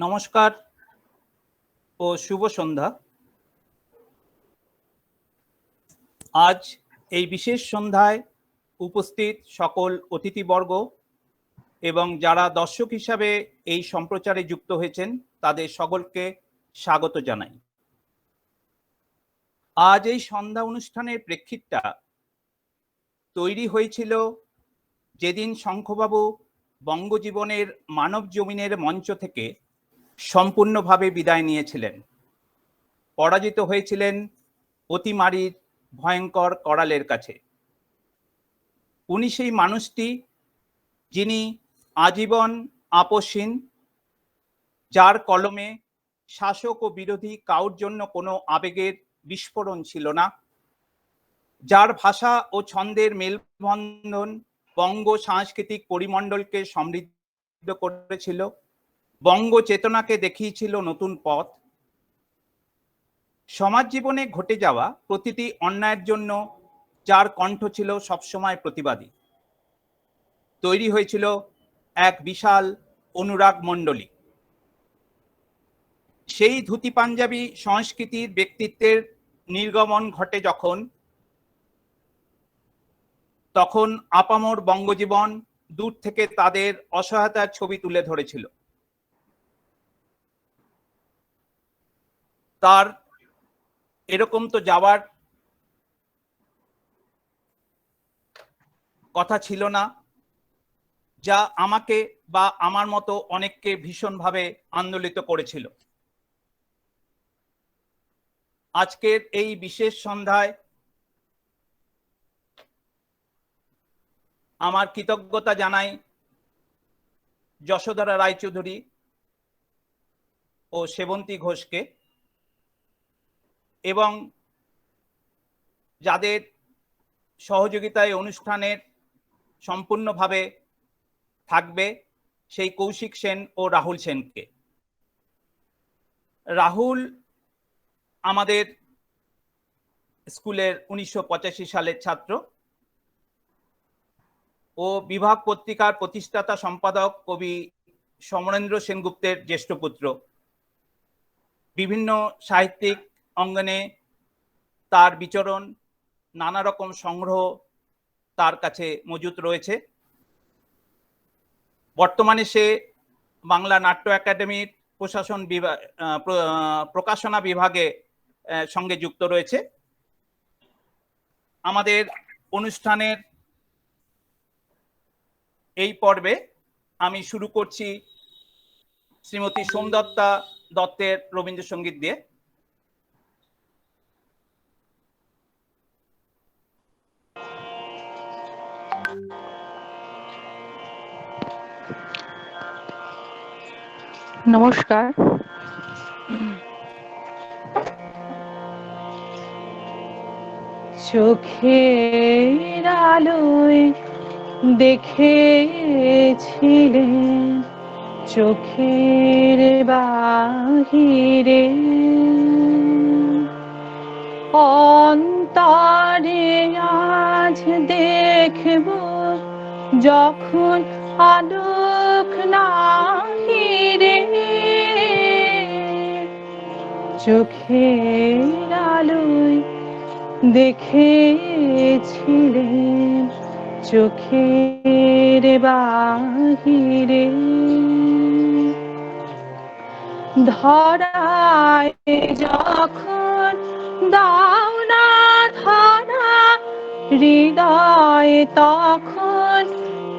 নমস্কার ও শুভ সন্ধ্যা। আজ এই বিশেষ সন্ধ্যায় উপস্থিত সকল অতিথিবর্গ এবং যারা দর্শক হিসাবে এই সম্প্রচারে যুক্ত হয়েছেন তাদের সকলকে স্বাগত জানাই। আজ এই সন্ধ্যা অনুষ্ঠানের প্রেক্ষিতটা তৈরি হয়েছিল যেদিন শঙ্খবাবু বঙ্গজীবনের মানব জমিনের মঞ্চ থেকে সম্পূর্ণভাবে বিদায় নিয়েছিলেন। পরাজিত হয়েছিলেন অতিমারীর ভয়ঙ্কর করালের কাছে। উনি সেই মানুষটি যিনি আজীবন আপোষহীন, যার কলমে শাসক ও বিরোধী কাউর জন্য কোনো আবেগের বিস্ফোরণ ছিল না, যার ভাষা ও ছন্দের মেলবন্ধন বঙ্গ সাংস্কৃতিক পরিমণ্ডলকে সমৃদ্ধ করেছিল, বঙ্গ চেতনাকে দেখিয়েছিল নতুন পথ। সমাজ জীবনে ঘটে যাওয়া প্রতিটি অন্যায়ের জন্য যার কণ্ঠ ছিল সবসময় প্রতিবাদী। তৈরি হয়েছিল এক বিশাল অনুরাগ মণ্ডলী। সেই ধুতি পাঞ্জাবি সংস্কৃতির ব্যক্তিত্বের নির্গমন ঘটে তখন আপামর বঙ্গজীবন দূর থেকে তাদের অসহায়তার ছবি তুলে ধরেছিল। তার এরকম তো যাওয়ার কথা ছিল না, যা আমাকে বা আমার মতো অনেককে ভীষণভাবে আন্দোলিত করেছিল। আজকের এই বিশেষ সন্ধ্যায় আমার কৃতজ্ঞতা জানাই যশোধরা রায়চৌধুরী ও সেবন্তী ঘোষকে, এবং যাদের সহযোগিতায় অনুষ্ঠানের সম্পূর্ণভাবে থাকবে সেই কৌশিক সেন ও রাহুল সেনকে। রাহুল আমাদের স্কুলের 1985 সালের ছাত্র ও বিভাগ পত্রিকার প্রতিষ্ঠাতা সম্পাদক কবি সমরেন্দ্র সেনগুপ্তের জ্যেষ্ঠ পুত্র। বিভিন্ন সাহিত্যিক অঙ্গনে তার বিচরণ, নানা রকম সংগ্রহ তার কাছে মজুত রয়েছে। বর্তমানে সে বাংলা নাট্য একাডেমির প্রশাসন বিভাগ প্রকাশনা বিভাগে সঙ্গে যুক্ত রয়েছে। আমাদের অনুষ্ঠানের এই পর্বে আমি শুরু করছি শ্রীমতী সোমদত্তা দত্তের রবীন্দ্রসঙ্গীত দিয়ে। নমস্কার। চোখের আলোয় দেখেছিলেন চোখের বাহিরে, অন্তরে আজ দেখব যখন আলোক নাহিরে। চোখের আলোয় দেখেছিলেন চোখের বাহিরে, ধরায় যখন দাও না ধরা হৃদয় তখন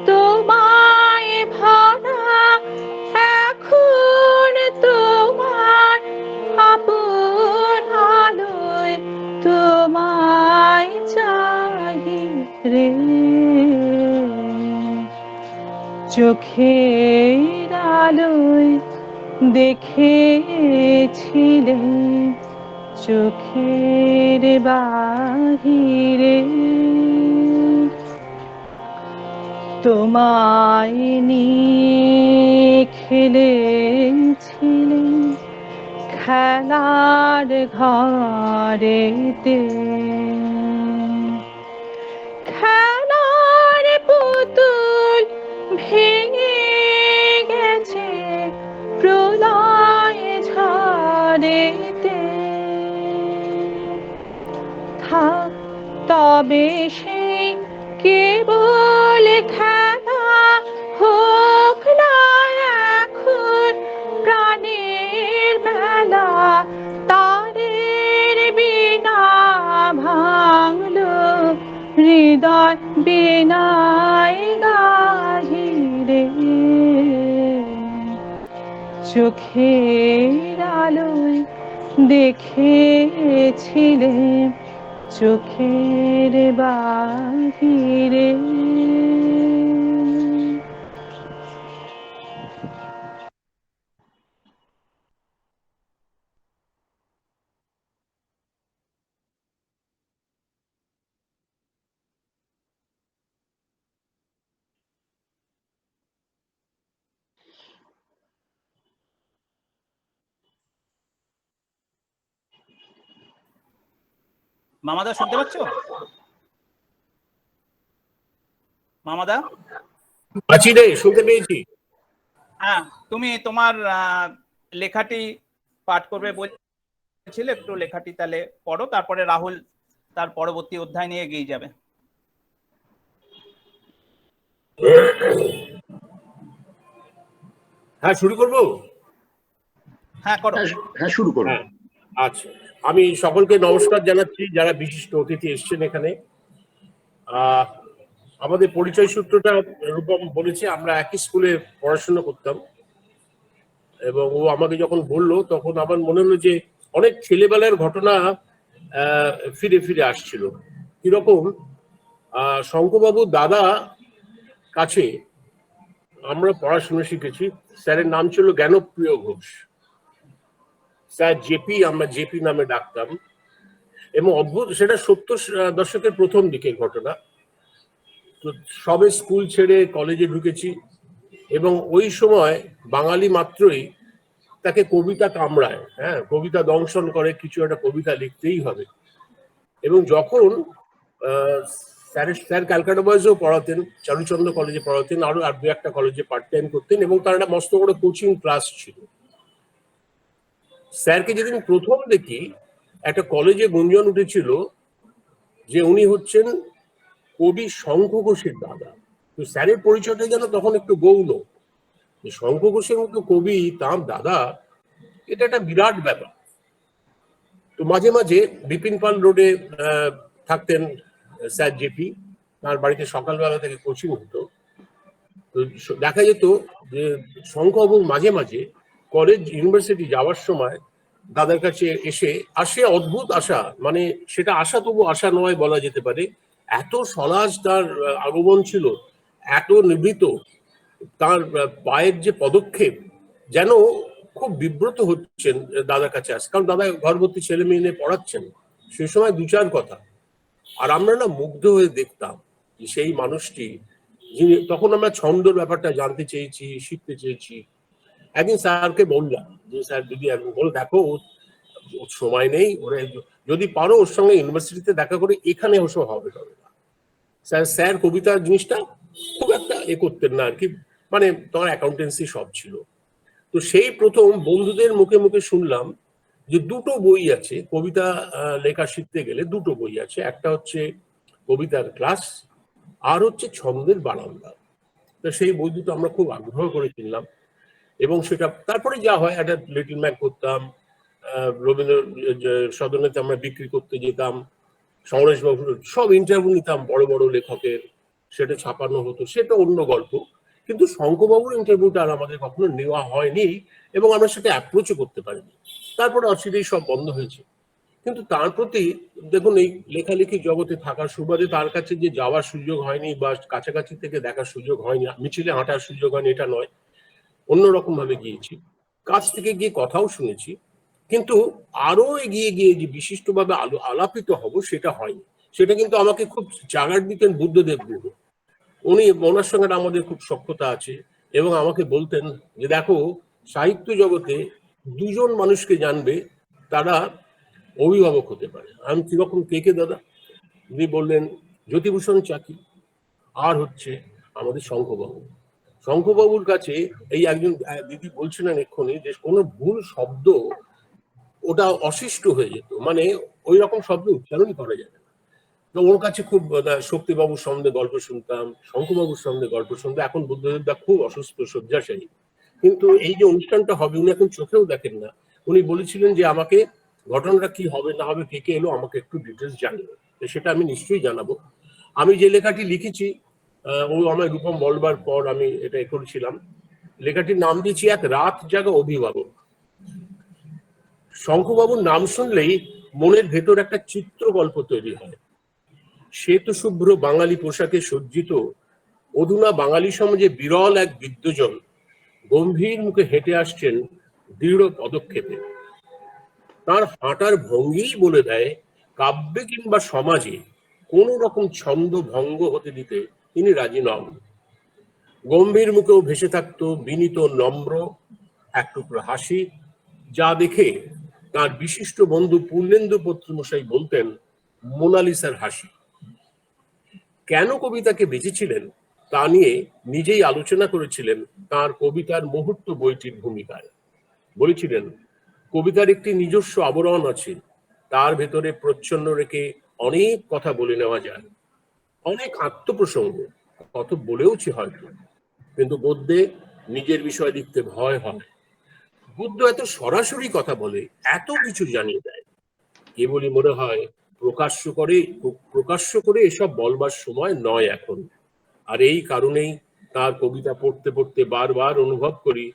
তোমায় ভরা। এখন তোমার আপন আলোয় তোমায় চাহি রে। চোখের আলোয় দেখেছিলেন চোখের বাহিরে, তোমায় নিয়ে খেলেছিলেন খেলার ঘরেতে, খেলার পুতুল ভেঙে গেছে প্রলয় বেলা তারের বিনা ভাঙলো হৃদয় বিনায় গাহিরে চোখের আলোয় দেখেছিলে চোখের বাহিরে। মামাদা শুনতে পাচ্ছ? মামাদা? আছি রে, শুনতে পেয়েছি। হ্যাঁ, তুমি তোমার লেখাটি পাঠ করবে বলছিলে, একটু লেখাটি তাহলে পড়ো, তারপরে রাহুল তার পরবর্তী অধ্যায় নিয়ে এগিয়ে যাবে। হ্যাঁ, শুরু করবো? হ্যাঁ করো। হ্যাঁ শুরু করো। আচ্ছা, আমি সকলকে নমস্কার জানাচ্ছি যারা বিশিষ্ট অতিথি এসছেন এখানে। আমাদের পরিচয় সূত্রটা রূপম বলেছে, আমরা একই স্কুলে পড়াশোনা করতাম এবং ও আমাকে যখন বললো তখন আমার মনে হলো যে অনেক ছেলেবেলার ঘটনা ফিরে ফিরে আসছিল। কিরকম, শঙ্করবাবুর দাদা কাছে আমরা পড়াশোনা শিখেছি। স্যারের নাম ছিল জ্ঞানপ্রিয় ঘোষ, স্যার জেপি, আমরা জেপি নামে ডাকতাম। এবং অদ্ভুত, সেটা 70 দশকের প্রথম দিকের ঘটনা। তো সবে স্কুল ছেড়ে কলেজে ঢুকেছি এবং ওই সময় বাঙালি মাত্রই তাকে কবিতা কামড়ায়, হ্যাঁ, কবিতা দংশন করে, কিছু একটা কবিতা লিখতেই হবে। এবং যখন স্যার ক্যালকাটা বয়েজেও পড়াতেন, চারুচন্দ্র কলেজে পড়াতেন, আরো আর দু একটা কলেজে পার্ট টাইম করতেন এবং তার একটা মস্ত বড় কোচিং ক্লাস ছিল। স্যারকে যেদিন প্রথম দেখি, একটা কলেজে গুঞ্জন উঠেছিল যে উনি হচ্ছেন কবি শঙ্খ ঘোষের দাদা। তো স্যারের পরিচয়টা যেন তখন একটু গৌণ, যে শঙ্খ ঘোষের মতো কবি তার দাদা, এটা একটা বিরাট ব্যাপার। তো মাঝে মাঝে বিপিন পাল রোডে থাকতেন স্যার জেপি, তার বাড়িতে সকালবেলা থেকে কোচিং হতো। তো দেখা যেত যে শঙ্খবাবু মাঝে মাঝে কলেজ ইউনিভার্সিটি যাওয়ার সময় দাদার কাছে আসে অদ্ভুত আশা, মানে সেটা আশা তবু আশা নয় বলা যেতে পারে। এত সলাজ তার আগমন ছিল, এত নিবৃত তার পায়ের যে পদক্ষেপ, যেন খুব বিব্রত হচ্ছেন দাদার কাছে আসে, কারণ দাদা ঘরবর্তী ছেলে মেয়ে নিয়ে পড়াচ্ছেন। সে সময় দু চার কথা, আর আমরা না মুগ্ধ হয়ে দেখতাম যে সেই মানুষটি, যিনি, তখন আমরা ছন্দর ব্যাপারটা জানতে চেয়েছি, শিখতে চেয়েছি। একদিন স্যারকে বললাম যে স্যার যদি একদিন বল, দেখো ওর সময় নেই, ওরা যদি পারো ওর সঙ্গে ইউনিভার্সিটিতে দেখা করে, এখানে ওসব হবে না। স্যার কবিতার জিনিসটা খুব একটা করতেন না আর কি, মানে তোমার অ্যাকাউন্টেন্সি সব ছিল। তো সেই প্রথম বন্ধুদের মুখে মুখে শুনলাম যে দুটো বই আছে কবিতা লেখা শিখতে গেলে, দুটো বই আছে, একটা হচ্ছে কবিতার ক্লাস, আর হচ্ছে ছন্দের বারান্দা। তো সেই বই দুটো আমরা খুব আগ্রহ করে কিনলাম এবং সেটা তারপরে যা হয়, একটা লিটল ম্যাক করতাম, রবীন্দ্র সদনেতে আমরা বিক্রি করতে যেতাম, সমরেশ বাবুর সব ইন্টারভিউ নিতাম বড় বড় লেখকের, সেটা ছাপানো হতো, সেটা অন্য গল্প। কিন্তু শঙ্করবাবুর ইন্টারভিউটা আর আমাদের কখনো নেওয়া হয়নি এবং আমরা সেটা অ্যাপ্রোচও করতে পারিনি। তারপরে অচিরেই সব বন্ধ হয়েছে। কিন্তু তার প্রতি দেখুন, এই লেখালেখি জগতে থাকার সুবাদে তার কাছে যে যাওয়ার সুযোগ হয়নি বা কাছাকাছি থেকে দেখার সুযোগ হয়নি, মিছিলে হাঁটার সুযোগ হয়নি, এটা নয়, অন্যরকম ভাবে গিয়েছি, কাছ থেকে গিয়ে কথাও শুনেছি, কিন্তু আরো এগিয়ে গিয়ে যে বিশিষ্টভাবে আলাপিত হব সেটা হয়নি। সেটা কিন্তু আমাকে খুব জাগার দিতেন বুদ্ধদেব গুরু। উনি, ওনার সঙ্গে আমাদের খুব সখ্যতা আছে এবং আমাকে বলতেন যে দেখো, সাহিত্য জগতে দুজন মানুষকে জানবে, তারা অভিভাবক হতে পারে। আমি কিরকম, কে দাদা? উনি বললেন জ্যোতিভূষণ চাকি আর হচ্ছে আমাদের শঙ্খবাবু। শঙ্খবাবুর কাছে এই একজন দিদি বলছিলেন এক্ষুনি যে কোনো ভুল শব্দ ওটা অশিষ্ট হয়ে যেত, মানে ওই রকম শব্দ উচ্চারণই করা যাবে না। তো ওর কাছে খুব শক্তিবাবুর সঙ্গে গল্প শুনতাম, শঙ্খবাবুর সঙ্গে গল্প শুনতাম। এখন বুদ্ধদেবদা খুব অসুস্থ, শয্যাশায়ী, কিন্তু এই যে অনুষ্ঠানটা হবে উনি এখন চোখেও দেখেন না, উনি বলেছিলেন যে আমাকে ঘটনাটা কি হবে না হবে, কে কে এলো, আমাকে একটু ডিটেলস জানিও। সেটা আমি নিশ্চয়ই জানাবো। আমি যে লেখাটি লিখেছি, ও আমায় রূপম বলবার পর আমি এটা করেছিলাম। লেখাটির নাম দিয়েছি এক রাত জাগা অভিভাবক। শঙ্খবাবুর নাম শুনলেই মনের ভেতর একটা চিত্রকল্প তৈরি হয়। শ্বেত শুভ্র বাঙালি পোশাকে সজ্জিত অধুনা বাঙালি সমাজে বিরল এক বিদ্বজন গম্ভীর মুখে হেঁটে আসছেন দৃঢ় পদক্ষেপে। তার হাঁটার ভঙ্গিই বলে দেয় কাব্যে কিংবা সমাজে কোন রকম ছন্দ ভঙ্গ হতে দিতে তিনি রাজি নন। গম্ভীর মুখেও ভেসে থাকতো বিনীত নম্র এক টুকরো হাসি, যা দেখে তার বিশিষ্ট বন্ধু পূর্ণেন্দু পত্রমশাই বলতেন মোনালিসার হাসি। কেন কবিতাকে বেঁচেছিলেন তা নিয়ে নিজেই আলোচনা করেছিলেন তার কবিতার মুহূর্ত বইটির ভূমিকায়। বলেছিলেন, কবিতার একটি নিজস্ব আবরণ আছে, তার ভেতরে প্রচ্ছন্ন রেখে অনেক কথা বলে নেওয়া যায়, অনেক আত্মপ্রসঙ্গ, কত বলেওছি হয়তো, কিন্তু গদ্যে নিজের বিষয় লিখতে ভয় হয়। গদ্য এত সরাসরি কথা বলে, এত কিছু জানিয়ে দেয়, কেবলই মনে হয় প্রকাশ্য করে এসব বলবার সময় নয় এখন। আর এই কারণেই তার কবিতা পড়তে পড়তে বারবার অনুভব করি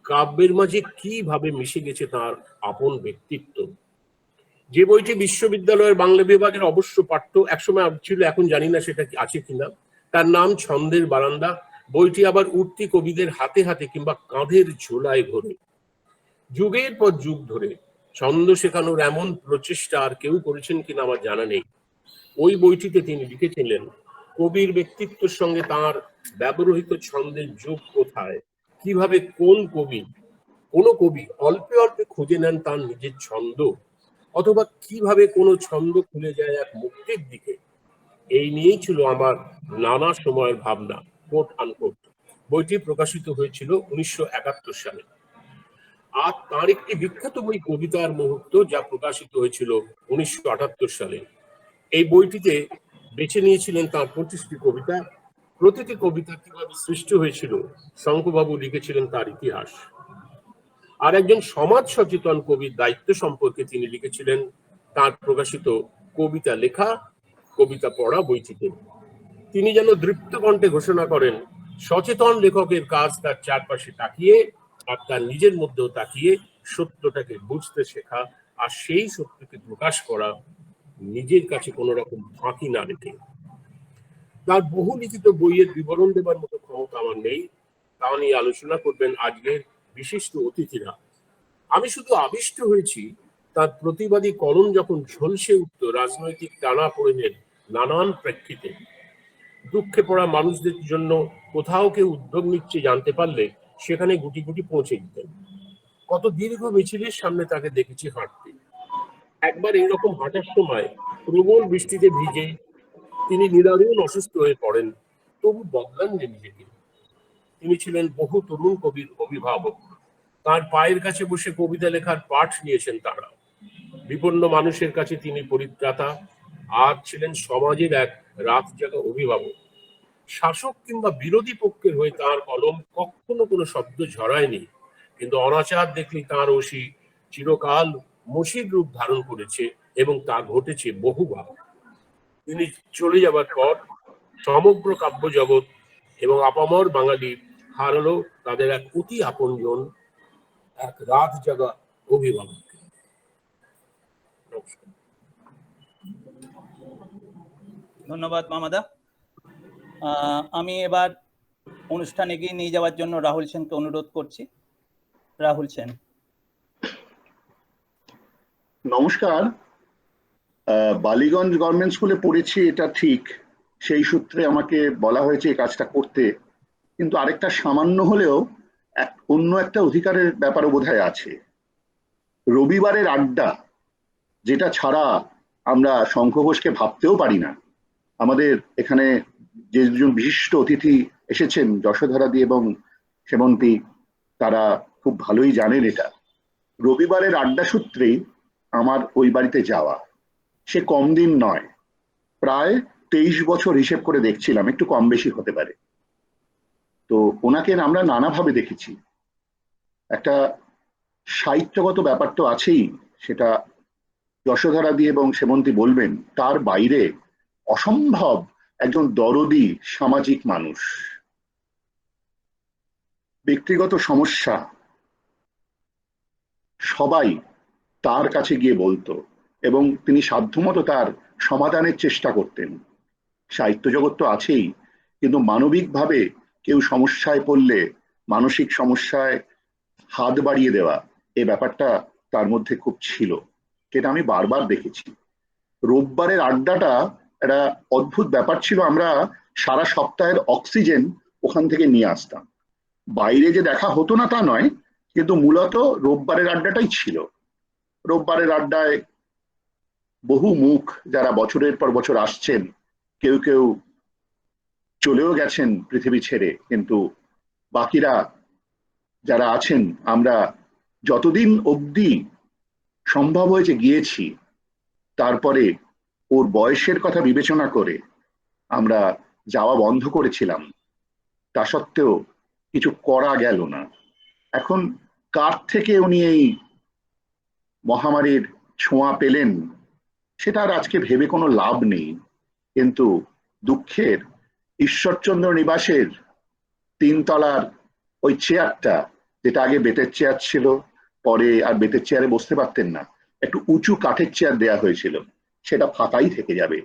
কাব্যের মাঝে কিভাবে মিশে গেছে তার আপন ব্যক্তিত্ব। যে বইটি বিশ্ববিদ্যালয়ের বাংলা বিভাগের অবশ্য পাঠ্য একসময় ছিল, এখন জানি না সেটা আছে কিনা, তার নাম ছন্দের বারান্দা। বইটি আবার উঠতি কবিদের হাতে হাতে কিংবা কাঁধের ঝোলায় ঘোরে। যুগের পর যুগ ধরে ছন্দ শেখানোর এমন প্রচেষ্টা আর কেউ করেছেন কিনা আমার জানা নেই। ওই বইটিতে তিনি লিখেছিলেন কবির ব্যক্তিত্বের সঙ্গে তার ব্যবহৃত ছন্দের যোগ কোথায়, কিভাবে কোন কবি অল্পে অল্পে খুঁজে নেন তার নিজের ছন্দ, অথবা কিভাবে কোনো ছন্দ খুলে যায় এক মুক্তির দিকে। এই নিয়েই ছিল আমার নানা সময়ের ভাবনা, কোট আনকোট। বইটি প্রকাশিত হয়েছিল 1971 সালে। আর তার একটি বিখ্যাত বই কবিতার মুহূর্ত, যা প্রকাশিত হয়েছিল 1978 সালে। এই বইটিতে বেছে নিয়েছিলেন তার 25টি কবিতা। প্রতিটি কবিতা কিভাবে সৃষ্টি হয়েছিল শঙ্খবাবু লিখেছিলেন তার ইতিহাস। আর একজন সমাজ সচেতন কবির দায়িত্ব সম্পর্কে তিনি লিখেছিলেন তার প্রকাশিত কবিতা লেখা কবিতা পড়া বইটিতে। তিনি যেন দৃপ্ত কণ্ঠে ঘোষণা করেন, সচেতন লেখকের কাজ তার চারপাশে তাকিয়ে আর তার নিজের মধ্যেও তাকিয়ে সত্যটাকে বুঝতে শেখা, আর সেই সত্যকে প্রকাশ করা, নিজের কাছে কোনো রকম ফাঁকি না রেখে। তার বহু লিখিত বইয়ের বিবরণ দেবার মতো ক্ষমতা আমার নেই, তা নিয়ে আলোচনা করবেন আজকের বিশিষ্ট অতিথিরা। আমি শুধু আবিষ্ট হয়েছি তার প্রতিবাদী কলম যখন ঝলসে উঠত রাজনৈতিক টানাপোড়েনের নানান প্রেক্ষিতে। দুঃখে পড়া মানুষদের জন্য কোথাও কেউ উদ্যোগ নিচ্ছে জানতে পারলে সেখানে গুটি গুটি পৌঁছে দিতেন। কত দীর্ঘ মিছিলের সামনে তাকে দেখেছি হাঁটতে। একবার এইরকম হাঁটার সময় প্রবল বৃষ্টিতে ভিজে তিনি নিদারুণ অসুস্থ হয়ে পড়েন, তবু বদলাননি নিজেকে। তিনি ছিলেন বহু তরুণ কবির অভিভাবক। তার পায়ের কাছে বসে কবিতা লেখার পাঠ নিয়েছেন তারা। বিপন্ন মানুষের কাছে তিনি পরিত্রাতা, আর ছিলেন সমাজের এক রাত জাগা অভিভাবক। শাসক কিংবা বিরোধী পক্ষের হয়ে তার কলম কখনো কোনো শব্দ ঝরায়নি, কিন্তু অনাচার দেখলে তার অসি চিরকাল মসির রূপ ধারণ করেছে, এবং তা ঘটেছে বহুবার। তিনি চলে যাবার পর সমগ্র কাব্য জগৎ এবং আপামর বাঙালি হারালো তাদের এক অতি আপনজন, এক রাত জাগা অভিভাবক। ধন্যবাদ মামাদা। আমি এবার অনুষ্ঠানে এগিয়ে নিয়ে যাওয়ার জন্য রাহুল সেনকে অনুরোধ করছি। রাহুল সেন। নমস্কার। বালিগঞ্জ গভর্নমেন্ট স্কুলে পড়েছি, এটা ঠিক। সেই সূত্রে আমাকে বলা হয়েছে এই কাজটা করতে, কিন্তু আরেকটা সামান্য হলেও অন্য একটা অধিকারের ব্যাপারও বোধহয় আছে। রবিবারের আড্ডা, যেটা ছাড়া আমরা শঙ্খ ঘোষকে ভাবতেও পারি না। আমাদের এখানে যে দুজন বিশিষ্ট অতিথি এসেছেন, যশোধরাদি এবং সেবন্তী, তারা খুব ভালোই জানেন এটা। রবিবারের আড্ডা সূত্রেই আমার ওই বাড়িতে যাওয়া। সে কম দিন নয়, প্রায় 23 বছর হিসেব করে দেখছিলাম, একটু কম বেশি হতে পারে। তো ওনাকে আমরা নানাভাবে দেখেছি। একটা সাহিত্যগত ব্যাপার তো আছেই, সেটা যশোধরা দিয়ে এবং সেবন্তী বলবেন। তার বাইরে অসম্ভব একজন দরদি সামাজিক মানুষ। ব্যক্তিগত সমস্যা সবাই তার কাছে গিয়ে বলতো এবং তিনি সাধ্যমতো তার সমাধানের চেষ্টা করতেন। সাহিত্য জগৎ তো আছেই, কিন্তু মানবিকভাবে কেউ সমস্যায় পড়লে মানসিক সমস্যায় হাত বাড়িয়ে দেওয়া, এই ব্যাপারটা তার মধ্যে খুব ছিল, যেটা আমি বারবার দেখেছি। রোববারের আড্ডাটা একটা অদ্ভুত ব্যাপার ছিল। আমরা সারা সপ্তাহের অক্সিজেন ওখান থেকে নিয়ে আসতাম। বাইরে যে দেখা হতো না তা নয়, কিন্তু মূলত রোববারের আড্ডাটাই ছিল। রোববারের আড্ডায় বহু মুখ যারা বছরের পর বছর আসছেন, কেউ কেউ চলেও গেছেন পৃথিবী ছেড়ে, কিন্তু বাকিরা যারা আছেন আমরা যতদিন অবধি সম্ভব হয়েছে গিয়েছি। তারপরে ওর বয়সের কথা বিবেচনা করে আমরা যাওয়া বন্ধ করেছিলাম। তা সত্ত্বেও কিছু করা গেল না। এখন কার থেকে উনি এই মহামারীর ছোঁয়া পেলেন সেটা আর আজকে ভেবে কোনো লাভ নেই। কিন্তু দুঃখের, ঈশ্বরচন্দ্র নিবাসের 3 তলার ওই চেয়ারটা, যেটা আগে বেতের চেয়ার ছিল, পরে আর বেতের চেয়ারে বসতে পারতেন না, একটু উঁচু কাঠের চেয়ার দেয়া হয়েছিল, সেটা ফাঁকাই থেকে যাবে।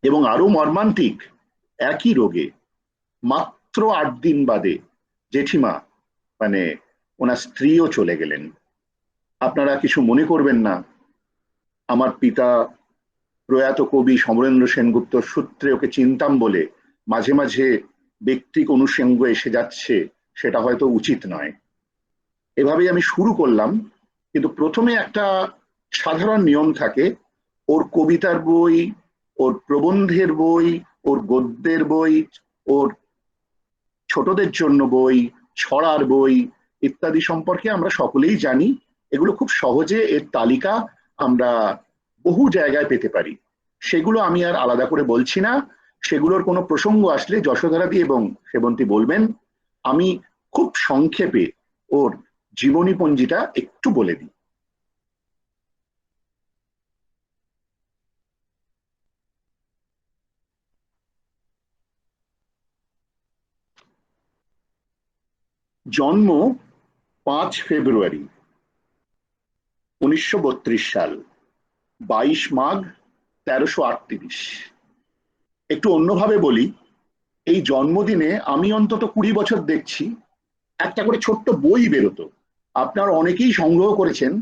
এবং আরো মর্মান্তিক, একই রোগে মাত্র 8 দিন বাদে জেঠিমা, মানে ওনার স্ত্রীও চলে গেলেন। আপনারা কিছু মনে করবেন না, আমার পিতা প্রয়াত কবি সমরেন্দ্র সেনগুপ্ত সূত্রে ওকে চিনতাম বলে মাঝে মাঝে ব্যক্তিক অনুষঙ্গ এসে যাচ্ছে, সেটা হয়তো উচিত নয়। এভাবেই আমি শুরু করলাম। কিন্তু প্রথমে একটা সাধারণ নিয়ম থাকে, ওর কবিতার বই, ওর প্রবন্ধের বই, ওর গদ্যের বই, ওর ছোটদের জন্য বই, ছড়ার বই ইত্যাদি সম্পর্কে আমরা সকলেই জানি। এগুলো খুব সহজে এর তালিকা আমরা বহু জায়গায় পেতে পারি। সেগুলো আমি আর আলাদা করে বলছি না। সেগুলোর কোনো প্রসঙ্গ আসলে যশোধরাদি এবং সেবন্তী বলবেন। আমি খুব সংক্ষেপে ওর জীবনীপঞ্জিটা একটু বলে দিই। জন্ম 5 ফেব্রুয়ারি 1932 সাল, 22 মাঘ 1338। একটু অন্যভাবে বলি, এই জন্মদিনে আমি অন্তত 20 বছর দেখছি একটা করে ছোট্ট বই বেরোতো। আপনারা অনেকেই সংগ্রহ করেছেন।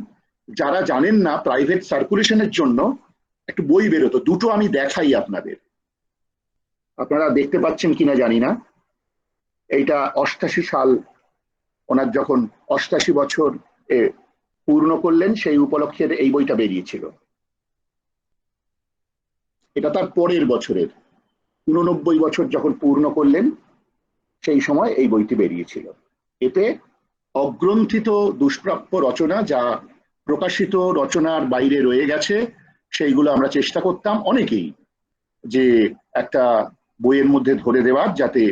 যারা জানেন না, প্রাইভেট সার্কুলেশনের জন্য একটু বই বেরোতো, দুটো আমি দেখাই আপনাদের। আপনারা দেখতে পাচ্ছেন কিনা জানি না। এইটা 88 সাল, ওনার যখন 88 বছর পূর্ণ করলেন সেই উপলক্ষে এই বইটা বেরিয়েছিল। এটা তার পরের বছরের 89 বছর যখন পূর্ণ করলেন সেই সময় এই বইটি বেরিয়েছিল। এতে অগ্রন্থিত দুষ্প্রাপ্য রচনা, যা প্রকাশিত রচনার বাইরে রয়ে গেছে, সেইগুলো আমরা চেষ্টা করতাম অনেকেই যে একটা বইয়ের মধ্যে ধরে দেওয়ার, যাতে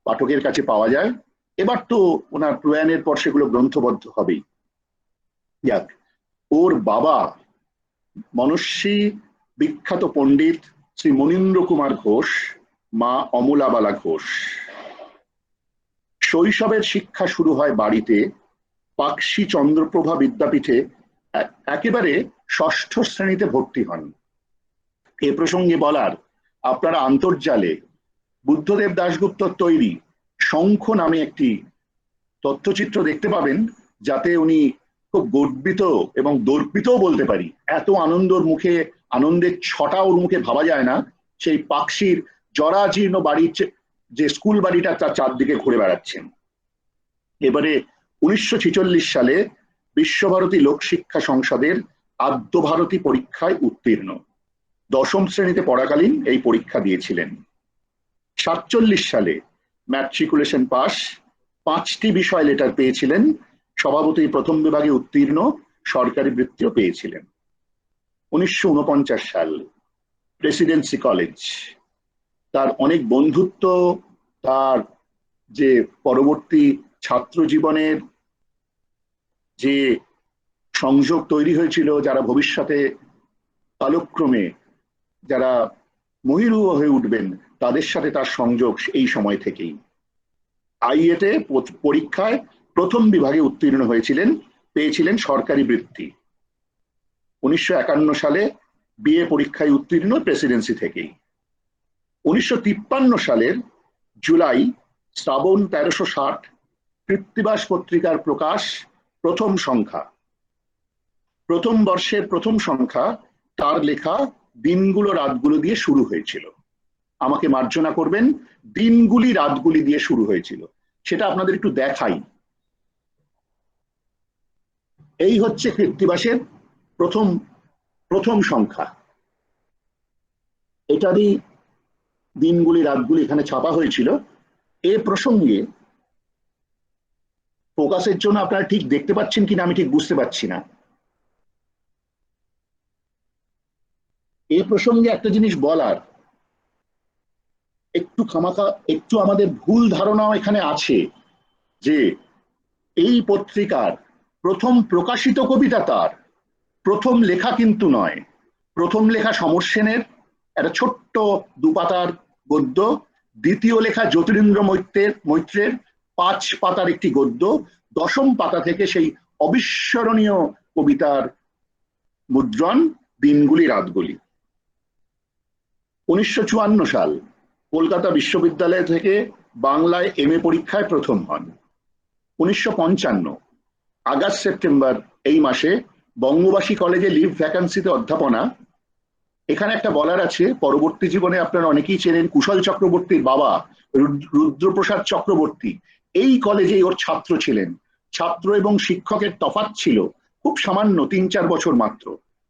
পাঠকের কাছে পাওয়া যায়। এবার তো ওনার প্রয়াণের পর সেগুলো গ্রন্থবদ্ধ হবেই। যাক, ওর বাবা মনস্বী বিখ্যাত পণ্ডিত শ্রী মনীন্দ্র কুমার ঘোষ, মা অমলাবালা ঘোষ। শৈশবের শিক্ষা শুরু হয় বাড়িতে, পাকশি চন্দ্রপ্রভা বিদ্যাপীঠে একেবারে 6ষ্ঠ শ্রেণীতে ভর্তি হন। এ প্রসঙ্গে বলার, আপনারা আন্তর্জালে বুদ্ধদেব দাশগুপ্তর তৈরি শঙ্খ নামে একটি তথ্যচিত্র দেখতে পাবেন, যাতে উনি খুব গর্বিত এবং দর্পিতও বলতে পারি, এত আনন্দর মুখে, আনন্দের ছটা ওর মুখে ভাবা যায় না। সেই পাকশির জরাজীর্ণ বাড়ির যে স্কুল বাড়িটা, তার চারদিকে ঘুরে বেড়াচ্ছেন। এবারে 1946 সালে বিশ্বভারতী লোকশিক্ষা সংসদের আদ্য ভারতী পরীক্ষায় উত্তীর্ণ। 10ম শ্রেণীতে পড়াকালীন এই পরীক্ষা দিয়েছিলেন। 47 সালে ম্যাট্রিকুলেশন পাস, 5টি বিষয় লেটার পেয়েছিলেন, সভাপতি প্রথম বিভাগে উত্তীর্ণ, সরকারি বৃত্তিও পেয়েছিলেন। 1949 সাল প্রেসিডেন্সি কলেজ। তার অনেক বন্ধুত্ব, তার যে পরবর্তী ছাত্র জীবনের যে সংযোগ তৈরি হয়েছিল, যারা ভবিষ্যতে কালক্রমে যারা মহিরু হয়ে উঠবেন তাদের সাথে তার সংযোগ এই সময় থেকেই। আইএতে পরীক্ষায় প্রথম বিভাগে উত্তীর্ণ হয়েছিলেন, পেয়েছিলেন সরকারি বৃত্তি। 1951 সালে বিএ পরীক্ষায় উত্তীর্ণ প্রেসিডেন্সি থেকেই। 1953 সালের জুলাই শ্রাবণ 1360 কৃত্তিবাস পত্রিকার প্রকাশ প্রথম সংখ্যা, প্রথম বর্ষের প্রথম সংখ্যা তার লেখা দিনগুলো রাতগুলো দিয়ে শুরু হয়েছিল। আমাকে মার্জনা করবেন, দিনগুলি রাতগুলি দিয়ে শুরু হয়েছিল। সেটা আপনাদের একটু দেখাই। এই হচ্ছে কৃত্তিবাসের প্রথম প্রথম সংখ্যা। এটারই দিনগুলি রাতগুলি এখানে ছাপা হয়েছিল। এ প্রসঙ্গে ফোকাসের জন্য আপনারা ঠিক দেখতে পাচ্ছেন কিনা আমি ঠিক বুঝতে পারছি না। এই প্রসঙ্গে একটা জিনিস বলার, একটু আমাদের ভুল ধারণাও এখানে আছে যে এই পত্রিকার প্রথম প্রকাশিত কবিতা তার প্রথম লেখা কিন্তু নয়। প্রথম লেখা সমর সেনের একটা ছোট্ট দুপাতার গদ্য, দ্বিতীয় লেখা জ্যোতিরিন্দ্র মৈত্রের 5 পাতার একটি গদ্য, দশম পাতা থেকে সেই অবিস্মরণীয় কবিতার মুদ্রণ দিনগুলি রাতগুলি। 1954 সাল কলকাতা বিশ্ববিদ্যালয় থেকে বাংলায় এমএ পরীক্ষায় প্রথম হন। 1955 আগস্ট সেপ্টেম্বর এই মাসে বঙ্গবাসী কলেজে লিভ ভ্যাকান্সিতে অধ্যাপনা। এখানে একটা বলার আছে, পরবর্তী জীবনে আপনারা অনেকেই চেনেন কুশল চক্রবর্তীর বাবা রুদ্রপ্রসাদ চক্রবর্তী এই কলেজেই ওর ছাত্র ছিলেন। ছাত্র এবং শিক্ষকের তফাৎ ছিল খুব সামান্য 3-4 বছর মাত্র।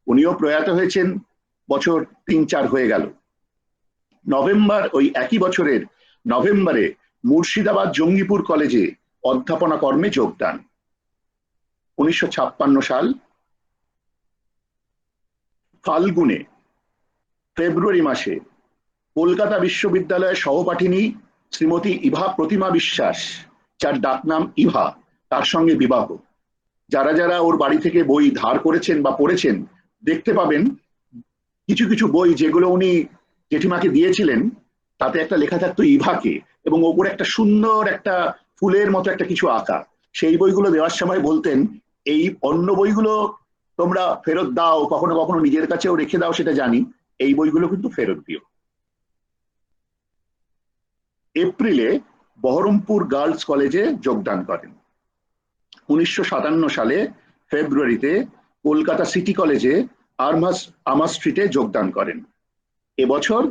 উনিও প্রয়াত হয়েছেন বছর 3-4 হয়ে গেল। ওই একই বছরের নভেম্বরে মুর্শিদাবাদ জঙ্গিপুর কলেজে অধ্যাপনা কর্মে যোগদান। 1956 সাল ফাল্গুনে ফেব্রুয়ারি মাসে কলকাতা বিশ্ববিদ্যালয়ের সহপাঠিনী শ্রীমতী ইভা প্রতিমা বিশ্বাস, যার ডাকনাম ইভা, তার সঙ্গে বিবাহ। যারা যারা ওর বাড়ি থেকে বই ধার করেছেন বা পড়েছেন দেখতে পাবেন কিছু কিছু বই যেগুলো উনি জেঠিমাকে দিয়েছিলেন তাতে একটা লেখা থাকতো ইভাকে, এবং ওপরে একটা সুন্দর একটা ফুলের মতো একটা কিছু আঁকা। সেই বইগুলো দেওয়ার সময় বলতেন এই অন্য বইগুলো তোমরা ফেরত দাও, কখনো কখনো নিজের কাছেও রেখে দাও, সেটা জানি, এই বইগুলো কিন্তু ফেরত দিও। এপ্রিলে বহরমপুর গার্লস কলেজে যোগদান করেন। 1957 সালে ফেব্রুয়ারিতে কলকাতা সিটি কলেজে আর্মা স্ট্রিটে যোগদান করেন। এবছর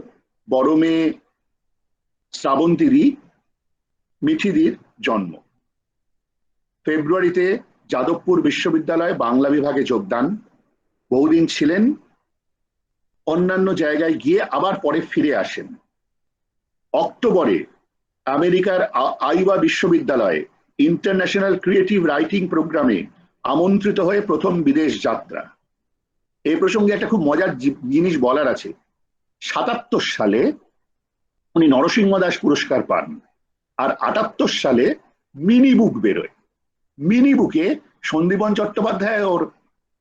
বড় মেয়ে শ্রাবন্তীরই মিঠিদির জন্ম। ফেব্রুয়ারিতে যাদবপুর বিশ্ববিদ্যালয়ে বাংলা বিভাগে যোগদান। বহুদিন ছিলেন, অন্যান্য জায়গায় গিয়ে আবার পরে ফিরে আসেন। অক্টোবরে আমেরিকার আইওয়া বিশ্ববিদ্যালয়ে ইন্টারন্যাশনাল ক্রিয়েটিভ রাইটিং প্রোগ্রামে আমন্ত্রিত হয়ে প্রথম বিদেশ যাত্রা। এই প্রসঙ্গে একটা খুব মজার জিনিস বলার আছে। 77 সালে উনি নরসিংহ দাস পুরস্কার পান, আর 78 সালে মিনি বুক বেরোয়। মিনি বুকে সন্দীপন চট্টোপাধ্যায় ওর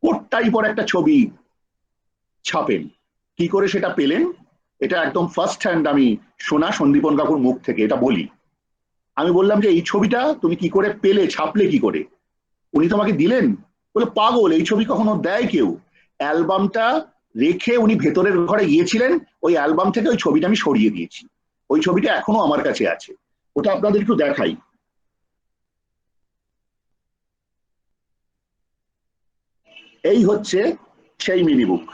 কোটটাই পর একটা ছবি ছাপেন। কি করে সেটা পেলেন, এটা একদম ফার্স্ট হ্যান্ড আমি শোনা সন্দীপন কাকুর মুখ থেকে। এটা বলি, আমি বললাম যে এই ছবিটা তুমি কি করে পেলে, ছাপলে কি করে? উনি তোমাকে দিলেন? বলে পাগল, এই ছবি কখনো দেয় কেউ? অ্যালবামটা রেখে উনি ভেতরের ঘরে গিয়েছিলেন, ওই অ্যালবাম থেকে ওই ছবিটা আমি সরিয়ে দিয়েছি। ওই ছবিটা এখনো আমার কাছে আছে, ওটা আপনাদের একটু দেখাই। এই হচ্ছে সেই মিনি বুক।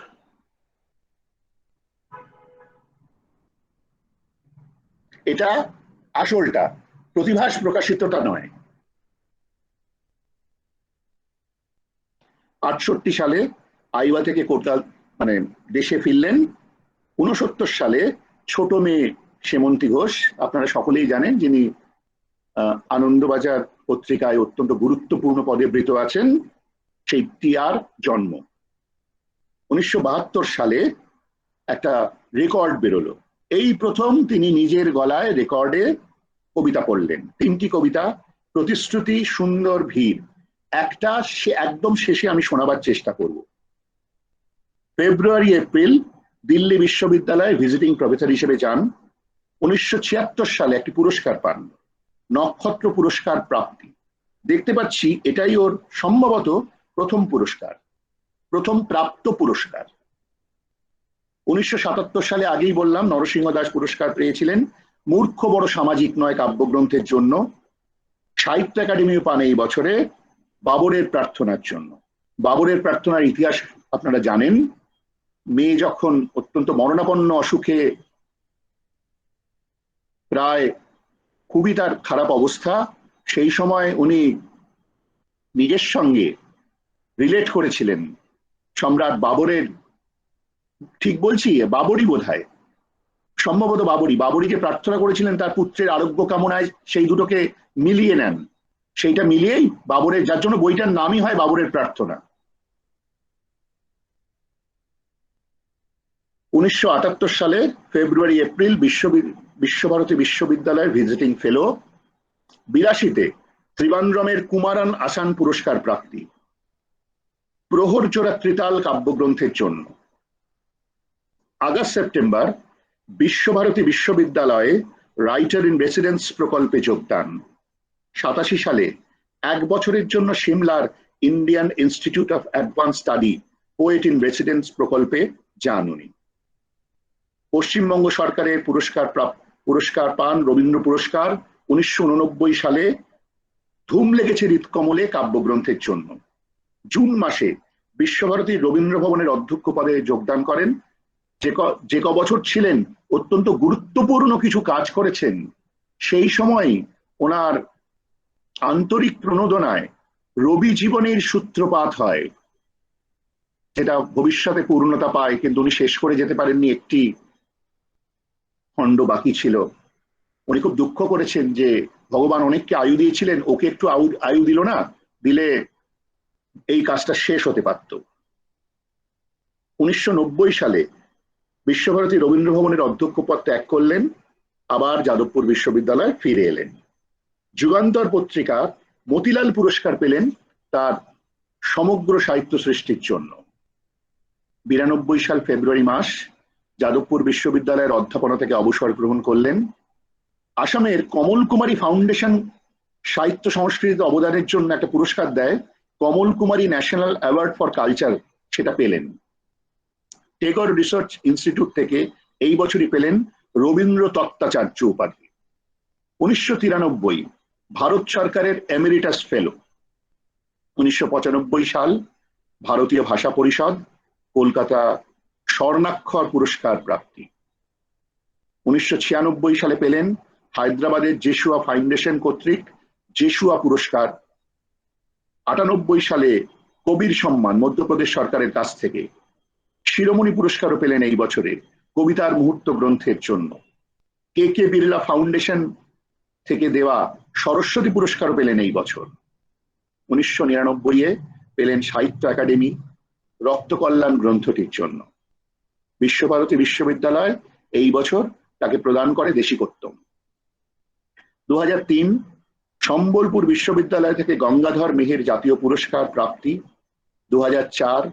এটা আসলটা, প্রতিভাস প্রকাশিতটা নয়। 68 সালে আইওয়া থেকে কলকাতা দেশে ফিরলেন। 69 সালে ছোট মেয়ে সেমন্তী ঘোষ, আপনারা সকলেই জানেন, যিনি আনন্দবাজার পত্রিকায় অত্যন্ত গুরুত্বপূর্ণ পদে বৃত আছেন, সেই টিয়ার জন্ম। 1972 সালে একটা রেকর্ড বেরোলো। এই প্রথম তিনি নিজের গলায় রেকর্ডে কবিতা পড়লেন। 3টি কবিতা, প্রতিশ্রুতি, সুন্দর ভিড়। একটা একদম শেষে আমি শোনাবার চেষ্টা করব। ফেব্রুয়ারি এপ্রিল দিল্লি বিশ্ববিদ্যালয়ে ভিজিটিং প্রফেসর হিসেবে যান। 1976 সালে একটি পুরস্কার পান, নক্ষত্র পুরস্কার প্রাপ্তি। দেখতে পাচ্ছি এটাই ওর সম্ভবত প্রথম পুরস্কার, প্রথম প্রাপ্ত পুরস্কার। 1977 সালে আগেই বললাম নরসিংহ দাস পুরস্কার পেয়েছিলেন মূর্খ বড় সামাজিক নয় কাব্যগ্রন্থের জন্য। সাহিত্য একাডেমিও পান এই বছরে বাবরের প্রার্থনার জন্য। বাবরের প্রার্থনার ইতিহাস আপনারা জানেন। মেয়ে যখন অত্যন্ত মরণাপন্ন অসুখে, প্রায় খুবই তার খারাপ অবস্থা, সেই সময় উনি নিজের সঙ্গে রিলেট করেছিলেন সম্রাট বাবরের, ঠিক বলছি বাবরই বোধহয়, সম্ভবত বাবরিকে প্রার্থনা করেছিলেন তার পুত্রের আরোগ্য কামনায়, সেই দুটোকে মিলিয়ে নেন। সেইটা মিলিয়েই বাবরের, যার জন্য বইটার নামই হয় বাবরের প্রার্থনা। 1978 সালে ফেব্রুয়ারি এপ্রিল বিশ্বভারতী বিশ্ববিদ্যালয়ের ভিজিটিং ফেলো। 82-তে ত্রিবান্দ্রমের কুমারান আসান পুরস্কার প্রাপ্তি প্রহরচোরা ত্রিতাল কাব্যগ্রন্থের জন্য। আগস্ট সেপ্টেম্বর বিশ্বভারতী বিশ্ববিদ্যালয়ে রাইটার ইন রেসিডেন্স প্রকল্পে যোগদান। 87 সালে 1 বছরের জন্য সিমলার Indian Institute of Advance Study poet in residence প্রকল্পে যান উনি। পশ্চিমবঙ্গ সরকারের পুরস্কার পান রবীন্দ্র পুরস্কার 1989 সালে ধুম লেগেছে হৃৎকমলে কাব্যগ্রন্থের জন্য। জুন মাসে বিশ্বভারতীর রবীন্দ্র ভবনের অধ্যক্ষ পদে যোগদান করেন। যে বছর ছিলেন অত্যন্ত গুরুত্বপূর্ণ কিছু কাজ করেছেন। সেই সময় ওনার আন্তরিক প্রণোদনায় রবি জীবনের সূত্রপাত হয়, যেটা ভবিষ্যতে পূর্ণতা পায়, কিন্তু উনি শেষ করে যেতে পারেননি, একটি খণ্ড বাকি ছিল। উনি খুব দুঃখ করেছেন যে ভগবান অনেককে আয়ু দিয়েছিলেন, ওকে একটু আয়ু দিল না, দিলে এই কাজটা শেষ হতে পারত। 1990 সালে বিশ্বভারতী রবীন্দ্র ভবনের অধ্যক্ষ পদ ত্যাগ করলেন, আবার যাদবপুর বিশ্ববিদ্যালয়ে ফিরে এলেন। যুগান্তর পত্রিকা মতিলাল পুরস্কার পেলেন তার সমগ্র সাহিত্য সৃষ্টির জন্য। 92 সাল ফেব্রুয়ারি মাস যাদবপুর বিশ্ববিদ্যালয়ের অধ্যাপনা থেকে অবসর গ্রহণ করলেন। আসামের কমল কুমারী ফাউন্ডেশন সাহিত্য সংস্কৃতিতে অবদানের জন্য একটা পুরস্কার দেয়, কমল কুমারী ন্যাশনাল অ্যাওয়ার্ড ফর কালচার, সেটা পেলেন। টেগর রিসার্চ ইনস্টিটিউট থেকে এই বছরই পেলেন রবীন্দ্র তত্ত্বাচার্য উপাধি। 1993 ভারত সরকারের এমেরিটাস ফেলো। 1995 সাল ভারতীয় ভাষা পরিষদ কলকাতা স্বর্ণাক্ষর পুরস্কার প্রাপ্তি। 1996 সালে পেলেন হায়দ্রাবাদের জেসুয়া ফাউন্ডেশন কর্তৃক জেসুয়া পুরস্কার। 98 সালে কবির সম্মান মধ্যপ্রদেশ সরকারের কাছ থেকে। শিরোমণি পুরস্কারও পেলেন এই বছরে কবিতার মুহূর্ত গ্রন্থের জন্য। কে কে বিড়লা ফাউন্ডেশন থেকে দেওয়া সরস্বতী পুরস্কারও পেলেন এই বছর। 1999-এ পেলেন সাহিত্য একাডেমি রক্ত কল্যাণ গ্রন্থটির জন্য। বিশ্বভারতী বিশ্ববিদ্যালয় এই বছর তাকে প্রদান করে দেশিকোত্তম। 2003 সম্বলপুর বিশ্ববিদ্যালয় থেকে গঙ্গাধর মেহের জাতীয় পুরস্কার প্রাপ্তি। 2004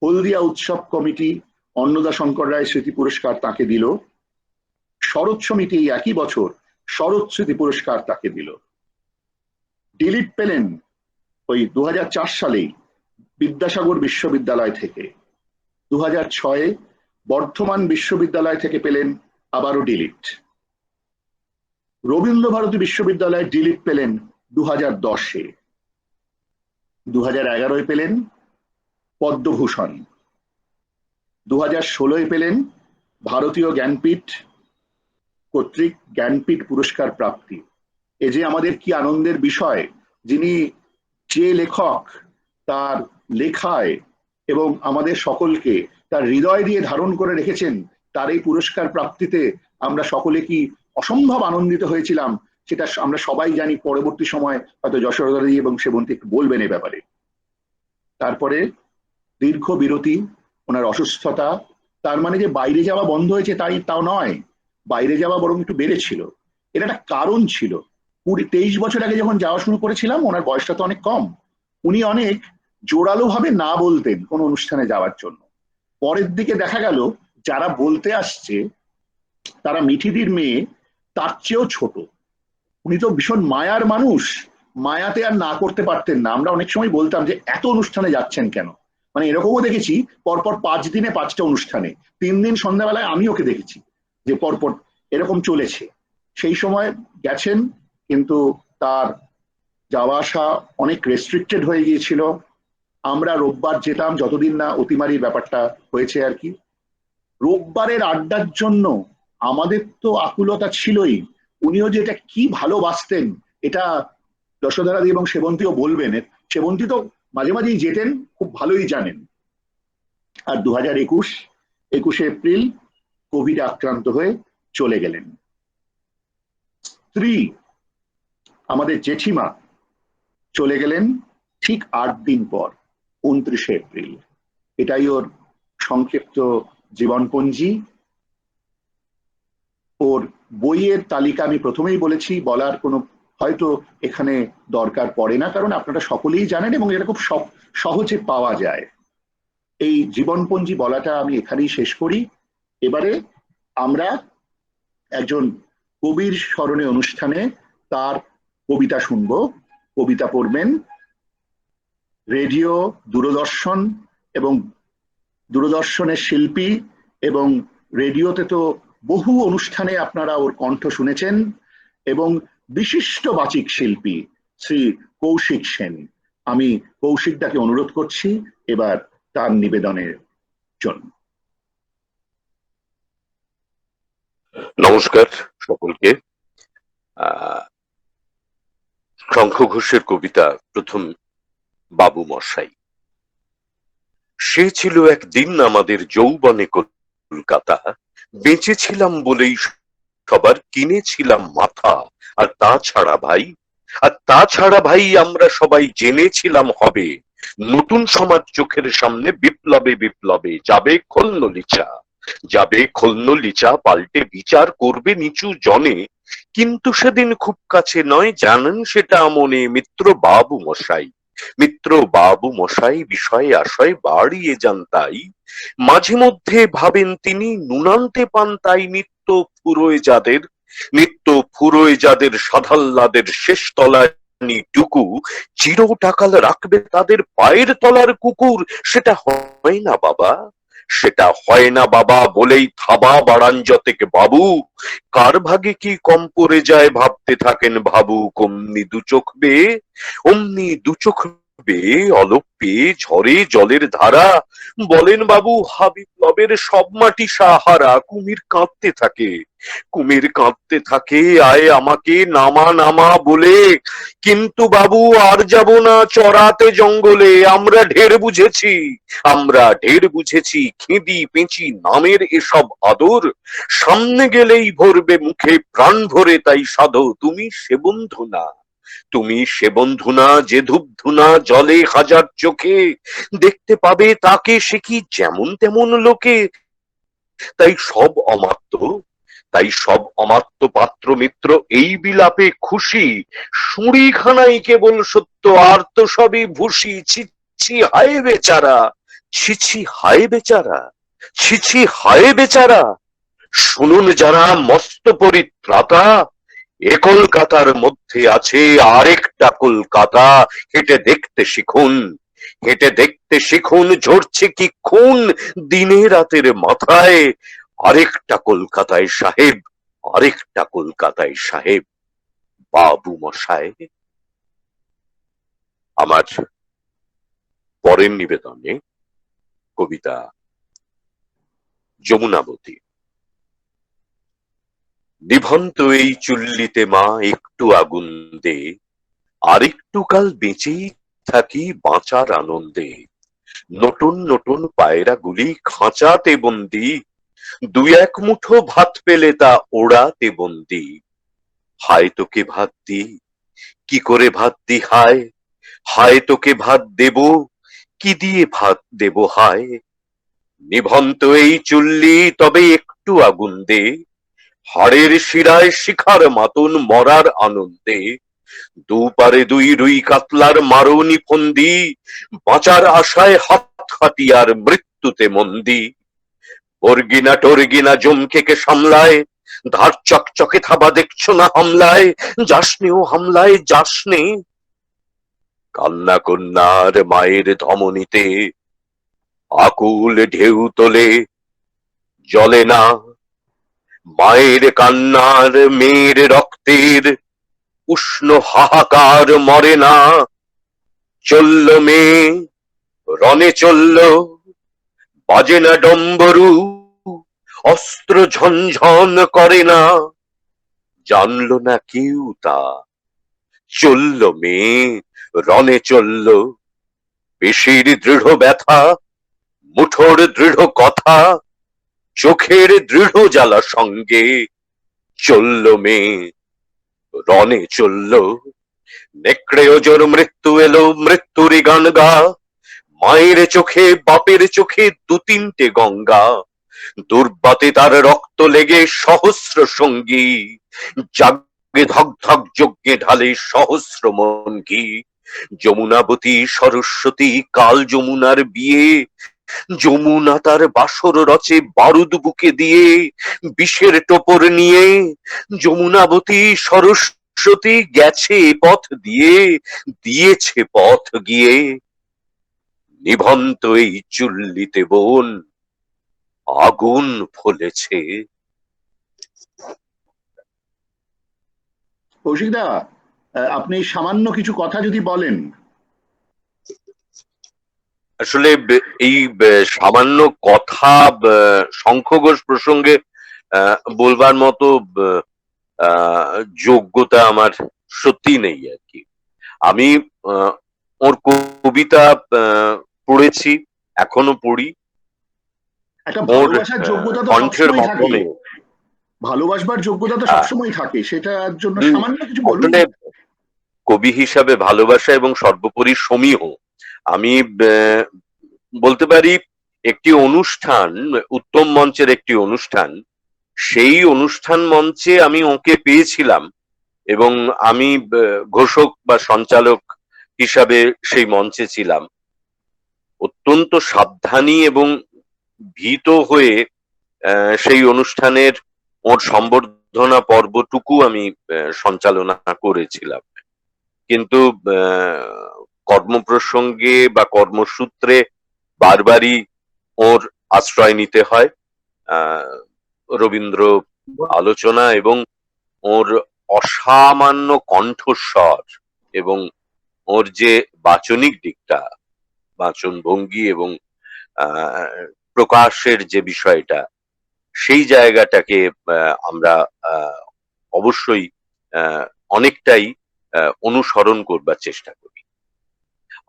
হলদিয়া উৎসব কমিটি অন্নদা শঙ্কর রায় স্মৃতি পুরস্কার তাকে দিল। শরৎ সমিতি এই একই বছর শরৎ স্মৃতি পুরস্কার তাকে দিল। ডিলিট পেলেন ওই 2004 সালেই বিদ্যাসাগর বিশ্ববিদ্যালয় থেকে। 2006-এ বর্ধমান বিশ্ববিদ্যালয় থেকে পেলেন আবারও ডিলিট। রবীন্দ্র ভারতী বিশ্ববিদ্যালয়ে ডিলিট পেলেন 2010-এ। 2011-এ পেলেন পদ্মভূষণ। 2016-এ পেলেন ভারতীয় জ্ঞানপীঠ কর্তৃক জ্ঞানপীঠ পুরস্কার প্রাপ্তি। এ যে আমাদের কি আনন্দের বিষয়, যিনি যে লেখক তার লেখায় এবং আমাদের সকলকে তার হৃদয় দিয়ে ধারণ করে রেখেছেন, তার এই পুরস্কার প্রাপ্তিতে আমরা সকলে কি অসম্ভব আনন্দিত হয়েছিলাম, সেটা আমরা সবাই জানি। পরবর্তী সময় হয়তো যশোদাদি এবং সেবন্তী একটু বলবেন এ ব্যাপারে। তারপরে দীর্ঘ বিরতি, ওনার অসুস্থতা, তার মানে যে বাইরে যাওয়া বন্ধ হয়েছে তাও নয়, বাইরে যাওয়া বরং একটু বেড়েছিল। এটা একটা কারণ ছিল। 23 বছর আগে যখন যাওয়া শুরু করেছিলাম, ওনার বয়সটা তো অনেক কম, উনি অনেক জোরালো ভাবে না বলতেন কোন অনুষ্ঠানে যাওয়ার জন্য। পরের দিকে দেখা গেল যারা বলতে আসছে তারা মিঠিদির মেয়ে তার চেয়েও ছোট। উনি তো ভীষণ মায়ার মানুষ, মায়াতে আর না করতে পারতেন না। আমরা অনেক সময় বলতাম যে এত অনুষ্ঠানে যাচ্ছেন কেন, মানে এরকমও দেখেছি পরপর 5 দিনে 5টা অনুষ্ঠানে, 3 দিন সন্ধ্যাবেলায় আমি ওকে দেখেছি যে পরপর এরকম চলেছে। সেই সময় গেছেন, কিন্তু তার যাওয়া আসা অনেক রেস্ট্রিক্টেড হয়ে গিয়েছিল। আমরা রোববার যেতাম যতদিন না অতিমারির ব্যাপারটা হয়েছে আর কি। রোববারের আড্ডার জন্য আমাদের তো আকুলতা ছিলই, উনিও যে এটা কি ভালোবাসতেন এটা যশোধরাদি এবং সেবন্তীও বলবেন। সেবন্তী তো মাঝে মাঝেই যেতেন, খুব ভালোই জানেন। আর 21শে এপ্রিল কোভিডে আক্রান্ত হয়ে চলে গেলেন। স্ত্রী আমাদের জেঠিমা চলে গেলেন ঠিক 8 দিন পর, 29শে এপ্রিল। এটাই ওর সংক্ষিপ্ত জীবনপঞ্জি। ওর বইয়ের তালিকা আমি প্রথমেই বলেছি, বলার কোনো হয়তো এখানে দরকার পড়ে না, কারণ আপনারা সকলেই জানেন এবং এটা খুব সহজে পাওয়া যায়। এই জীবনপঞ্জি বলাটা আমি এখানেই শেষ করি। এবারে আমরা একজন কবির স্মরণে অনুষ্ঠানে তার কবিতা শুনব। কবিতা পড়বেন রেডিও, দূরদর্শন এবং দূরদর্শনের শিল্পী, এবং রেডিওতে তো বহু অনুষ্ঠানে আপনারা ওর কণ্ঠ শুনেছেন, এবং বিশিষ্ট বাচিক শিল্পী শ্রী কৌশিক সেন। আমি কৌশিকদাকে অনুরোধ করছি এবার তার নিবেদনের জন্য। নমস্কার সকলকে। শঙ্খ ঘোষের কবিতা প্রথম। বাবু মশাই। সে ছিল একদিন আমাদের যৌবনে কলকাতা, বেঁচেছিলাম বলেই সবার কিনেছিলাম মাথা। আর তাছাড়া ভাই আমরা সবাই জেনেছিলাম হবে নতুন সমাজ চোখের সামনে বিপ্লবে বিপ্লবে যাবে খোলনলিচা পাল্টে বিচার করবে নিচু জনে। কিন্তু সেদিন খুব কাছে নয়, জানেন সেটা মনে মিত্র বাবু মশাই বিষয়ে আশয় বাড়িয়ে যান তাই। মাঝে মধ্যে ভাবেন তিনি নুনান্তে পান তাই নিত্য ফুরোয় যাদের সাধাল্লাদের শেষ তলায় টুকু চির টাকাল রাখবে তাদের পায়ের তলার কুকুর। সেটা হয় না বাবা বলেই থাবা বাড়ান যতেক বাবু। কার ভাগে কি কম পড়ে যায় ভাবতে থাকেন ভাবুক। অমনি দু চোখ বেয়ে অলপ পেয়ে ঝরে জলের ধারা। বলেন বাবু হাবিবলবের সব মাটি সাহারা। কুমির কাঁদতে থাকে আয় আমাকে নামা নামা বলে। কিন্তু বাবু আর যাব না চড়াতে জঙ্গলে। আমরা ঢের বুঝেছি খেদি পেঁচি নামের এসব আদর। সামনে গেলেই ভরবে মুখে প্রাণ ভরে তাই সাধো। তুমি সে বন্ধু না যে ধূপ ধুনা জলে হাজার চোখে। দেখতে পাবে তাকে সে কি যেমন তেমন লোকে। তাই সব অমাত্য পাত্র মিত্র এই বিলাপে খুশি। সুঁড়িখানাই কেবল সত্য আর তো সবই ভূষি। ছিছি হায় বেচারা। শুনুন যারা মস্ত পরিত্রাতা, এ কলকাতার মধ্যে আছে আরেকটা কলকাতা। হেঁটে দেখতে শিখুন ঝরছে কি খুন দিনে রাতের মাথায়। আরেকটা কলকাতায় সাহেব বাবু মশাই। আমার পরের নিবেদনে কবিতা যমুনাবতী। নিভন্ত এই চুল্লিতে মা একটু আগুন দে, আরেকটু কাল বেঁচেই থাকি বাঁচার আনন্দে। নতুন পায়রা গুলি খাঁচাতে বন্দি, 2-1 মুঠো ভাত পেলে তা ওড়াতে বন্দি। হায় তোকে ভাত দি, কি করে ভাত দি হায় তোকে ভাত দেব, কি দিয়ে ভাত দেব হায়। নিভন্ত এই চুল্লি তবে একটু আগুন দে, হাড়ের শিরায় শিখার মাতন মরার আনন্দে। দুপারে দুই রুই কাতলার মারণী ফন্দি, বাঁচার আশায় হাত হাতিয়ার মৃত্যুতে মন্দি। বর্গিনা টর্গিনা জমকেকে সামলায়, ধার চকচকে থাবা দেখছো না হামলায়, যাসনি ও হামলায় যাসনি। কান্না কন্যার মায়ের ধমনীতে আকুল ঢেউ তোলে, জলে না মায়ের কান্নার মেয়ের রক্তের উষ্ণ হাহাকার মরে না। চলল মেয়ে রণে চলল, বাজে না ডম্বরু, অস্ত্র ঝনঝন করে না, জানলো না কেউ তা। চলল মেয়ে রণে চলল, পেশির দৃঢ় ব্যথা, মুঠোর দৃঢ় কথা, চোখের দৃঢ় জ্বালা সঙ্গে চলল মেয়ে রণে চলল। নেকড়ে ওজোর মৃত্যু এলো, মৃত্যুরই গান গা, মায়ের চোখে বাপের চোখে দু তিনটে গঙ্গা। দুর্বাতে তার রক্ত লেগে সহস্র সঙ্গী, জাগে ধক ধক যজ্ঞে ঢালে সহস্র মন ঘি। যমুনাবতী সরস্বতী কাল যমুনার বিয়ে, যমুনা তার বাসর রচে বারুদ বুকে দিয়ে, বিষের টোপর নিয়ে যমুনাবতী সরস্বতী গেছে পথ দিয়ে, দিয়েছে পথ গিয়ে। নিভন্ত এই চুল্লিতে বোন আগুন ফলেছে। কৌশিকদা, আপনি সামান্য কিছু কথা যদি বলেন। আসলে এই সামান্য কথা শঙ্খ ঘোষ প্রসঙ্গে বলবার মতো যোগ্যতা আমার সত্যি নেই আর কি। আমি ওর কবিতা পড়েছি, এখনো পড়ি। একটা ওর ভালোবাসার যোগ্যতা তো কণ্ঠের সবসময় থাকে, মাধ্যমে ভালোবাসবার যোগ্যতা তো সবসময় থাকে, সেটার জন্য সামান্য কিছু বলুন। আসলে কবি হিসাবে ভালোবাসা এবং সর্বোপরি সমীহ। আমি বলতে পারি একটি অনুষ্ঠান, উত্তম মঞ্চের একটি অনুষ্ঠান, সেই অনুষ্ঠান মঞ্চে আমি ওকে পেয়েছিলাম এবং আমি ঘোষক বা সঞ্চালক হিসাবে সেই মঞ্চে ছিলাম। অত্যন্ত সাবধানী এবং ভীত হয়ে সেই অনুষ্ঠানের ওর সম্বর্ধনা পর্বটুকু আমি সঞ্চালনা করেছিলাম। কিন্তু কর্মপ্রসঙ্গে বা কর্মসূত্রে বারবারই ওর আশ্রয় নিতে হয় রবীন্দ্র আলোচনা এবং ওর অসামান্য কণ্ঠস্বর এবং ওর যে বাচনিক দিকটা, বাচন ভঙ্গি এবং প্রকাশের যে বিষয়টা, সেই জায়গাটাকে আমরা অবশ্যই অনেকটাই অনুসরণ করবার চেষ্টা করি।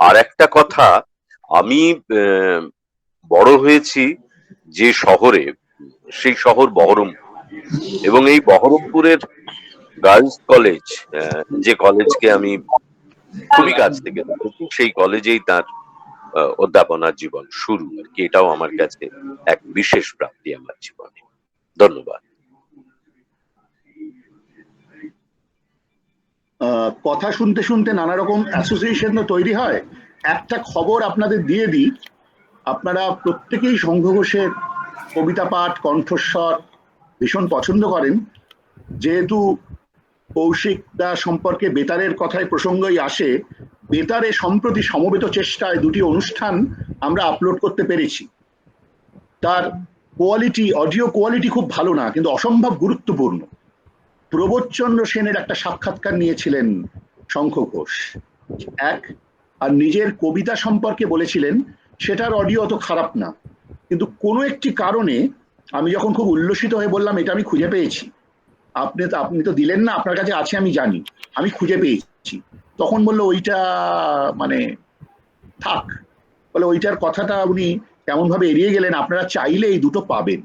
আর একটা কথা, আমি বড় হয়েছি যে শহরে, সেই শহর বহরমপুর, এবং এই বহরমপুরের গার্লস কলেজ, যে কলেজকে আমি খুবই কাছ থেকে দেখেছি, সেই কলেজেই তার অধ্যাপনার জীবন শুরু আর কি। এটাও আমার কাছে এক বিশেষ প্রাপ্তি আমার জীবনে। ধন্যবাদ। কথা শুনতে শুনতে নানা রকম অ্যাসোসিয়েশন তৈরি হয়। একটা খবর আপনাদের দিয়ে দিই, আপনারা প্রত্যেকেই শঙ্খ ঘোষের কবিতা পাঠ, কণ্ঠস্বর ভীষণ পছন্দ করেন। যেহেতু কৌশিক দা সম্পর্কে বেতারের কথায় প্রসঙ্গই আসে, বেতারে সম্প্রতি সমবেত চেষ্টায় দুটি অনুষ্ঠান আমরা আপলোড করতে পেরেছি। তার কোয়ালিটি, অডিও কোয়ালিটি খুব ভালো না, কিন্তু অসম্ভব গুরুত্বপূর্ণ। প্রবোধচন্দ্র সেনের একটা সাক্ষাৎকার নিয়েছিলেন শঙ্খ ঘোষ এক, আর নিজের কবিতা সম্পর্কে বলেছিলেন, সেটার অডিও অত খারাপ না, কিন্তু কোনো একটি কারণে আমি যখন খুব উল্লসিত হয়ে বললাম এটা আমি খুঁজে পেয়েছি, আপনি তো দিলেন না, আপনার কাছে আছে আমি জানি, আমি খুঁজে পেয়েছি, তখন বললো ওইটা মানে থাক, বলে ওইটার কথাটা উনি কেমন ভাবে এড়িয়ে গেলেন। আপনারা চাইলে এই দুটো পাবেন।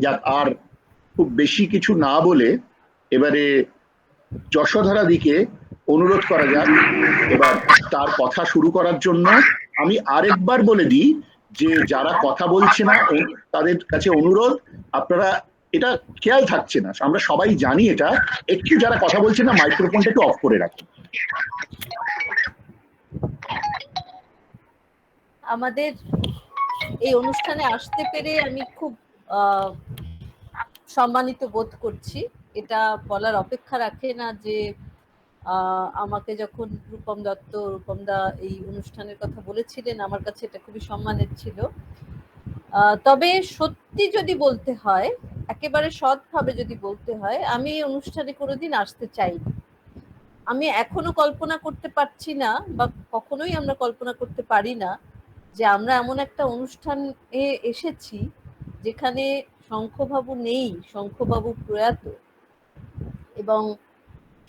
যাক, আর খুব বেশি কিছু না বলে এবারে যশোধরা দিকে অনুরোধ করা যাক এবার তার কথা শুরু করার জন্য। আমি আরেকবার বলে দিই যে যারা কথা বলছে না তাদের কাছে অনুরোধ, আপনারা এটা খেয়াল থাকছে না, আমরা সবাই জানি এটা। একটু যারা কথা বলছেন না, মাইক্রোফোনটা একটু অফ করে রাখুন। আমাদের এই অনুষ্ঠানে আসতে পেরে আমি খুব সম্মানিত বোধ করছি। এটা বলার অপেক্ষা রাখে না যে আমাকে যখন রূপম দা এই অনুষ্ঠানের কথা বলেছিলেন, আমার কাছে এটা খুবই সম্মানের ছিল। তবে সত্যি যদি বলতে হয়, একেবারে সৎভাবে যদি বলতে হয়, আমি এই অনুষ্ঠানে কোনোদিন আসতে চাই। আমি এখনো কল্পনা করতে পারছি না, বা কখনোই আমরা কল্পনা করতে পারি না যে আমরা এমন একটা অনুষ্ঠানে এসেছি যেখানে শঙ্খবাবু নেই, শঙ্খবাবু প্রয়াত, এবং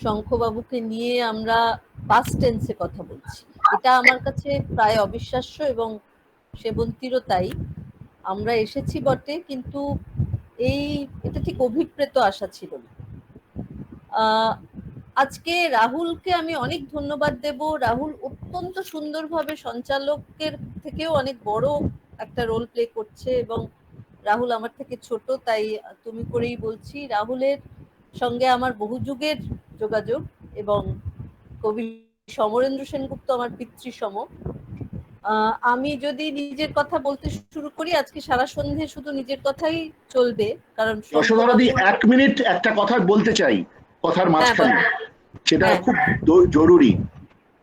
শঙ্খবাবুকে নিয়ে আমরা পাস্ট টেন্সে কথা বলছি। এটা আমার কাছে প্রায় অবিশ্বাস্য, এবং সেবন্তীরও তাই। আমরা এসেছি বটে, কিন্তু এটা ঠিক অভিপ্রেত আশা ছিল না। আজকে রাহুলকে আমি অনেক ধন্যবাদ দেব। রাহুল অত্যন্ত সুন্দরভাবে সঞ্চালকের থেকেও অনেক বড় একটা রোল প্লে করছে, এবং রাহুল আমার থেকে ছোট, তাই তুমি করেই বলছি। রাহুলের সঙ্গে আমার বহু যুগের যোগাযোগ, এবং কবি সমরেন্দ্র সেনগুপ্ত আমার পিতৃসম। আমি যদি নিজের কথা বলতে শুরু করি, আজকে সারা সন্ধে শুধু নিজের কথাই চলবে, কারণ যশোধরাদি 1 মিনিট একটা কথা বলতে চাই কথার মাঝখানে, সেটা খুব জরুরি।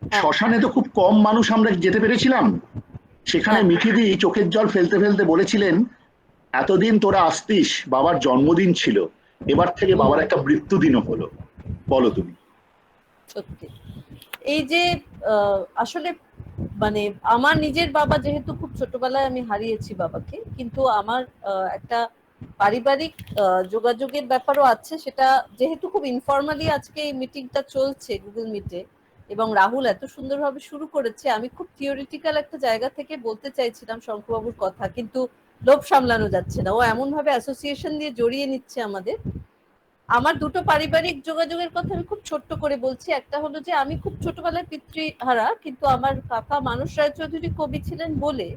শ্মশানে তো খুব কম মানুষ আমরা যেতে পেরেছিলাম, সেখানে মিঠিদি চোখের জল ফেলতে ফেলতে বলেছিলেন, এতদিন তোরা আসতিস, বাবার জন্মদিন ছিল, এবার থেকে বাবার একটা মৃত্যুদিনও হলো। বলো তুমি। সত্যি এই যে আসলে মানে আমার নিজের বাবা, যেহেতু খুব ছোটবেলায় আমি হারিয়েছি বাবাকে, কিন্তু আমার একটা পারিবারিক যোগাযোগের ব্যাপারও আছে। সেটা যেহেতু খুব ইনফর্মালি আজকে এই মিটিংটা চলছে গুগল মিটে, এবং রাহুল এত সুন্দরভাবে শুরু করেছে, আমি খুব থিওরিটিক্যাল একটা জায়গা থেকে বলতে চাইছিলাম শঙ্খবাবুর কথা, কিন্তু লোভ সামলানো যাচ্ছে না। ও এমন ভাবে অ্যাসোসিয়েশন দিয়ে জড়িয়ে নিচ্ছে আমাদের। আমার দুটো পারিবারিক যোগাযোগের কথা আমি খুব ছোট্ট করে বলছি। একটা হলো যে আমি খুব ছোটবেলায় পিতৃহারা, কিন্তু আমার কাকা মানস রায়চৌধুরী কবি ছিলেন বলে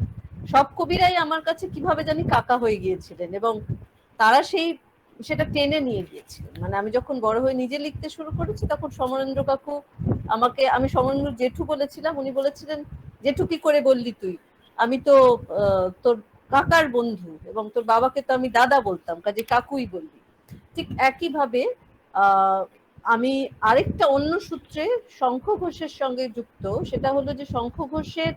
সব কবিরাই আমার কাছে কিভাবে জানি কাকা হয়ে গিয়েছিলেন, এবং তারা সেটা টেনে নিয়ে গিয়েছিলেন। মানে আমি যখন বড় হয়ে নিজে লিখতে শুরু করেছি, তখন সমরেন্দ্র কাকু আমাকে, আমি সমরেন্দ্র জেঠু বলেছিলাম, উনি বলেছিলেন, জেঠু কি করে বললি তুই, আমি তো তোর কাকার বন্ধু, এবং তোর বাবাকে তো আমি দাদা বলতাম, কাজে কাকুই বললি। ঠিক একইভাবে আমি আরেকটা অন্য সূত্রে শঙ্খ ঘোষের সঙ্গে যুক্ত। সেটা হলো যে শঙ্খ ঘোষের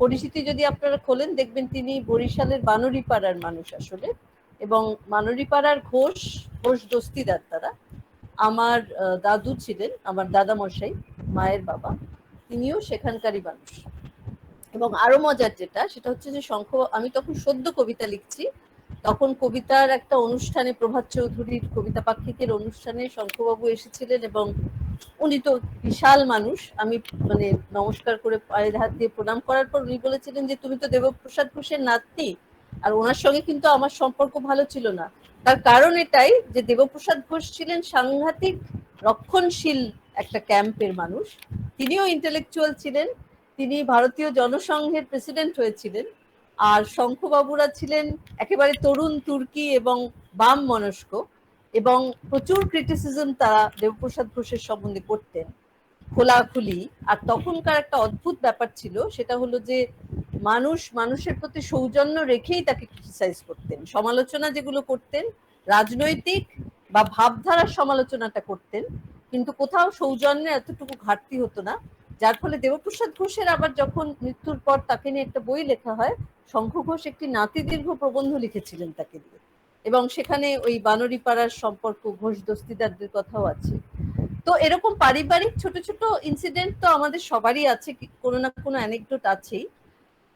পরিচিতি যদি আপনারা খোলেন, দেখবেন তিনি বরিশালের বানরিপাড়ার মানুষ আসলে, এবং বানরিপাড়ার ঘোষ দস্তিদার তারা। আমার দাদু ছিলেন, আমার দাদা মশাই, মায়ের বাবা, তিনিও সেখানকারই মানুষ। এবং আরো মজার যেটা, সেটা হচ্ছে যে আমি তখন সদ্য কবিতা লিখছি, তখন কবিতার একটা অনুষ্ঠানে, প্রভাত চৌধুরীর কবিতা পাক্ষিকের অনুষ্ঠানে শঙ্খবাবু এসেছিলেন, এবং উনি তো বিশাল মানুষ। আমি মানে নমস্কার করে পায়ের হাত দিয়ে প্রণাম করার পর উনি বলেছিলেন যে তুমি তো দেবপ্রসাদ ঘোষের নাতনি, আর ওনার সঙ্গে কিন্তু আমার সম্পর্ক ভালো ছিল না। তার কারণ এটাই যে দেবপ্রসাদ ঘোষ ছিলেন সাংঘাতিক রক্ষণশীল একটা ক্যাম্পের মানুষ, তিনিও ইন্টেলেকচুয়াল ছিলেন, তিনি ভারতীয় জনসংঘের প্রেসিডেন্ট হয়েছিলেন, আর শঙ্খবাবুরা ছিলেন একেবারে তরুণ তুর্কি এবং বাম মনস্ক, এবং প্রচুর ক্রিটিসিজম তারা দেবপ্রসাদ ঘোষের সম্বন্ধে করতেন খোলাখুলি। আর তখনকার একটা অদ্ভুত ব্যাপার ছিল, সেটা হলো যে মানুষের প্রতি সৌজন্য রেখেই তাকে ক্রিটিসাইজ করতেন, সমালোচনা যেগুলো করতেন রাজনৈতিক বা ভাবধারার সমালোচনাটা করতেন, কিন্তু কোথাও সৌজন্যের এতটুকু ঘাটতি হতো না। যার ফলে দেবপ্রসাদ ঘোষের আবার যখন মৃত্যুর পর তাকে নিয়ে একটা বই লেখা হয়, শঙ্খ ঘোষ একটি নাতিদীর্ঘ প্রবন্ধ লিখেছিলেন তাকে দিয়ে, এবং সেখানে ওই বানরিপাড়ার সম্পর্ক, ঘোষ দস্তিদারদের কথাও আছে। তো এরকম পারিবারিক ছোট ছোট ইনসিডেন্ট তো আমাদের সবারই আছে, কোনো না কোনো অ্যানেকডোট আছেই।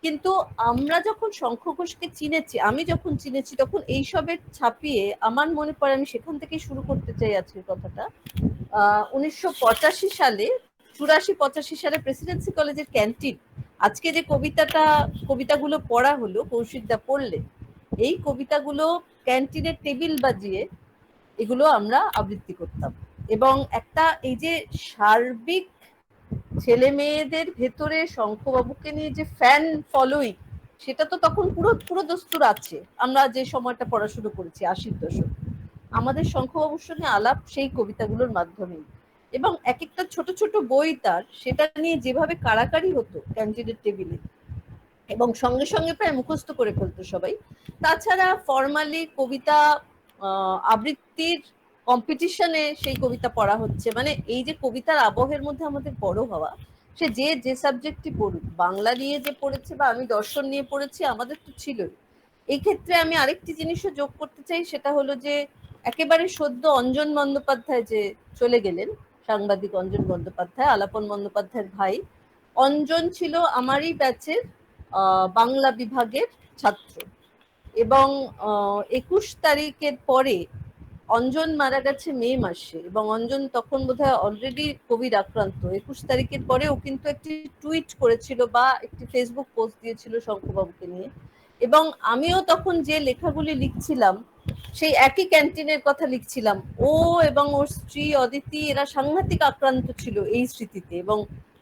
কিন্তু আমরা যখন শঙ্খ ঘোষকে চিনেছি, আমি যখন চিনেছি, তখন এইসবের ছাপিয়ে আমার মনে পড়ে, আমি সেখান থেকেই শুরু করতে চাই আজকের কথাটা। 1985 সালে, 84-85 সালে প্রেসিডেন্সি কলেজের ক্যান্টিন, আজকে যে কবিতাগুলো পড়া হলো, কৌশিকদা পড়লেন, এই কবিতাগুলো ক্যান্টিনের টেবিল বাজিয়ে এগুলো আমরা আবৃত্তি করতাম। এবং একটা এই যে সার্বিক ছেলে মেয়েদের ভেতরে শঙ্খবাবুকে নিয়ে যে ফ্যান ফলোইং, সেটা তো তখন পুরো দস্তুর আছে। আমরা যে সময়টা পড়াশুনো করেছি 80-র দশক, আমাদের শঙ্খবাবুর সঙ্গে আলাপ সেই কবিতাগুলোর মাধ্যমেই। এবং এক একটা ছোট ছোট বই তার, সেটা নিয়ে যেভাবে কাড়াকাড়ি হতো ক্যান্টিনের টেবিলে, এবং সঙ্গে সঙ্গে প্রায় মুখস্থ করে ফেলতো সবাই। তাছাড়া ফর্মালি কবিতা আবৃত্তির কম্পিটিশনে সেই কবিতা পড়া হচ্ছে, মানে এই যে কবিতার আবহের মধ্যে আমাদের বড় হওয়া, সে যে সাবজেক্টই পড়ুক, বাংলা নিয়ে যে পড়েছে বা আমি দর্শন নিয়ে পড়েছি, আমাদের তো ছিলই। এই ক্ষেত্রে আমি আরেকটি জিনিসও যোগ করতে চাই, সেটা হলো যে একেবারে সদ্য অঞ্জন বন্দ্যোপাধ্যায় যে চলে গেলেন, সাংবাদিক অঞ্জন বন্দ্যোপাধ্যায়, আলাপন বন্দ্যোপাধ্যায়ের ভাই। অঞ্জন ছিল আমারই ব্যাচের বাংলা বিভাগের ছাত্র, এবং 21 তারিখের পরে অঞ্জন মারা গেছে মে মাসে, এবং অঞ্জন তখন বোধহয় অলরেডি কোভিড আক্রান্ত। 21 তারিখের পরে ও কিন্তু একটি টুইট করেছিল বা একটি ফেসবুক পোস্ট দিয়েছিল শঙ্খবাবুকে নিয়ে, এবং আমিও তখন যে লেখাগুলি লিখছিলাম সেই একই ক্যান্টিনের কথা লিখছিলাম। ও এবং ওর স্ত্রী অদিতি এরা সাংঘাতিক আক্রান্ত ছিল এই স্মৃতিতে, এবং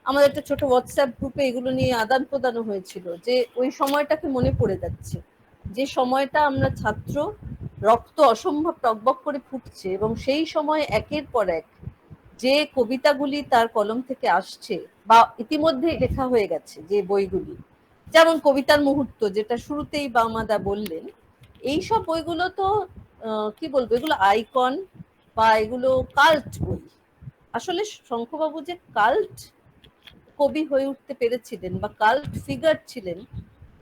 আমাদের একটা ছোট হোয়াটসঅ্যাপ গ্রুপে এগুলো নিয়ে আদান প্রদানও হয়েছিল, যে ওই সময়টাকে মনে পড়ে যাচ্ছে, যে সময়টা আমরা ছাত্র, রক্ত অসম্ভব টকবক করে ফুটছে, এবং সেই সময় একের পর এক যে কবিতাগুলি তার কলম থেকে আসছে বা ইতিমধ্যেই লেখা হয়ে গেছে যে বইগুলি, যেমন কবিতার মুহূর্ত, যেটা শুরুতেই বামাদা বললেন, এইসব বইগুলো তো কি বলবো, এগুলো আইকন বা এগুলো কাল্ট বই। আসলে শঙ্খবাবু যে কাল্ট কবি হয়ে উঠতে পেরেছিলেন বা কাল্ট ফিগার ছিলেন,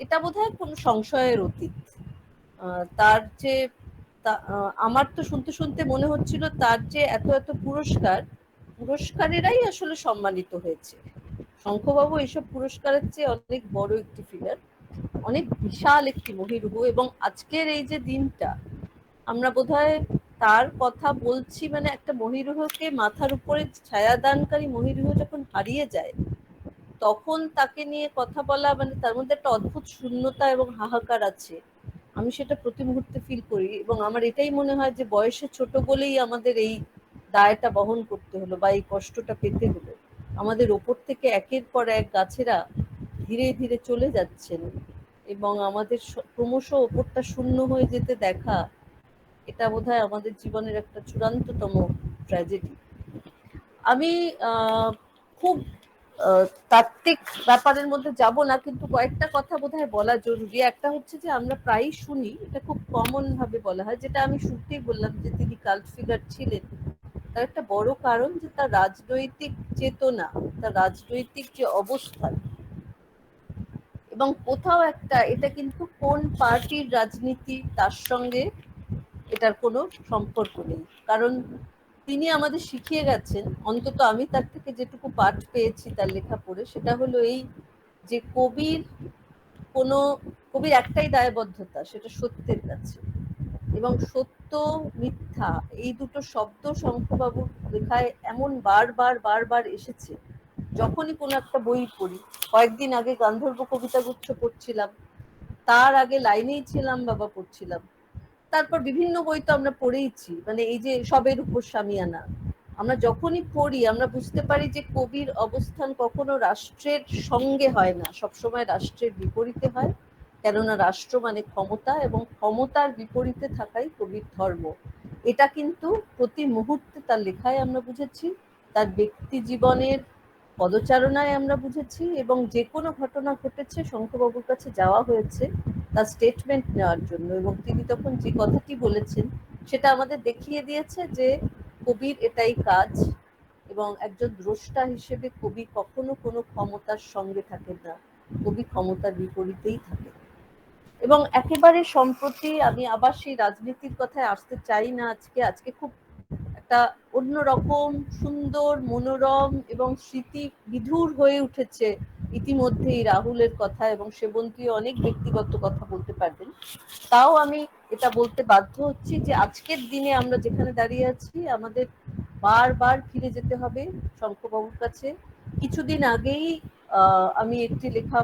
এটা বোধহয় কোনো সংশয়ের অতীত। তার যে আমার তো শুনতে শুনতে মনে হচ্ছিল তার যে এত এত পুরস্কারেরাই আসলে সম্মানিত হয়েছে। শঙ্খবাবু এইসব পুরস্কারের চেয়ে অনেক বড় একটি ফিগার, অনেক বিশাল একটি মহিরুহ। এবং আজকের এই যে দিনটা, আমরা বোধহয় তার কথা বলছি, মানে একটা মহিরুহকে, মাথার উপরে ছায়াদানকারী মহিরুহ যখন হারিয়ে যায়, তখন তাকে নিয়ে কথা বলা, মানে তার মধ্যে একটা অদ্ভুত শূন্যতা এবং হাহাকার আছে। আমি সেটা প্রতি মুহূর্তে ফিল করি, এবং আমার এটাই মনে হয় যে বয়সে ছোট বলেই আমাদের এই দায়টা বহন করতে হলো বা এই কষ্টটা পেতে হলো। আমাদের ওপর থেকে একের পর এক গাছেরা ধীরে ধীরে চলে যাচ্ছেন, এবং আমাদের ক্রমশ ওপরটা শূন্য হয়ে যেতে দেখা, এটা বোধহয় আমাদের জীবনের একটা চূড়ান্ততম ট্র্যাজেডি। আমি খুব তাত্ত্বিক ব্যাপারের মধ্যে যাব না, কিন্তু কয়েকটা কথা বোধহয় বলা জরুরি। একটা হচ্ছে যে আমরা প্রায়ই শুনি, এটা খুব কমন ভাবে বলা হয়, যেটা আমি শুনতেই বললাম যে তিনি কাল্ট ফিগার ছিলেন, তার একটা বড় কারণ যে তার রাজনৈতিক চেতনা, তার রাজনৈতিক যে অবস্থান, এবং কোথাও একটা, এটা কিন্তু কোন পার্টির রাজনীতি তার সঙ্গে এটার কোনো সম্পর্ক নেই, কারণ তিনি আমাদের শিখিয়ে গেছেন, অন্তত আমি তার থেকে যেটুকু পাঠ পেয়েছি তার লেখা পড়ে, সেটা হলো এই যে কবির একটাই দায়বদ্ধতা, সেটা সত্যের কাছে। এবং সত্য মিথ্যা এই দুটো শব্দ শঙ্খবাবুর লেখায় এমন বারবার এসেছে। যখনই কোনো একটা বই পড়ি, কয়েকদিন আগে গান্ধর্ব কবিতা গুচ্ছ পড়ছিলাম, তার আগে লাইনেই ছিলাম বাবা পড়ছিলাম, তারপর বিভিন্ন বই তো আমরা পড়েইছি, মানে এই যে সবের উপর সামিয়ানা, আমরা যখনই পড়ি আমরা বুঝতে পারি যে কবির অবস্থান কখনো রাষ্ট্রের সঙ্গে হয় না, সবসময় রাষ্ট্রের বিপরীতে হয়, কেননা রাষ্ট্র মানে ক্ষমতা, এবং ক্ষমতার বিপরীতে থাকাই কবির ধর্ম। এটা কিন্তু প্রতি মুহূর্তে তার লেখায় আমরা বুঝেছি, তার ব্যক্তি জীবনের পদচারণায় আমরা বুঝেছি, এবং যে কোনো ঘটনা ঘটেছে শঙ্খবাবুর কাছে যাওয়া হয়েছে তার স্টেটমেন্ট নেওয়ার জন্য, এবং তিনি তখন যে কথাটি বলেছেন সেটা আমাদের দেখিয়ে দিয়েছে যে কবির এটাই কাজ, এবং একজন দ্রষ্টা হিসেবে কবি কখনো কোনো ক্ষমতার সঙ্গে থাকেন না, কবি ক্ষমতার বিপরীতেই থাকে। এবং একেবারে সম্প্রতি আমি আবার সেই রাজনীতির কথায় আসতে চাই না, আজকে খুব একটা অন্যরকম সুন্দর মনোরম এবং স্মৃতি বিধুর হয়ে উঠেছে ইতিমধ্যেই রাহুলের কথা, এবং সেবন্তীও অনেক ব্যক্তিগত কথা বলতে পারবেন। তাও আমি এটা বলতে বাধ্য হচ্ছি যে আজকের দিনে আমরা যেখানে দাঁড়িয়ে আছি, আমাদের বারবার ফিরে যেতে হবে শঙ্খবাবুর কাছে। কিছুদিন আগেই আমি একটি লেখা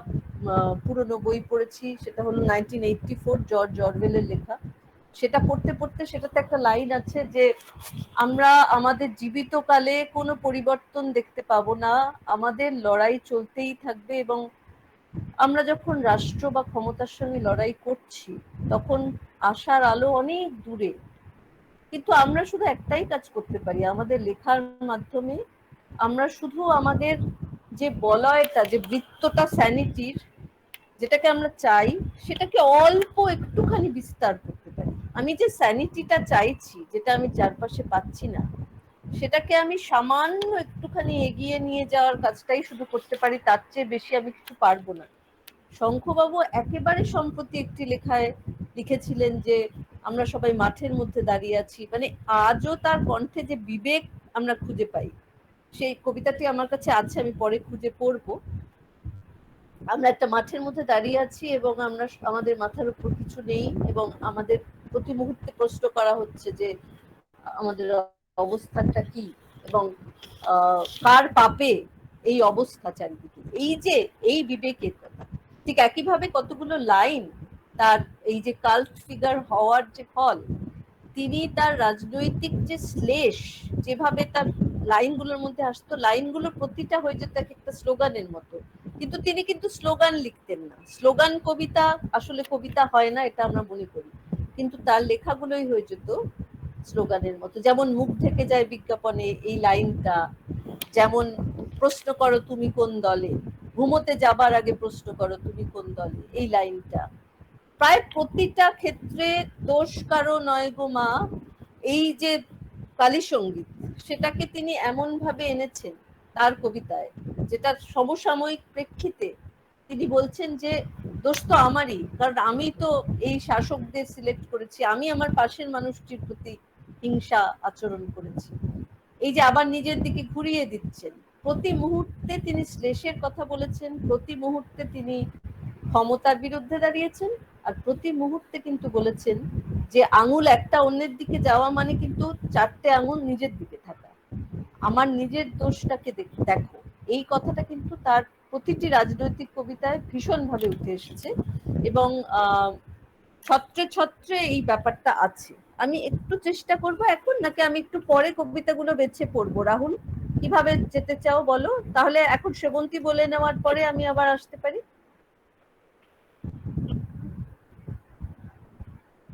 পুরনো বই পড়েছি, সেটা হলো 1984 জর্জ অরওয়েলের লেখা। সেটা পড়তে পড়তে সেটাতে একটা লাইন আছে যে আমরা আমাদের জীবিত কালে কোনো পরিবর্তন দেখতে পাবো না, আমাদের লড়াই চলতেই থাকবে, এবং আমরা যখন রাষ্ট্র বা ক্ষমতার সঙ্গে লড়াই করছি তখন আশার আলো অনেক দূরে, কিন্তু আমরা শুধু একটাই কাজ করতে পারি, আমাদের লেখার মাধ্যমে আমরা শুধু আমাদের যে বলয়টা, যে বৃত্তটা স্যানিটির, যেটাকে আমরা চাই, সেটাকে অল্প একটুখানি বিস্তার করতে পারি। আমি যে স্যানিটিটা চাইছি, যেটা আমি চারপাশে পাচ্ছি না, সেটাকে আমি সামান্য একটুখানি এগিয়ে নিয়ে যাওয়ার কাজটাই শুধু করতে পারি, তার চেয়ে বেশি আমি কিছু পারবো না। শঙ্খবাবু একেবারে সম্প্রতি একটি লেখায় লিখেছিলেন যে আমরা সবাই মাঠের মধ্যে দাঁড়িয়ে আছি, মানে আজও তার কণ্ঠে যে বিবেক আমরা খুঁজে পাই। সেই কবিতাটি আমার কাছে আছে, আমি পরে খুঁজে পড়বো। আমরা একটা মাঠের মধ্যে দাঁড়িয়ে আছি এবং আমরা, আমাদের মাথার উপর কিছু নেই এবং আমাদের প্রতি মুহূর্তে প্রশ্ন করা হচ্ছে যে আমাদের অবস্থাটা কি এবং কার পাপে এই অবস্থা চারিদিকে। এই যে এই বিবেকের কথা, ঠিক একইভাবে কতগুলো লাইন তার এই যে কাল্ট ফিগার হওয়ার যে ফল, তিনি তার রাজনৈতিক যে শ্লেষ, যেভাবে তার লাইনগুলোর মধ্যে আসতো, লাইনগুলো প্রতিটা হয়ে যেত একটা স্লোগানের মতো, কিন্তু তিনি কিন্তু স্লোগান লিখতেন না। স্লোগান কবিতা আসলে কবিতা হয় না, এটা আমরা মনে করি, কিন্তু তার লেখাগুলোই হয়ে যেত স্লোগানের মতো। যেমন মুখ ঢেকে যায় বিজ্ঞাপনে, এই লাইনটা, যেমন প্রশ্ন করো তুমি কোন দলে, ঘুমোতে যাবার আগে প্রশ্ন করো তুমি কোন দলে, এই লাইনটা প্রায় প্রতিটা ক্ষেত্রে দোষ কারো নয় গো মা, এই যে কালী সঙ্গীত, সেটাকে তিনি এমন ভাবে এনেছেন তার কবিতায়, যেটা সমসাময়িক প্রেক্ষিতে তিনি বলছেন যে দোষ তো আমারই, কারণ আমি তো এই শাসকদের সিলেক্ট করেছি, আমি আমার পাশের মানুষটির প্রতি হিংসা আচরণ করেছি। এই যে আবার নিজের দিকে ঘুরিয়ে দিচ্ছেন, প্রতি মুহূর্তে তিনি শ্লেষের কথা বলেছেন, প্রতি মুহূর্তে তিনি ক্ষমতার বিরুদ্ধে দাঁড়িয়েছেন, আর প্রতি মুহূর্তে কিন্তু বলেছেন যে আঙুল একটা অন্যের দিকে যাওয়া মানে কিন্তু চারটে আঙুল নিজের দিকে থাকা, আমার নিজের দোষটাকে দেখো। এই কথাটা কিন্তু তার প্রতিটি রাজনৈতিক কবিতায় ভীষণভাবে উঠে এসেছে এবং ছত্রে ছত্রে এই ব্যাপারটা আছে। আমি একটু চেষ্টা করব এখন, নাকি আমি একটু পরে কবিতাগুলো বেছে পড়বো? রাহুল, কিভাবে যেতে চাও বলো? তাহলে এখন সেবন্তী বলে নেওয়ার পরে আমি আবার আসতে পারি।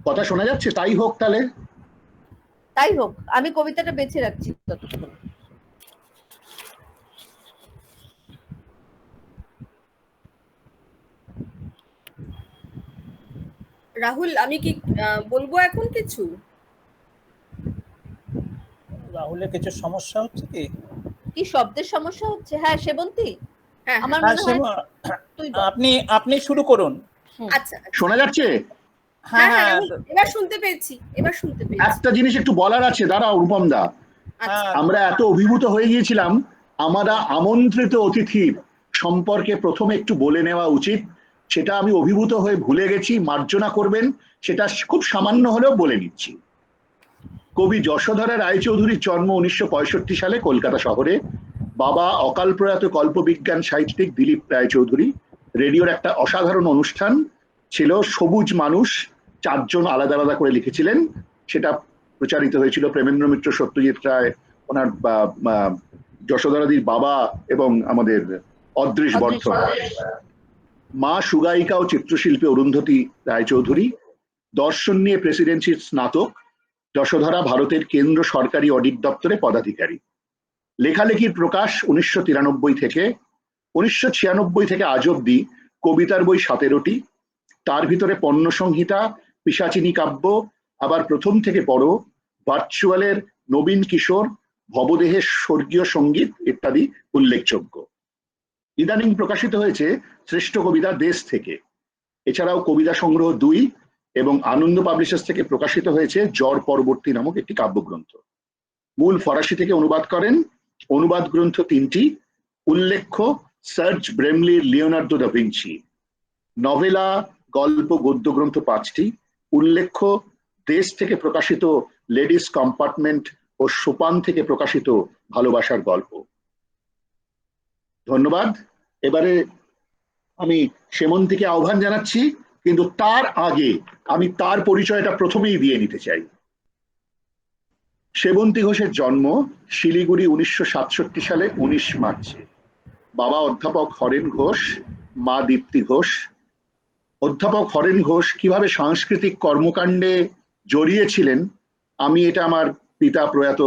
কথা শোনা যাচ্ছে? তাই হোক তাহলে। তাই হোক, আমি কবিতাটা বেছে রাখছি ততক্ষণ। রাহুল, আমি কি বলবো এখন কিছু? রাহুলের কিছু সমস্যা হচ্ছে কি? কি শব্দের সমস্যা হচ্ছে? হ্যাঁ সেবন্তী, হ্যাঁ, আমার হ্যাঁ, মনে হয় তুই বল। আপনি শুরু করুন। আচ্ছা, শোনা যাচ্ছে? হ্যাঁ হ্যাঁ, রাহুল, এবার শুনতে পেয়েছি, এবার শুনতে পেয়েছি। একটা জিনিস একটু বলার আছে, দাঁড়াও রূপম দা। আচ্ছা, আমরা এত অভিভূত হয়ে গিয়েছিলাম, আমরা আমন্ত্রিত অতিথির সম্পর্কে প্রথমে একটু বলে নেওয়া উচিত। সেটা আমি অভিভূত হয়ে ভুলে গেছি, মার্জনা করবেন, সেটা খুব সামান্য হলেও বলে নিচ্ছি। কবি যশোধরা রায়চৌধুরীর জন্ম 1965 সালে কলকাতা শহরে। বাবা অকাল প্রয়াত কল্পবিজ্ঞান সাহিত্যিক দিলীপ রায়চৌধুরী। রেডিওর একটা অসাধারণ অনুষ্ঠান ছিল সবুজ মানুষ, 4 জন আলাদা আলাদা করে লিখেছিলেন, সেটা প্রচারিত হয়েছিল। প্রেমেন্দ্র মিত্র, সত্যজিৎ রায়, ওনার যশোধরাদির বাবা এবং আমাদের অদৃশ বর্ধন। মা সুগায়িকা ও চিত্রশিল্পী অরুন্ধতী রায়চৌধুরী। দর্শন নিয়ে প্রেসিডেন্সির স্নাতক। যশোধরা ভারতের কেন্দ্র সরকারি অডিট দপ্তরে পদাধিকারী। লেখালেখির প্রকাশ 1993 থেকে। 1996 থেকে আজ অব্দি কবিতার বই 17টি, তার ভিতরে পণ্য সংহিতা, পিশাচিনী কাব্য, আবার প্রথম থেকে পড়ো, ভার্চুয়ালের নবীন কিশোর, ভবদেহের স্বর্গীয় সঙ্গীত ইত্যাদি উল্লেখযোগ্য। ইদানিং প্রকাশিত হয়েছে শ্রেষ্ঠ কবিতা দেশ থেকে। এছাড়াও কবিতা সংগ্রহ 2 এবং আনন্দ পাবলিশার্স থেকে প্রকাশিত হয়েছে জ্বর পরবর্তী নামক একটি কাব্যগ্রন্থ। মূল ফরাসি থেকে অনুবাদ করেন। অনুবাদ গ্রন্থ 3টি, উল্লেখ্য সার্জ ব্রেমলির লিওনার্দো দা ভিঞ্চি। নভেলা, গল্প, গদ্য গ্রন্থ 5টি, উল্লেখ্য দেশ থেকে প্রকাশিত লেডিস কম্পার্টমেন্ট ও সোপান থেকে প্রকাশিত ভালোবাসার গল্প। ধন্যবাদ। এবারে আমি সেমন্তীকে আহ্বান জানাচ্ছি, কিন্তু তার আগে আমি তার পরিচয়টা প্রথমেই দিয়ে নিতে চাই। সেবন্তী ঘোষের জন্ম শিলিগুড়ি 1967 সালে 19 মার্চে। বাবা অধ্যাপক হরেন ঘোষ, মা দীপ্তি ঘোষ। অধ্যাপক হরেন ঘোষ কিভাবে সাংস্কৃতিক কর্মকাণ্ডে জড়িয়েছিলেন আমি এটা আমার পিতা প্রয়াত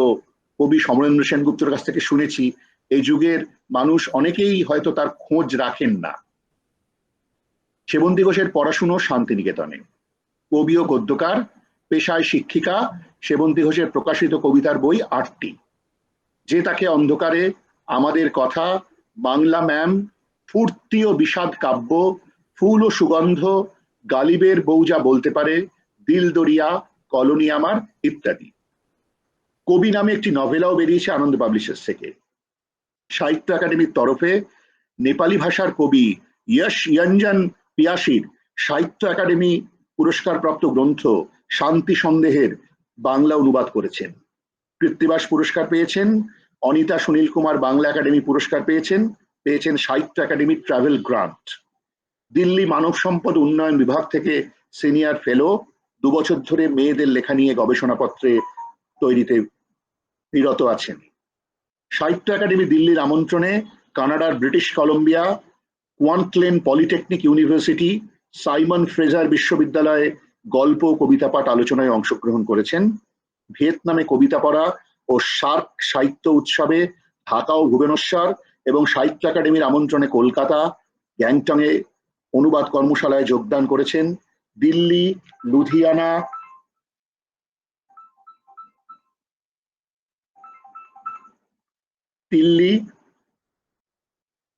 কবি সমরেন্দ্র সেনগুপ্তের কাছ থেকে শুনেছি। এই যুগের মানুষ অনেকেই হয়তো তার খোঁজ রাখেন না। সেবন্তী ঘোষের পড়াশুনো শান্তিনিকেতনে, কবি ও গদ্যকার, পেশায় শিক্ষিকা। সেবন্তী ঘোষের প্রকাশিত কবিতার বই 8টি। যে তাকে অন্ধকারে, আমাদের কথা, বাংলা ম্যাম, ফুর্তি ও বিষাদ কাব্য, ফুল ও সুগন্ধ, গালিবের বউ যা বলতে পারে, দিল দরিয়া, কলোনি আমার ইত্যাদি। কবি নামে একটি নভেলাও বেরিয়েছে আনন্দ পাবলিশার্স থেকে। সাহিত্য একাডেমির তরফে নেপালি ভাষার কবি ইয়শ ইয়ঞ্জন পিয়াসির সাহিত্য একাডেমি পুরস্কারপ্রাপ্ত গ্রন্থ শান্তি সন্দেহের বাংলা অনুবাদ করেছেন। কৃত্তিবাস পুরস্কার পেয়েছেন। অনিতা সুনীল কুমার বাংলা একাডেমি পুরস্কার পেয়েছেন সাহিত্য একাডেমির ট্রাভেল গ্রান্ট। দিল্লি মানব সম্পদ উন্নয়ন বিভাগ থেকে সিনিয়র ফেলো। 2 বছর ধরে মেয়েদের লেখা নিয়ে গবেষণাপত্রে তৈরিতে নিরত আছেন। সাহিত্য একাডেমি দিল্লির আমন্ত্রণে কানাডার British Columbia, Kwantlen Polytechnic University, Simon Fraser বিশ্ববিদ্যালয়ে গল্প ও কবিতা পাঠ আলোচনায় অংশগ্রহণ করেছেন। ভিয়েতনামে কবিতা পড়া ও সার্ক সাহিত্য উৎসবে ঢাকা ও ভুবনেশ্বর এবং সাহিত্য একাডেমির আমন্ত্রণে কলকাতা, গ্যাংটংয়ে অনুবাদ কর্মশালায় যোগদান করেছেন। দিল্লি,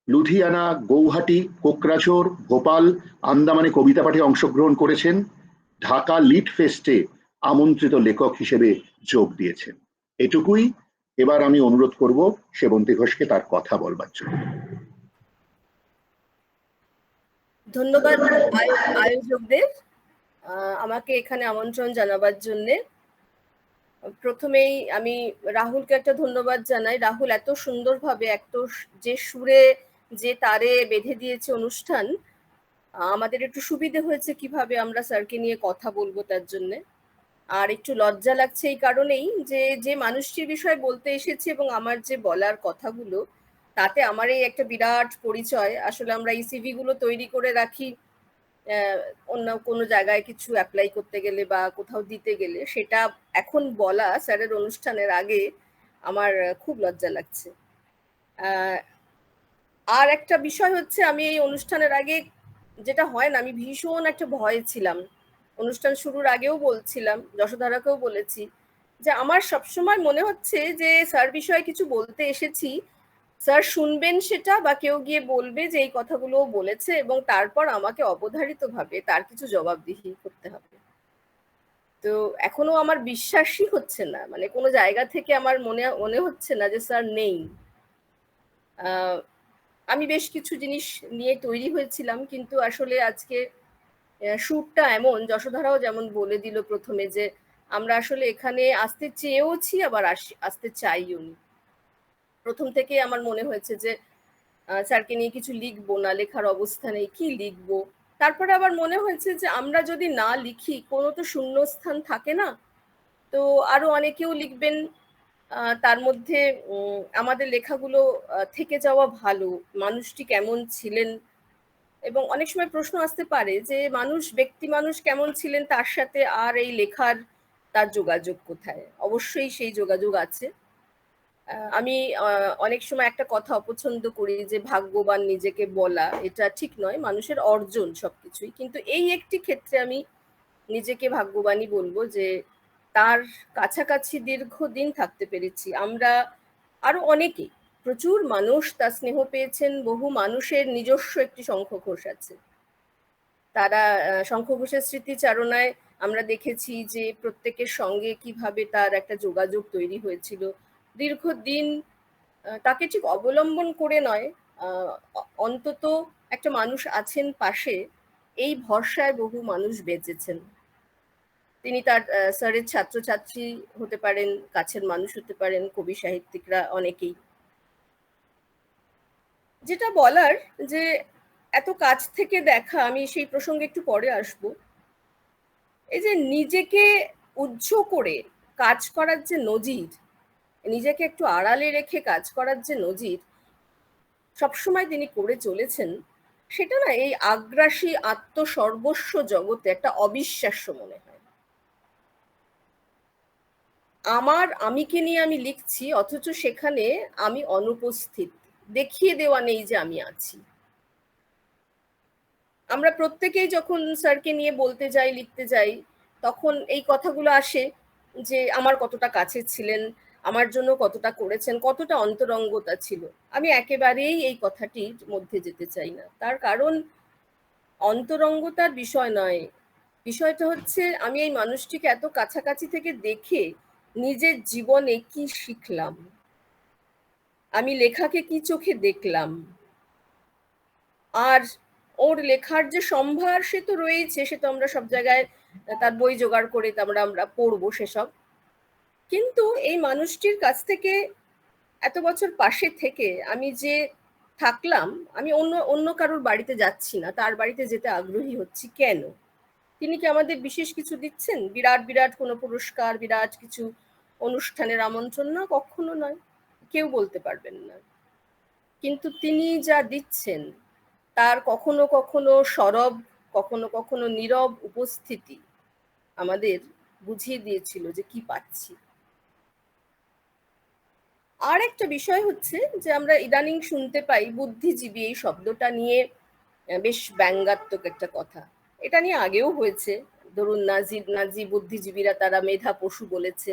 লুধিয়ানা, গৌহাটি, কোকরাঝোর, ভোপাল, আন্দামানে কবিতা পাঠে অংশগ্রহণ করেছেন। ঢাকা লিট ফেস্টে আমন্ত্রিত লেখক হিসেবে যোগ দিয়েছেন। এটুকুই। এবার আমি অনুরোধ করব সেবন্তী ঘোষকে তার কথা বলবার জন্য। ধন্যবাদ আয়োজকদের আমাকে এখানে আমন্ত্রণ জানাবার জন্যে। প্রথমেই আমি রাহুলকে একটা ধন্যবাদ জানাই। রাহুল এত সুন্দরভাবে যে সুরে যে তারে বেঁধে দিয়েছে অনুষ্ঠান, আমাদের একটু সুবিধে হয়েছে কিভাবে আমরা স্যারকে নিয়ে কথা বলবো তার জন্য। আর একটু লজ্জা লাগছে এই কারণেই যে মানুষটির বিষয়ে বলতে এসেছি এবং আমার যে বলার কথাগুলো, তাতে আমার এই একটা বিরাট পরিচয়। আসলে আমরা এই সিভি গুলো তৈরি করে রাখি অন্য কোনো জায়গায় কিছু অ্যাপ্লাই করতে গেলে বা কোথাও দিতে গেলে, সেটা এখন বলা স্যারের অনুষ্ঠানের আগে আমার খুব লজ্জা লাগছে। আর একটা বিষয় হচ্ছে, আমি এই অনুষ্ঠানের আগে যেটা হয় না, আমি ভীষণ একটা ভয়ে ছিলাম। অনুষ্ঠান শুরুর আগেও বলছিলাম, যশোধারাকেও বলেছি, যে আমার সবসময় মনে হচ্ছে যে স্যার বিষয়ে কিছু বলতে এসেছি, স্যার শুনবেন সেটা বা কেউ গিয়ে বলবে যে এই কথাগুলো বলেছে এবং তারপর আমাকে অবধারিতভাবে তার কিছু জবাবদিহি করতে হবে। তো এখনো আমার বিশ্বাসই হচ্ছে না, মানে কোনো জায়গা থেকে আমার মনে হচ্ছে না যে স্যার নেই। আমি বেশ কিছু জিনিস নিয়ে তৈরি হয়েছিলাম, কিন্তু আসলে আজকে শ্যুটটা এমন, যশোধারাও যেমন বলে দিল প্রথমে, যে আমরা আসলে এখানে আসতে চেয়েওছি আবার আসতে চাইও নি। প্রথম থেকে আমার মনে হয়েছে যে স্যারকে নিয়ে কিছু লিখবো না, লেখার অবস্থা নেই, কি লিখবো। তারপরে আবার মনে হয়েছে যে আমরা যদি না লিখি, কোনো তো শূন্যস্থান থাকে না, তো আরো অনেকেও লিখবেন, তার মধ্যে আমাদের লেখাগুলো থেকে যাওয়া ভালো। মানুষটি কেমন ছিলেন, এবং অনেক সময় প্রশ্ন আসতে পারে যে ব্যক্তি মানুষ কেমন ছিলেন, তার সাথে আর এই লেখার তার যোগাযোগ কোথায়। অবশ্যই সেই যোগাযোগ আছে। আমি অনেক সময় একটা কথা অপছন্দ করি যে ভাগ্যবান নিজেকে বলা, এটা ঠিক নয়, মানুষের অর্জন সবকিছুই। কিন্তু এই একটি ক্ষেত্রে আমি নিজেকে ভাগ্যবানই বলবো যে তার কাছাকাছি দীর্ঘদিন থাকতে পেরেছি। আমরা আরো অনেকেই, প্রচুর মানুষ তার স্নেহ পেয়েছেন। বহু মানুষের নিজস্ব একটি শঙ্খ ঘোষ আছে। তারা শঙ্খ ঘোষের স্মৃতিচারণায় আমরা দেখেছি যে প্রত্যেকের সঙ্গে কিভাবে তার একটা যোগাযোগ তৈরি হয়েছিল দীর্ঘদিন। তাকে ঠিক অবলম্বন করে নয়, অন্তত একটা মানুষ আছেন পাশে, এই ভরসায় বহু মানুষ বেঁচেছেন। তিনি তার স্যারের ছাত্রছাত্রী হতে পারেন, কাছের মানুষ হতে পারেন, কবি সাহিত্যিকরা অনেকেই। যেটা বলার, যে এত কাছ থেকে দেখা, আমি সেই প্রসঙ্গে একটু পরে আসব, এই যে নিজেকে উজ্জ্ব করে কাজ করার যে নজির, নিজেকে একটু আড়ালে রেখে কাজ করার যে নজির সবসময় তিনি করে চলেছেন, সেটা না এই আগ্রাসী আত্মসর্বস্ব জগতে একটা অবিশ্বাস্য মনে হয়। আমিকে নিয়ে আমি লিখছি, অথচ সেখানে আমি অনুপস্থিত, দেখিয়ে দেওয়া নেই যে আমি আছি। আমরা প্রত্যেকেই যখন স্যারকে নিয়ে বলতে যাই, লিখতে যাই, তখন এই কথাগুলো আসে যে আমার কতটা কাছে ছিলেন, আমার জন্য কতটা করেছেন, কতটা অন্তরঙ্গতা ছিল। আমি একেবারেই এই কথাটির মধ্যে যেতে চাই না। তার কারণ অন্তরঙ্গতার বিষয় নয়, বিষয়টা হচ্ছে আমি এই মানুষটিকে এত কাছাকাছি থেকে দেখে নিজের জীবনে কি শিখলাম, আমি লেখাকে কি চোখে দেখলাম। আর ওর লেখার যে সম্ভার সে তো রয়েছে, সে তো আমরা সব জায়গায় তার বই জোগাড় করে আমরা পড়বো সেসব। কিন্তু এই মানুষটির কাছ থেকে এত বছর পাশে থেকে আমি যে থাকলাম, আমি অন্য কারোর বাড়িতে যাচ্ছি না, তার বাড়িতে যেতে আগ্রহী হচ্ছি কেন? তিনি কি আমাদের বিশেষ কিছু দিচ্ছেন? বিরাট বিরাট কোনো পুরস্কার, বিরাট কিছু অনুষ্ঠানের আমন্ত্রণ? না, কখনো নয়, কেউ বলতে পারবেন না। কিন্তু তিনি যা দিচ্ছেন তার কখনো কখনো সরব, কখনো কখনো নীরব উপস্থিতি আমাদের বুঝিয়ে দিয়েছিল যে কি পাচ্ছি। আর একটা বিষয় হচ্ছে যে আমরা ইদানিং শুনতে পাই বুদ্ধিজীবী, এই শব্দটা নিয়ে বেশ ব্যঙ্গাত্মক একটা কথা। এটা নিয়ে আগেও হয়েছে, ধরুন নাজি বুদ্ধিজীবীরা তারা মেধা পশু বলেছে,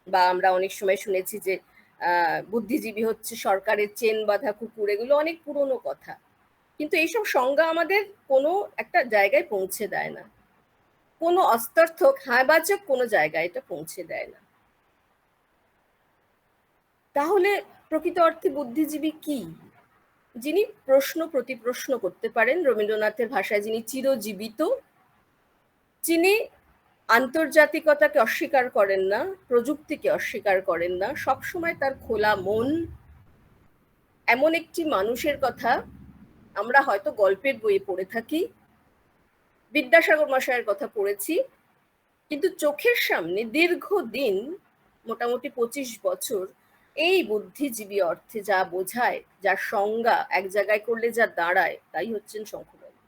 বা আমরা অনেক সময় শুনেছি যে বুদ্ধিজীবী হচ্ছে সরকারের চেন বাঁধা কুকুর। এগুলো অনেক পুরনো কথা, কিন্তু এইসব সংজ্ঞা আমাদের কোনো একটা জায়গায় পৌঁছে দেয় না, কোনো অস্তার্থক হ্যাঁবাচক কোনো জায়গায় এটা পৌঁছে দেয় না। তাহলে প্রকৃত অর্থে বুদ্ধিজীবী কি? যিনি প্রশ্ন প্রতিপ্রশ্ন করতে পারেন, রবীন্দ্রনাথের ভাষায় যিনি চিরজীবিত, যিনি আন্তর্জাতিকতাকে অস্বীকার করেন না, প্রযুক্তিকে অস্বীকার করেন না, সবসময় তার খোলা মন। এমন একটি মানুষের কথা আমরা হয়তো গল্পের বইয়ে পড়ে থাকি, বিদ্যাসাগর মশাইয়ের কথা পড়েছি, কিন্তু চোখের সামনে দীর্ঘদিন, মোটামুটি 25 বছর, এই বুদ্ধিজীবী অর্থে যা বোঝায়, যার সংজ্ঞা এক জায়গায় করলে যা দাঁড়ায়, তাই হচ্ছেন শঙ্খবাবু।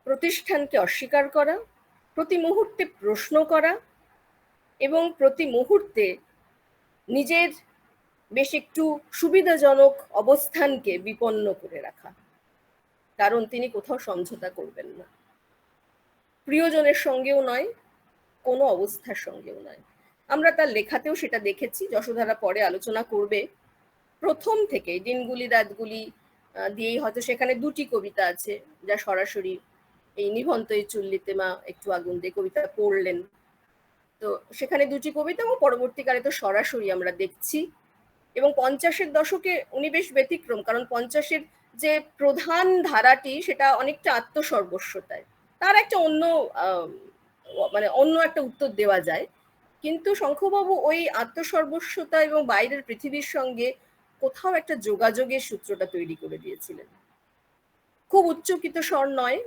প্রতিষ্ঠানকে অস্বীকার করা, প্রতি মুহূর্তে প্রশ্ন করা, এবং প্রতি মুহূর্তে নিজের বেশ একটু সুবিধাজনক অবস্থানকে বিপন্ন করে রাখা, কারণ তিনি কোথাও সমঝোতা করবেন না, প্রিয়জনের সঙ্গেও নয়, কোনো অবস্থার সঙ্গেও নয়। আমরা তার লেখাতেও সেটা দেখেছি, যশোধারা পরে আলোচনা করবে। প্রথম থেকে দিনগুলি রাতগুলি দিয়েই হয়তো সেখানে 2টি কবিতা আছে যা সরাসরি এই নিভন্ত এই চুল্লিতে মা একটু আগুন দিয়ে কবিতা পড়লেন, তো সেখানে 2টি কবিতা, এবং পরবর্তীকালে তো সরাসরি আমরা দেখছি। এবং 50-এর দশকে উনি বেশ ব্যতিক্রম, কারণ 50-এর যে প্রধান ধারাটি সেটা অনেকটা আত্মসর্বস্বতায়, তার একটা অন্য একটা উত্তর দেওয়া যায়। কিন্তু শঙ্খবাবু ওই আত্মসর্বস্বতা এবং বাইরের পৃথিবীর সঙ্গে কোথাও একটা যোগাযোগের সূত্রটা তৈরি করে দিয়েছিলেন। খুব উচ্চকিত স্বর নয়,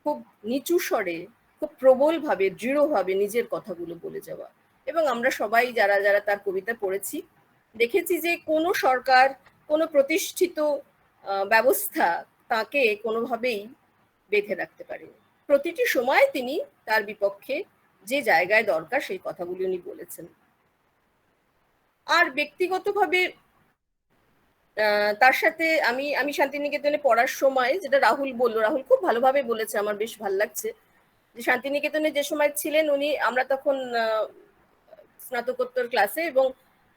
খুব নিচু স্বরে, খুব প্রবলভাবে, দৃঢ়ভাবে নিজের কথাগুলো বলে যাওয়া। এবং আমরা সবাই যারা যারা তার কবিতা পড়েছি দেখেছি যে কোনো সরকার, কোনো প্রতিষ্ঠিত ব্যবস্থা তাকে কোনোভাবেই বেঁধে রাখতে পারেনি। প্রতিটি সময় তিনি তার বিপক্ষে যে জায়গায় দরকার সেই কথাগুলি উনি বলেছেন। আর ব্যক্তিগতভাবে তার সাথে আমি শান্তিনিকেতনে পড়ার সময়, যেটা রাহুল বললো, রাহুল খুব ভালোভাবে বলেছে, আমার বেশ ভালো লাগছে, যে শান্তিনিকেতনে যে সময় ছিলেন উনি, আমরা তখন স্নাতকোত্তর ক্লাসে, এবং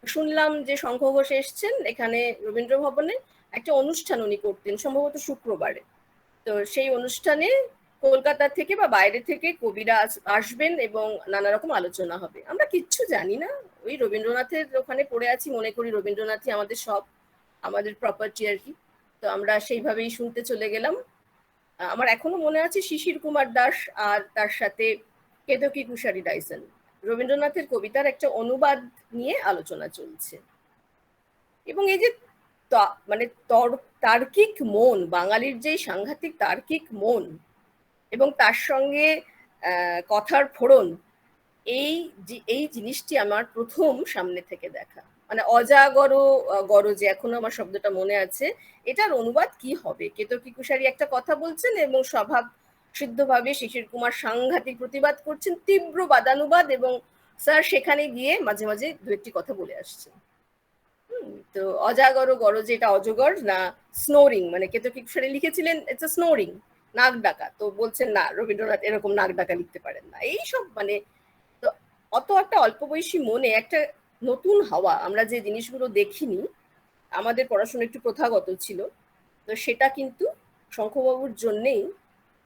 শুনলাম যে শঙ্খ ঘোষ এসছেন এখানে রবীন্দ্র ভবনে, একটা অনুষ্ঠান উনি করতেন সম্ভবত শুক্রবারে। তো সেই অনুষ্ঠানে কলকাতা থেকে বা বাইরে থেকে কবিরা আসবেন এবং নানা রকম আলোচনা হবে। আমরা কিচ্ছু জানি না, ওই রবীন্দ্রনাথের ওখানে পড়ে আছি, মনে করি রবীন্দ্রনাথই আমাদের সব, আমাদের প্রপার্টি আর কি। তো আমরা সেইভাবেই শুনতে চলে গেলাম। আমার এখনো মনে আছে শিশির কুমার দাস আর তার সাথে কেতকী কুশারী ডাইসন, রবীন্দ্রনাথের কবিতার একটা অনুবাদ নিয়ে আলোচনা চলছে। এবং এই যে তার্কিক মন, বাঙালির যে সাংঘাতিক তার্কিক মন, এবং তার সঙ্গে কথার ফোড়ন, এই জিনিসটি আমার প্রথম সামনে থেকে দেখা, মানে গরজে, এখনো আমার শব্দটা মনে আছে। এটার অনুবাদ কি হবে? কেতকী কুশারী একটা কথা বলছেন এবং স্বভাব সিদ্ধভাবে শিশির কুমার সাংঘাতিক প্রতিবাদ করছেন, তীব্র বাদানুবাদ এবং স্যার সেখানে গিয়ে মাঝে মাঝে দু একটি কথা বলে আসছেন। তো অজাগর গরজে এটা অজগর না স্নোরিং, মানে কেতকী লিখেছিলেন ইটস স্নোরিং, নাক ডাকা। তো বলছেন না, রবীন্দ্রনাথ এরকম নাক ডাকা লিখতে পারেন না। এইসব মানে, তো অত একটা অল্প বয়সী মনে একটা নতুন হাওয়া, আমরা যে জিনিসগুলো দেখিনি, আমাদের পড়াশোনা একটু প্রথাগত ছিল, তো সেটা কিন্তু শঙ্খবাবুর জন্যেই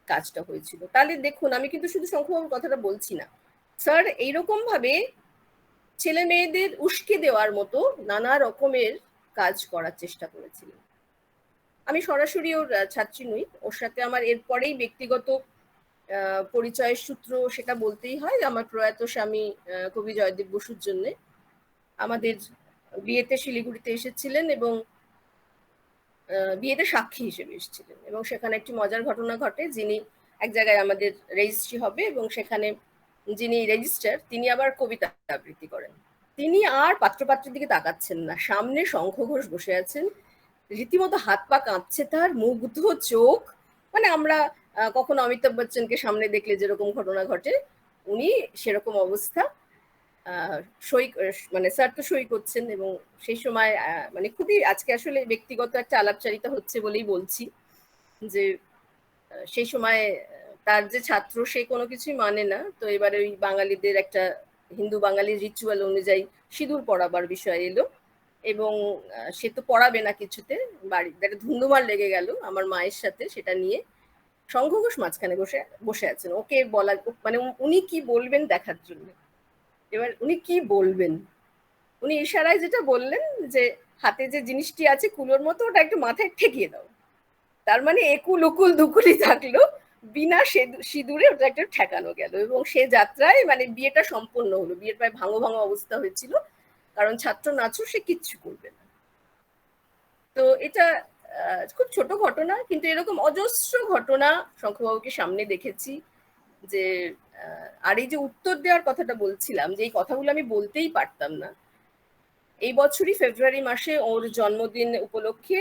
কাজটা হয়েছিল। তাহলে দেখুন, আমি কিন্তু শুধু শঙ্খবাবুর কথাটা বলছি না, স্যার এইরকম ভাবে ছেলে মেয়েদের উস্কে দেওয়ার মতো নানা রকমের কাজ করার চেষ্টা করেছিলেন। আমি সরাসরি ওর ছাত্রী নই, ওর সাথে আমার এরপরেই ব্যক্তিগত পরিচয়ের সূত্র সেটা বলতেই হয়। আমার প্রয়াত স্বামী কবি জয়দেব বসুর জন্য আমাদের বিয়েতে শিলিগুড়িতে এসেছিলেন এবং বিয়েতে সাক্ষী হিসেবে এসেছিলেন, এবং সেখানে একটি মজার ঘটনা ঘটে। যিনি এক জায়গায় আমাদের রেজিস্ট্রি হবে এবং সেখানে যিনি রেজিস্ট্রার তিনি আবার কবিতা আবৃত্তি করেন। তিনি আর পাত্রপাত্রের দিকে তাকাচ্ছেন না, সামনে শঙ্খ ঘোষ বসে আছেন, রীতিমতো হাত পা কাঁপছে তার, মুগ্ধ চোখ। মানে আমরা কখনো অমিতাভ বচ্চনকে সামনে দেখলে যেরকম ঘটনা ঘটে, উনি সেরকম অবস্থা। সই মানে স্যার তো সই করছেন, এবং সেই সময় মানে খুবই, আজকে আসলে ব্যক্তিগত একটা আলাপচারিতা হচ্ছে বলেই বলছি যে সেই সময় তার যে ছাত্র সে কোনো কিছুই মানে না, তো এবারে ওই বাঙালিদের একটা হিন্দু বাঙালির রিচুয়াল অনুযায়ী সিঁদুর পরাবার বিষয় এলো, এবং সে তো পড়াবে না কিছুতে, বাড়িতে একটা ধুন্ধুমার লেগে গেল আমার মায়ের সাথে সেটা নিয়ে। শঙ্খ ঘোষ মাঝখানে বসে আছেন, ওকে বলা মানে উনি কি বলবেন দেখার জন্য। এবার উনি কি বলবেন, উনি ইশারায় যেটা বললেন যে হাতে যে জিনিসটি আছে কুলোর মতো, ওটা একটু মাথায় ঠেকিয়ে দাও। তার মানে একুল উকুল দুকুলি থাকলো, বিনা সিঁদুরে ওটা একটা ঠেকানো গেল, এবং সে যাত্রায় মানে বিয়েটা সম্পন্ন হলো। বিয়ের প্রায় ভাঙো ভাঙো অবস্থা হয়েছিল, কারণ ছাত্র নাচু সে কিচ্ছু করবে না। তো এটা খুব ছোট ঘটনা, কিন্তু এরকম অজস্র ঘটনা শঙ্খবাবুকে সামনে দেখেছি। যে আর এই যে উত্তর দেওয়ার কথাটা বলছিলাম, যে এই কথাগুলো আমি বলতেই পারতাম না। এই বছরই ফেব্রুয়ারি মাসে ওর জন্মদিন উপলক্ষে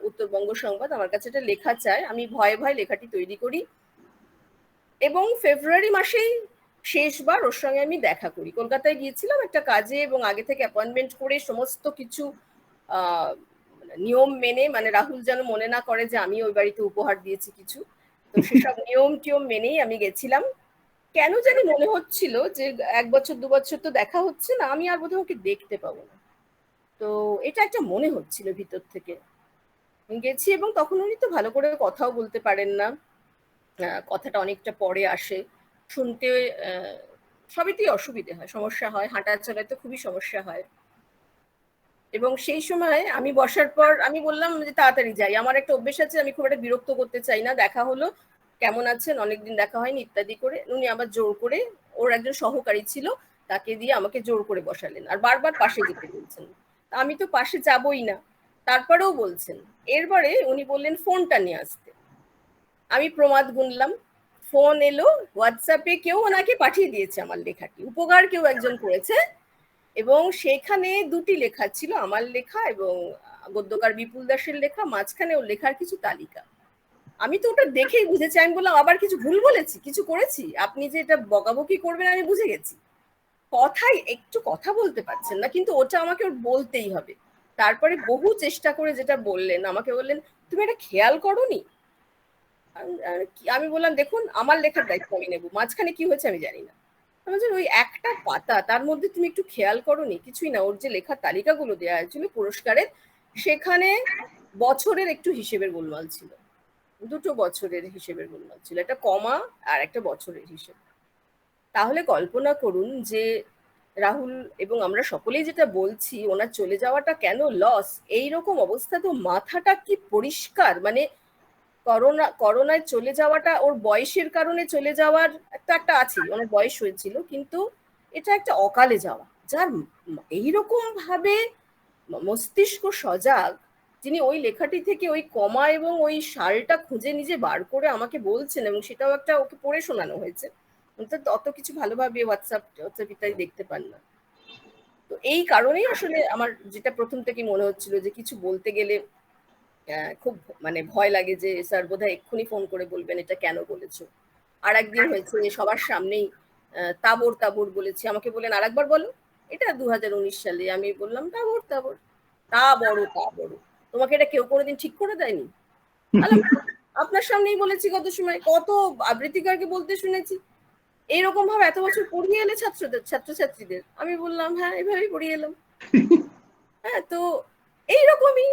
উত্তরবঙ্গ সংবাদ আমার কাছে একটা লেখা চায়, আমি ভয়ে ভয়ে লেখাটি তৈরি করি, এবং ফেব্রুয়ারি মাসেই শেষবার ওর সঙ্গে আমি দেখা করি। কলকাতায় গিয়েছিলাম একটা কাজে, এবং আগে থেকে অ্যাপয়েন্টমেন্ট করে সমস্ত কিছু নিয়ম মেনে, মানে রাহুল যেন মনে না করে যে আমি ওই বাড়িতে উপহার দিয়েছি কিছু, তো সেসব নিয়ম টিয়ম মেনেই আমি গেছিলাম। কেন জানি মনে হচ্ছিল যে 1 বছর 2 বছর তো দেখা হচ্ছে না, আমি আর বোধহয় ওকে দেখতে পাবো না। তো এটা একটা মনে হচ্ছিল ভিতর থেকে। গেছি, এবং তখন উনি তো ভালো করে কথাও বলতে পারেন না, কথাটা অনেকটা পরে আসে, শুনতে সবেতেই অসুবিধে হয়, সমস্যা হয়, হাঁটা চলায় তো খুবই সমস্যা হয়। এবং সেই সময় আমি বসার পর আমি বললাম যে তাড়াতাড়ি যাই, আমার একটা অভ্যেস আছে, আমি খুব একটা বিরক্ত করতে চাই না। দেখা হলো, কেমন আছেন, অনেকদিন দেখা হয়নি ইত্যাদি করে উনি আবার জোর করে, ওর একজন সহকারী ছিল তাকে দিয়ে আমাকে জোর করে বসালেন, আর বারবার পাশে যেতে বলছেন। আমি তো পাশে যাবই না, তারপরেও বলছেন। এরপরে উনি বললেন ফোনটা নিয়ে আসতে। আমি প্রমাদ গুনলাম, ফোন এলো, হোয়াটসঅ্যাপে কেউ ওনাকে পাঠিয়ে দিয়েছে আমার লেখাটি, উপকার কেউ একজন করেছে, এবং সেখানে দুটি লেখা ছিল, আমার লেখা এবং গদ্যকার বিপুল দাসের লেখা, মাঝখানে ওর লেখার কিছু তালিকা। আমি তো ওটা দেখেই বুঝেছি, আমি বললাম আবার কিছু ভুল বলেছি, কিছু করেছি, আপনি যে এটা বকাবকি করবেন আমি বুঝে গেছি। কথাই একটু কথা বলতে পারছেন না, কিন্তু ওটা আমাকে ওর বলতেই হবে। তারপরে বহু চেষ্টা করে যেটা বললেন, আমাকে বললেন তুমি এটা খেয়াল করোনি। আমি বললাম দেখুন আমার লেখার দায়িত্ব আমি নেবো, মাঝখানে কি হয়েছে আমি জানি না। ওই একটা পাতা, তার মধ্যে তুমি একটু খেয়াল করোনি? কিছুই না, ওর যে লেখার তালিকাগুলো দেওয়া হয়েছিল পুরস্কারের, সেখানে বছরের একটু হিসেবের গোলমাল ছিল, 2 বছরের হিসেবের গোলমাল ছিল, একটা কমা আর একটা বছরের হিসেব। তাহলে কল্পনা করুন যে রাহুল এবং আমরা সকলেই যেটা বলছি, ওনার চলে যাওয়াটা কেন লস, এইরকম অবস্থা, তো মাথাটা কি পরিষ্কার। মানে করোনায় চলে যাওয়াটা ওর বয়সের কারণে চলে যাওয়ার একটা আছেই, ওনার বয়স হয়েছিল, কিন্তু এটা একটা অকালে যাওয়া, যার এইরকম ভাবে মস্তিষ্ক সজাগ, যিনি ওই লেখাটি থেকে ওই কমা এবং ওই সালটা খুঁজে নিজে বার করে আমাকে বলছেন, এবং সেটাও একটা ওকে পড়ে শোনানো হয়েছে। অত কিছু ভালোভাবে হোয়াটসঅ্যাপ ইত্যাদি দেখতে পান না। তো এই কারণেই আসলে আমার যেটা প্রথম থেকে মনে হচ্ছিল যে কিছু বলতে গেলে খুব মানে ভয় লাগে, যে স্যার বোধহয় এক্ষুনি ফোন করে বলবেন এটা কেন বলেছো। আর একদিন হয়েছে সবার সামনেই তাবর তাবর বলেছি, আমাকে বললেন আরেকবার বলো। এটা 2019 সালে। আমি বললাম তাবর তাবর। তা বড় তা বড়, তোমাকে এটা কেউ কোনোদিন ঠিক করে দেয়নি? আপনার সামনেই বলেছি, কত সময় কত আবৃত্তিকারকে বলতে শুনেছি, এইরকম ভাবে এত বছর পড়িয়ে এলে ছাত্রছাত্রীদের। আমি বললাম হ্যাঁ, এভাবেই পড়িয়ে এলাম। হ্যাঁ, তো এইরকমই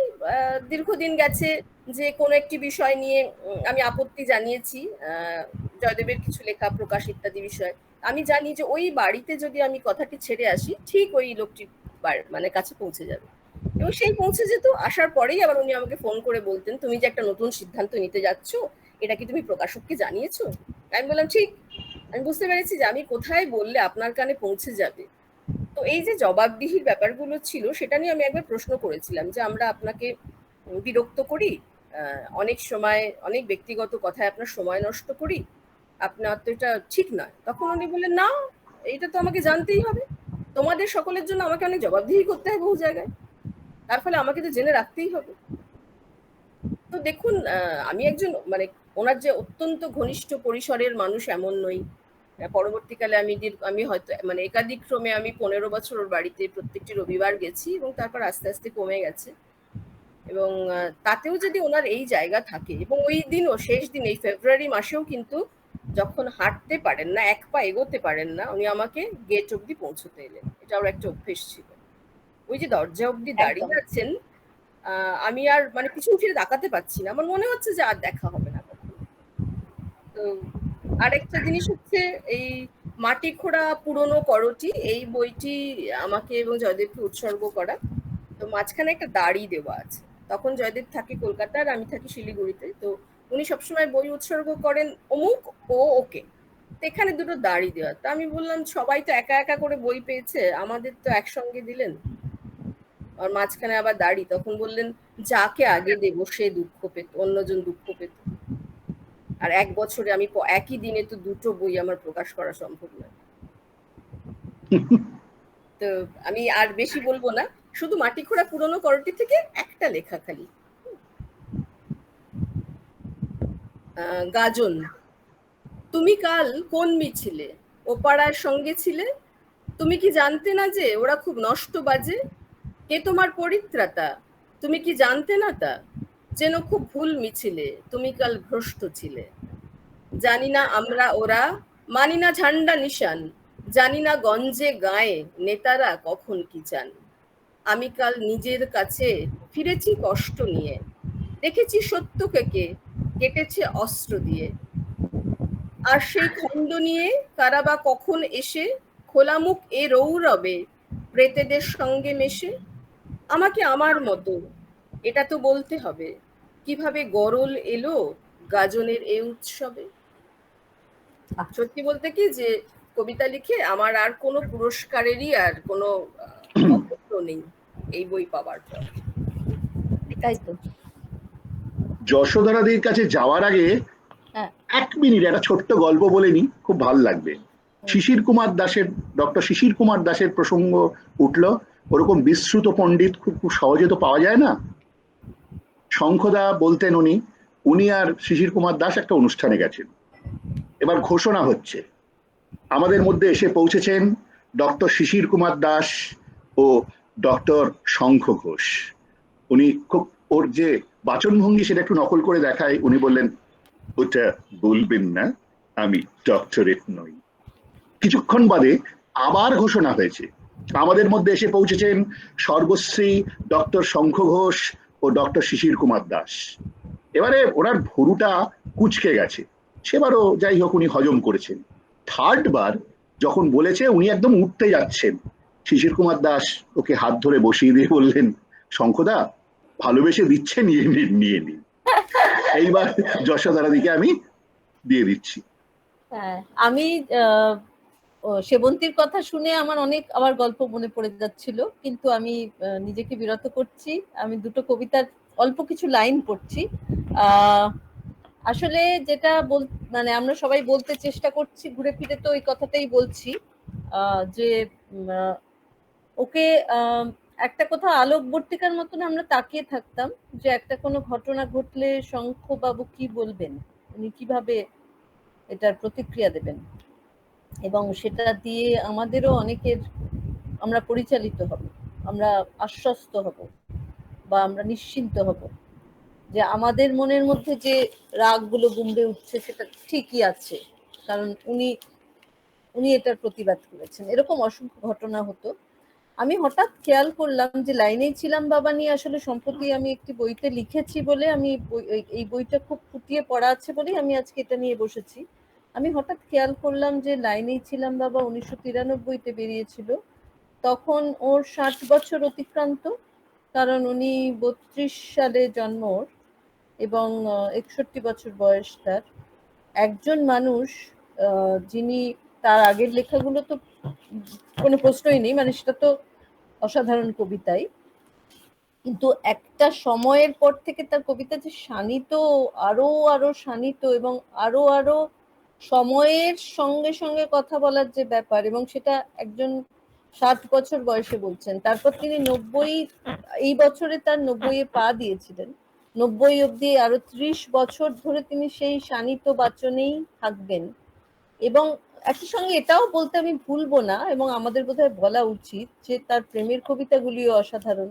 দীর্ঘদিন গেছে যে কোনো একটি বিষয় নিয়ে আমি আপত্তি জানিয়েছি, জয়দেবের কিছু লেখা প্রকাশ ইত্যাদি বিষয়। আমি জানি যে ওই বাড়িতে যদি আমি কথাটি ছেড়ে আসি, ঠিক ওই লোকটি মানে কাছে পৌঁছে যাবে, এবং সেই পৌঁছে যেত। আসার পরেই আবার উনি আমাকে ফোন করে বলতেন, তুমি যে একটা নতুন সিদ্ধান্ত নিতে যাচ্ছ, এটা কি তুমি প্রকাশককে জানিয়েছো? আমি বললাম ঠিক, আমি বুঝতে পেরেছি যে আমি কোথায় বললে আপনার কানে পৌঁছে যাবে। তো এই যে জবাবদিহির ব্যাপারগুলো ছিল, সেটা নিয়ে আমি একবার প্রশ্ন করেছিলাম যে আমরা আপনাকে বিরক্ত করি, অনেক সময় অনেক ব্যক্তিগত কথায় আপনার সময় নষ্ট করি, আপনার তো এটা ঠিক নয়। তখন উনি বললেন না, এটা তো আমাকে জানতেই হবে, তোমাদের সকলের জন্য আমাকে অনেক জবাবদিহি করতে হয় বহু জায়গায়, তার ফলে আমাকে তো জেনে রাখতেই হবে। তো দেখুন, আমি একজন মানে ওনার যে অত্যন্ত ঘনিষ্ঠ পরিসরের মানুষ এমন নই। পরবর্তীকালে আমি হয়তো মানে একাধিক ক্রমে আমি 15 বছর ওর বাড়িতে প্রত্যেকটি রবিবার গেছি, এবং তারপর আস্তে আস্তে কমে গেছে। এবং তাতেও যদি ওনার এই জায়গা থাকে, এবং ওই দিনও শেষ দিন এই ফেব্রুয়ারি মাসেও কিন্তু যখন হাঁটতে পারেন না, এক পা এগোতে পারেন না, উনি আমাকে গেট অব্দি পৌঁছতে এলেন। এটা ওর একটা অভ্যেস ছিল। ওই যে দরজা অব্দি দাঁড়িয়ে আছেন, আমি আর মানে পিছন ফিরে তাকাতে পারছি না, আমার মনে হচ্ছে যে আর দেখা হবে না কখনো। তো আরেকটা জিনিস হচ্ছে এই মাটি খোঁড়া পুরনো করটি, এই বইটি আমাকে এবং জয়দেবকে উৎসর্গ করা। তো মাঝখানে একটা দাড়ি দেওয়া আছে। তখন জয়দেব থাকে কলকাতার, আমি থাকি শিলিগুড়িতে। তো উনি সবসময় বই উৎসর্গ করেন অমুক ও ওকে, তো এখানে দুটো দাড়ি দেওয়া। তো আমি বললাম সবাই তো একা একা করে বই পেয়েছে, আমাদের তো একসঙ্গে দিলেন, আর মাঝখানে আবার দাড়ি। তখন বললেন যাকে আগে দেবো সে দুঃখ পেত, অন্যজন দুঃখ পেত। আর এক বছরে আমি একই দিনে তো দুটো বই আমার প্রকাশ করা সম্ভব নয়। তো আমি আর বেশি বলবো না, শুধু মাটি খোঁড়া পুরনো করটি থেকে একটা লেখা খালি। গাজন, তুমি কাল কোন মিছিলে ও পাড়ার সঙ্গে ছিলে? তুমি কি জানতে না যে ওরা খুব নষ্ট বাজে? কে তোমার পরিত্রাতা, তুমি কি জানতে না তা? যেন খুব ভুল মিছিলে তুমি কাল ভ্রষ্ট ছিলে। জানি না আমরা ওরা, মানি না ঝান্ডা নিশান, জানি না গঞ্জে গায়ে নেতারা কখন কি চান। আমি কাল নিজের কাছে ফিরেছি কষ্ট নিয়ে, দেখেছি সত্যকে কে কেটেছে অস্ত্র দিয়ে। আর সেই খণ্ড নিয়ে কারা বা কখন এসে খোলা মুখ এ রৌরবে প্রেতেদের সঙ্গে মেশে। আমাকে আমার মতো এটা তো বলতে হবে, কিভাবে গরল এলো গাজনের এই উৎসবে। সত্যি বলতে কি যে কবিতা লিখে আমার আর কোনো পুরস্কারেরই আর কোনো অপত্র নেই এই বই পাওয়ার পর। তাই তো। যশোধরাদির কাছে যাওয়ার আগে হ্যাঁ। 1 মিনিট একটা ছোট্ট গল্প বলে নি, খুব ভালো লাগবে। শিশির কুমার দাসের, ডক্টর শিশির কুমার দাসের প্রসঙ্গ উঠলো। ওরকম বিশ্রুত পণ্ডিত খুব খুব সহজে তো পাওয়া যায় না। শঙ্খদা বলতেন উনি আর শিশির কুমার দাস একটা অনুষ্ঠানে গেছেন। এবার ঘোষণা হচ্ছে, আমাদের মধ্যে এসে পৌঁছেছেন ডক্টর শিশির কুমার দাস ও ডক্টর শঙ্খ ঘোষ। উনি খুব ওর যে বাচনভঙ্গি সেটা একটু নকল করে দেখায়। উনি বললেন, ওটা বলবেন না, আমি ডক্টরেট নই। কিছুক্ষণ বাদে আবার ঘোষণা হয়েছে, আমাদের মধ্যে এসে পৌঁছেছেন সর্বশ্রী ডক্টর শঙ্খ ঘোষ ও ডক্টর শিশির কুমার দাস। এবারে ওনার ভুরুটা কুঁচকে গেছে, সেবারও যাই হোক উনি হজম করেছেন। থার্ড বার যখন বলেছে, উনি একদম উঠতে যাচ্ছেন, শিশির কুমার দাস ওকে হাত ধরে বসিয়ে দিয়ে বললেন, শঙ্খদা ভালোবেসে দিচ্ছে, নিয়ে নিন নিয়ে নিন। এইবার যশোধরাদিকে আমি দিয়ে দিচ্ছি। হ্যাঁ, আমি সেবন্তীর কথা শুনে আমার অনেক আবার গল্প মনে পড়ে যাচ্ছিল, কিন্তু আমি নিজেকে বিরত করছি। আমি দুটো কবিতার অল্প কিছু লাইন পড়ছি। আসলে যেটা মানে আমরা সবাই বলতে চেষ্টা করছি, ঘুরে ফিরে তো এই কথাটাই বলছি, যে ওকে একটা কথা আলোকবর্তিকার মতন আমরা তাকিয়ে থাকতাম, যে একটা কোনো ঘটনা ঘটলে শঙ্খবাবু কি বলবেন, উনি কিভাবে এটার প্রতিক্রিয়া দেবেন। এবং সেটা দিয়ে আমাদেরও অনেকের আমরা পরিচালিত হব, আমরা আশ্বস্ত হব বা আমরা নিশ্চিন্ত হব যে আমাদের মনের মধ্যে যে রাগগুলো গুমড়ে উঠছে সেটা ঠিকই আছে, কারণ উনি এটার প্রতিবাদ করেছেন। এরকম অসংখ্য ঘটনা হতো। আমি হঠাৎ খেয়াল করলাম যে লাইনেই ছিলাম বাবা নিয়ে আসলে সম্প্রতি আমি একটি বইতে লিখেছি বলে আমি এই বইটা খুব ফুটিয়ে পড়া আছে বলেই আমি আজকে এটা নিয়ে বসেছি। আমি হঠাৎ খেয়াল করলাম যে লাইনেই ছিলাম বাবা 1993-তে বেরিয়েছিল, তখন ওর 60 বছর অতিক্রান্ত, কারণ উনি 32 সালে জন্ম ওর এবং 61 বছর বয়স তার। একজন মানুষ যিনি, তার আগের লেখাগুলো তো কোনো প্রশ্নই নেই, মানে সেটা তো অসাধারণ কবিতাই, কিন্তু একটা সময়ের পর থেকে তার কবিতা যে শানিত, আরো আরো শানিত এবং আরো আরো সময়ের সঙ্গে সঙ্গে কথা বলার যে ব্যাপার, এবং সেটা একজন 60 বছর বয়সে বলছেন। তারপর তিনি 90, এই বছরে তার 90-এ পা দিয়েছিলেন, 90 অব্দি আরো 30 বছর ধরে তিনি সেই শানিত বাচনেই থাকবেন। এবং একই সঙ্গে এটাও বলতে আমি ভুলবো না, এবং আমাদের বোধহয় বলা উচিত, যে তার প্রেমের কবিতাগুলিও অসাধারণ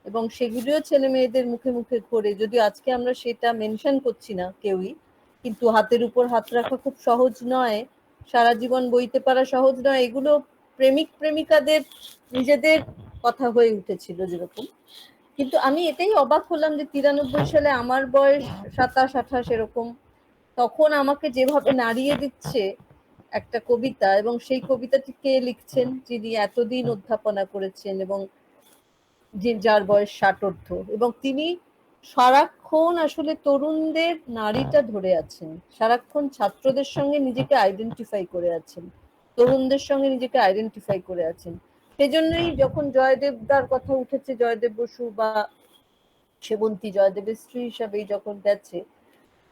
এবং সেগুলিও ছেলে মেয়েদের মুখে মুখে ঘোরে, যদিও আজকে আমরা সেটা মেনশন করছি না কেউই, কিন্তু হাতের উপর হাত রাখা খুব সহজ নয়, সারা জীবন বইতে পারা সহজ নয়, এগুলো প্রেমিক প্রেমিকাদের নিজেদের কথা হয়ে উঠেছিল যেরকম। কিন্তু আমি এটাই অবাক হলাম যে 93 সালে আমার বয়স 27-28 এরকম, তখন আমাকে যেভাবে নাড়িয়ে দিচ্ছে একটা কবিতা, এবং সেই কবিতাটি কে লিখছেন, যিনি এতদিন অধ্যাপনা করেছেন এবং যার বয়স 60 এবং তিনি সারাক্ষণ আসলে তরুণদের নারীটা ধরে আছেন, সারাক্ষণ ছাত্রদের সঙ্গে নিজেকে আইডেন্টিফাই করে আছেন, তরুণদের সঙ্গে নিজেকে আইডেন্টিফাই করে আছেন। সেজন্যই যখন জয়দেবদার কথা উঠেছে, জয়দেব বসু বা সেবন্তী জয়দেবের স্ত্রী হিসাবেই যখন গেছে,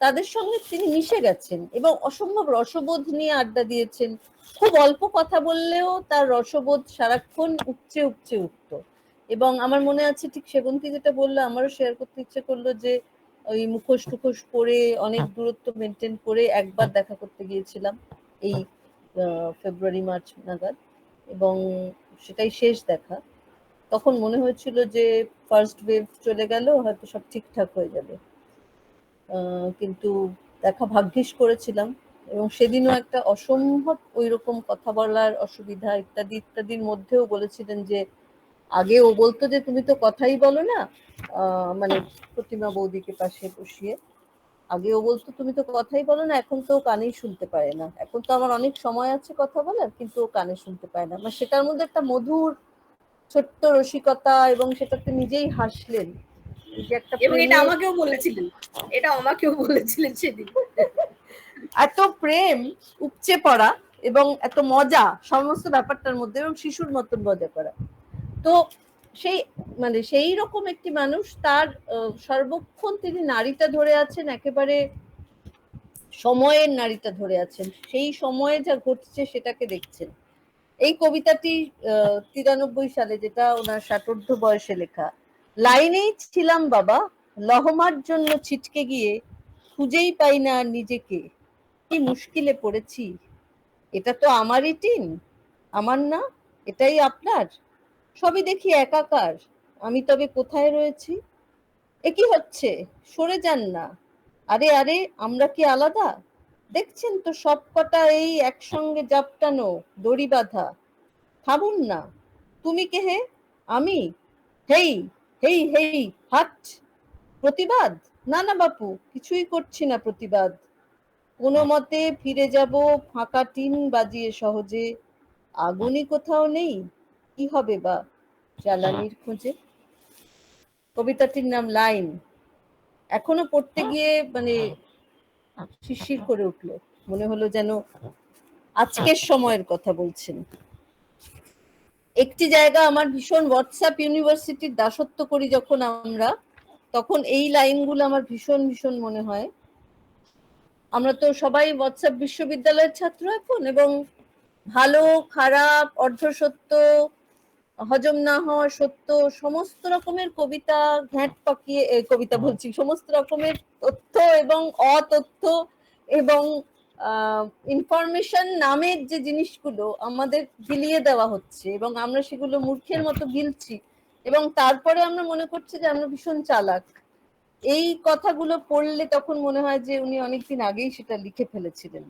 তাদের সঙ্গে তিনি মিশে গেছেন এবং অসম্ভব রসবোধ নিয়ে আড্ডা দিয়েছেন। খুব অল্প কথা বললেও তার রসবোধ সারাক্ষণ উপচে উপচে উঠত। এবং আমার মনে আছে, ঠিক সেবন্তী যেটা বললো, আমারও শেয়ার করতে ইচ্ছে করলো, যে ওই মুখোশ টুখোশ পরে অনেক দূরত্ব মেনটেন করে একবার দেখা করতে গিয়েছিলাম এই ফেব্রুয়ারি মার্চ নাগাদ, এবং সেটাই শেষ দেখা। তখন মনে হয়েছিল যে ফার্স্ট ওয়েভ চলে গেল, হয়তো সব ঠিকঠাক হয়ে যাবে, কিন্তু দেখা ভাগ্যিস করেছিলাম। এবং সেদিনও একটা অসম্ভব ওইরকম কথা বলার অসুবিধা ইত্যাদি ইত্যাদির মধ্যেও বলেছিলেন যে আগে ও বলতো যে তুমি তো কথাই বলো না, মানে প্রতিমা বৌদিকে পাশে বসিয়ে, আগে ও বলতো তুমি তো কথাই বলো না, এখন তো কানেই শুনতে পায় না, এখন তো আমার অনেক সময় আছে কথা বলার, কিন্তু ও কানে শুনতে পায় না। মানে সেটার মধ্যে একটা মধুর ছোট্ট রসিকতা, এবং সেটাতে নিজেই হাসলেন, যে একটা এবং এটা আমাকেও বলেছিলেন সেদিন। এত প্রেম, উপচে পড়া এবং এত মজা সমস্ত ব্যাপারটার মধ্যে, এবং শিশুর মতন মজা করা। তো সেই মানে সেই রকম একটি মানুষ, তার সর্বক্ষণ তিনি নারীটা ধরে আছেন, একেবারে সময়ের নারীটা ধরে আছেন, সেই সময়ে যা ঘটছে সেটাকে দেখছেন। এই কবিতাটি 93 সালে, যেটা ওনার 60 বয়সে লেখা, লাইনেই ছিলাম বাবা, লহমার জন্য ছিটকে গিয়ে খুঁজেই পাই না নিজেকে, কি মুশকিলে পড়েছি, এটা তো আমারই টিন, আমার না, এটাই আপনার, সবই দেখি একাকার, আমি তবে কোথায় রয়েছি, এ কি হচ্ছে, সরে যান না, আরে আরে আমরা কি আলাদা, দেখছেন তো সব কটা এই একসঙ্গে জাপটানো, দড়ি বাঁধা, থামুন না, তুমি কে হে, আমি, হেই হেই হেই হাট, প্রতিবাদ, না না বাপু, কিছুই করছি না প্রতিবাদ, কোনো মতে ফিরে যাব ফাঁকা টিন বাজিয়ে সহজে, আগুনই কোথাও নেই, কি হবে বা জ্বালানির খোঁজে। কবিতাটির নাম লাইন। এখনো পড়তে গিয়ে মানে শিরশির করে উঠলো, মনে হলো যেন আজকের সময়ের কথা বলছেন। একটি জায়গা আমার ভীষণ, হোয়াটসঅ্যাপ ইউনিভার্সিটির দাসত্ব করি যখন আমরা, তখন এই লাইনগুলো আমার ভীষণ ভীষণ মনে হয়। আমরা তো সবাই হোয়াটসঅ্যাপ বিশ্ববিদ্যালয়ের ছাত্র এখন, এবং ভালো খারাপ অর্ধসত্য হজম না হওয়া সত্য সমস্ত রকমের কবিতা ঘ্যাঁট পাকিয়ে, কবিতা বলছি, সমস্ত রকমের তথ্য এবং অতথ্য এবং ইনফরমেশন নামের যে জিনিসগুলো আমাদের গিলিয়ে দেওয়া হচ্ছে এবং আমরা সেগুলো মূর্খের মতো গিলছি এবং তারপরে আমরা মনে করছি যে আমরা ভীষণ চালাক। এই কথাগুলো পড়লে তখন মনে হয় যে উনি অনেকদিন আগেই সেটা লিখে ফেলেছিলেন।